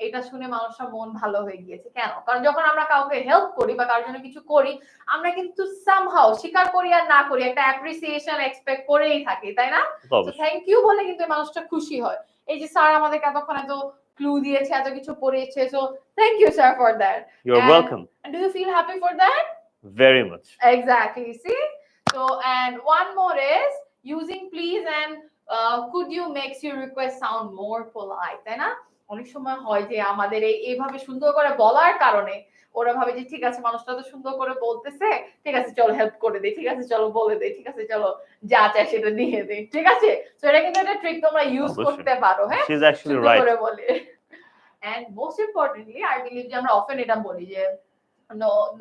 এটা শুনে মানুষের মন ভালো হয়ে গিয়েছে। কেন? কারণ যখন আমরা কাউকে হেল্প করি বা কারোর জন্য কিছু করি, আমরা কিন্তু সামহাউ স্বীকার করি আর না করি একটা অ্যাপ্রিসিয়েশন এক্সপেক্ট করেই থাকি, তাই না? তো থ্যাংক ইউ বলে কিন্তু মানুষটা খুশি হয়। এই যে স্যার আমাদেরকে এতক্ষণ এত ক্লু দিয়েছে, এত কিছু পড়িয়েছে। So thank you sir for that. You're welcome. And do you feel happy for that? Very much. Exactly. See? So, and one more is using please and could you makes your request sound more polite, তাই না? অনেক সময় হয় যে আমাদের এইভাবে সুন্দর করে বলার কারণে ওরা ভাবে যে ঠিক আছে মানুষটা তো সুন্দর করে বলতেছে, ঠিক আছে চলো হেল্প করে দেই, ঠিক আছে চলো বলে দেই, ঠিক আছে চলো যা চায় সেটা দিয়ে দেই, ঠিক আছে? তো এটা কিন্তু একটা ট্রিক তোমরা ইউজ অবশ্যই। করতে পারো, হ্যাঁ? She's actually সুন্দর right. করে বলে। And most importantly, I believe যে আমরা often এটা বলি যে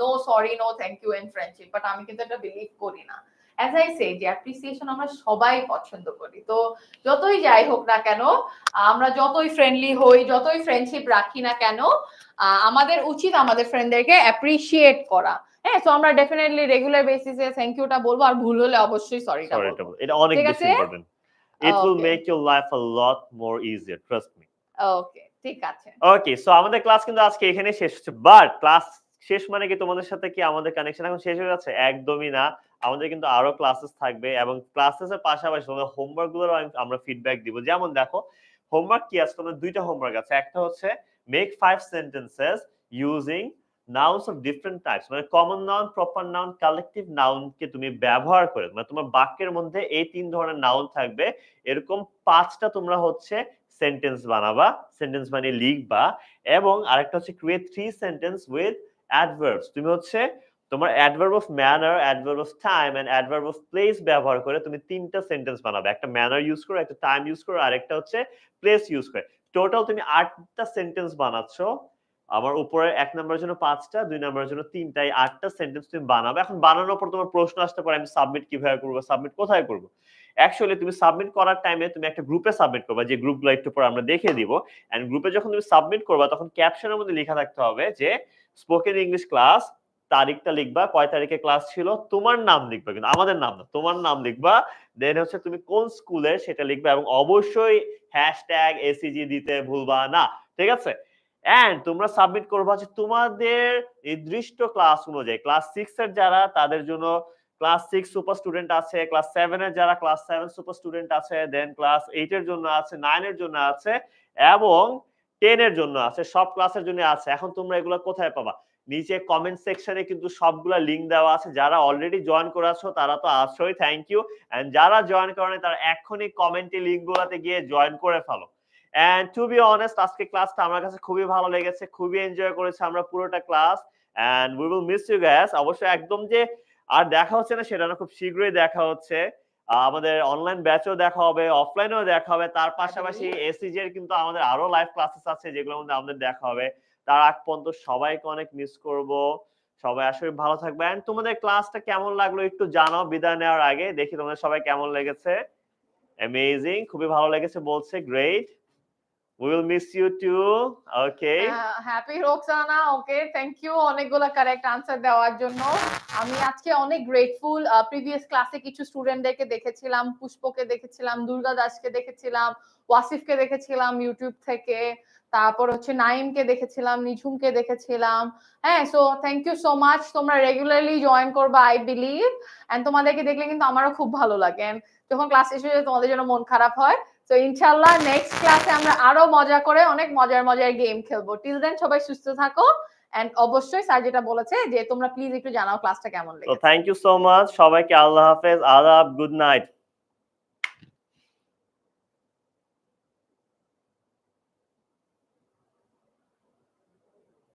no sorry no thank you in friendship, but আমি কিন্তু এটা বিলিভ করি না। As I say যে অ্যাপ্রিসিয়েশন আমরা সবাই পছন্দ করি। তো যতই যাই হোক না কেন, আমরা যতই ফ্রেন্ডলি হই, যতই ফ্রেন্ডশিপ রাখি না কেন, আমাদের উচিত আমাদের ফ্রেন্ডদেরকে অ্যাপ্রিশিয়েট করা। হ্যাঁ, সো আমরা ডেফিনেটলি রেগুলার বেসিসে থ্যাংক ইউটা বলবো, আর ভুল হলে অবশ্যই সরিটা Sorry, বলবো। এটা অনেক ঠিক বেশি আছে? Important. It will Okay. make your life a lot more easier, trust me. ওকে, ঠিক আছে। ওকে, সো আমাদের ক্লাস কিন্তু আজকে এখানে শেষ হচ্ছে। বাট ক্লাস শেষ মানে কি তোমাদের সাথে কি আমাদের কানেকশন এখন শেষ হয়ে যাচ্ছে? একদমই না। আমাদের কিন্তু আরো ক্লাসেস থাকবে এবং ক্লাসেসের পাশাপাশি তোমাদের হোমওয়ার্ক গুলোর আমরা ফিডব্যাক দিব। যেমন দেখো, হোমওয়ার্ক কি আছে? তোমাদের দুইটা হোমওয়ার্ক আছে। একটা হচ্ছে make 5 sentences using nouns of different types, মানে common noun, proper noun, collective noun কে তুমি ব্যবহার করে, মানে তোমার বাক্যের মধ্যে এই তিন ধরনের নাউন থাকবে, এরকম 5টা তোমরা হচ্ছে সেন্টেন্স বানাবা, সেন্টেন্স বানিয়ে লিখবা। এবং আরেকটা হচ্ছে ক্রিয়েট 3 সেন্টেন্স উইথ অ্যাডভার্বস। তুমি হচ্ছে তোমার adverb of manner, adverb of time and adverb of place ব্যবহার করে তুমি 3টা সেন্টেন্স বানাবে। একটা ম্যানার ইউজ করো, একটা টাইম ইউজ করো, আর একটা হচ্ছে প্লেস ইউজ করে। টোটাল তুমি 8টা সেন্টেন্স বানাচ্ছো। আমার উপরে 1 নম্বরের জন্য 5টা, 2 নম্বরের জন্য 3টা, এই 8টা সেন্টেন্স তুমি বানাবে। এখন বানানোর পর তোমার প্রশ্ন আসতে পারে আমি সাবমিট কিভাবে করব, সাবমিট কোথায় করব? অ্যাকচুয়ালি তুমি সাবমিট করার টাইমে তুমি একটা গ্রুপে সাবমিট করবা, যে গ্রুপগুলো একটু পরে আমরা দেখিয়ে দিব। এন্ড গ্রুপে যখন তুমি সাবমিট করবা তখন ক্যাপশনের মধ্যে লেখা থাকতে হবে যে স্পোকেন ইংলিশ ক্লাস, তারিখটা লিখবা, কয় তারিখে ক্লাস ছিল, তোমার নাম লিখবা, কিন্তু আমাদের নাম না, তোমার নাম লিখবা। দেন হচ্ছে তুমি কোন স্কুলে সেটা লিখবা, এবং অবশ্যই হ্যাশট্যাগ এসিজি দিতে ভুলবা না, ঠিক আছে? এন্ড তোমরা সাবমিট করবা যে তোমাদের নির্দিষ্ট ক্লাস অনুযায়ী, ক্লাস 6 এর যারা তাদের জন্য ক্লাস 6 সুপার স্টুডেন্ট আছে, ক্লাস 7 এর যারা ক্লাস 7 সুপার স্টুডেন্ট আছে, দেন ক্লাস 8 এর জন্য আছে, 9 এর জন্য আছে এবং 10 এর জন্য আছে, সব ক্লাসের জন্য আছে। এখন তোমরা এগুলো কোথায় পাবা? নিচে কমেন্ট সেকশনে কিন্তু সবগুলা লিংক দেওয়া আছে। যারা অলরেডি জয়েন করে আছো তারা তো আছোই, থ্যাংক ইউ। এন্ড যারা জয়েন করেনি তারা এখনই কমেন্টে লিংকগুলোতে গিয়ে জয়েন করে ফেলো। এন্ড টু বি অনেস্ট, আজকে ক্লাসটা আমার কাছে খুবই ভালো লেগেছে, খুবই এনজয় করেছি আমরা পুরোটা class. And we will miss you guys. অবশ্যই একদম যে আর দেখা হচ্ছে না সেটা না, খুব শীঘ্রই দেখা হচ্ছে। আমাদের অনলাইন ব্যাচও দেখা হবে, অফলাইনেও দেখা হবে। তার পাশাপাশি এসিজি এর কিন্তু আমাদের আরো লাইভ ক্লাসেস আছে যেগুলোর মধ্যে আমাদের দেখা হবে। তার আগ পর্যন্ত সবাইকে অনেক মিস করব। সবাই আসলে ভালো থাকবে। এন্ড তোমাদের ক্লাসটা কেমন লাগলো একটু জানাও বিদায় নেওয়ার আগে। দেখি তোমাদের সবাই কেমন লেগেছে। অ্যামেজিং, খুবই ভালো লেগেছে বলছে, great. We will miss you too. Okay. Happy Roksana, okay thank you অনেকগুলো কারেক্ট আনসার দেওয়ার জন্য। আমি আজকে অনেক গ্রেটফুল। প্রিভিয়াস ক্লাসে কিছু স্টুডেন্টদেরকে দেখেছিলাম, পুষ্পকে দেখেছিলাম, দুর্গা দাসকে দেখেছিলাম, ওয়াসিফকে দেখেছিলাম ইউটিউব থেকে, তারপর হচ্ছে নাইমকে দেখেছিলাম, নিঝুমকে দেখেছিলাম। হ্যাঁ, so thank you so much. তোমরা রেগুলারলি জয়েন করবা আই বিলিভ। এন্ড তোমাদেরকে দেখলে কিন্তু আমারও খুব ভালো লাগে। যখন ক্লাস শেষ হয়ে যায় তোমাদের জন্য মন খারাপ হয়। তো ইনশাআল্লাহ নেক্সট ক্লাসে আমরা আরো মজা করে অনেক মজার মজার গেম খেলবো। টিল দেন সবাই সুস্থ থাকো। এন্ড অবশ্যই স্যার যেটা বলেছে যে তোমরা প্লিজ একটু জানাও ক্লাসটা কেমন So লেগেছে। thank you so much. সবাইকে আল্লাহ হাফেজ, আদাব, গুড নাইট।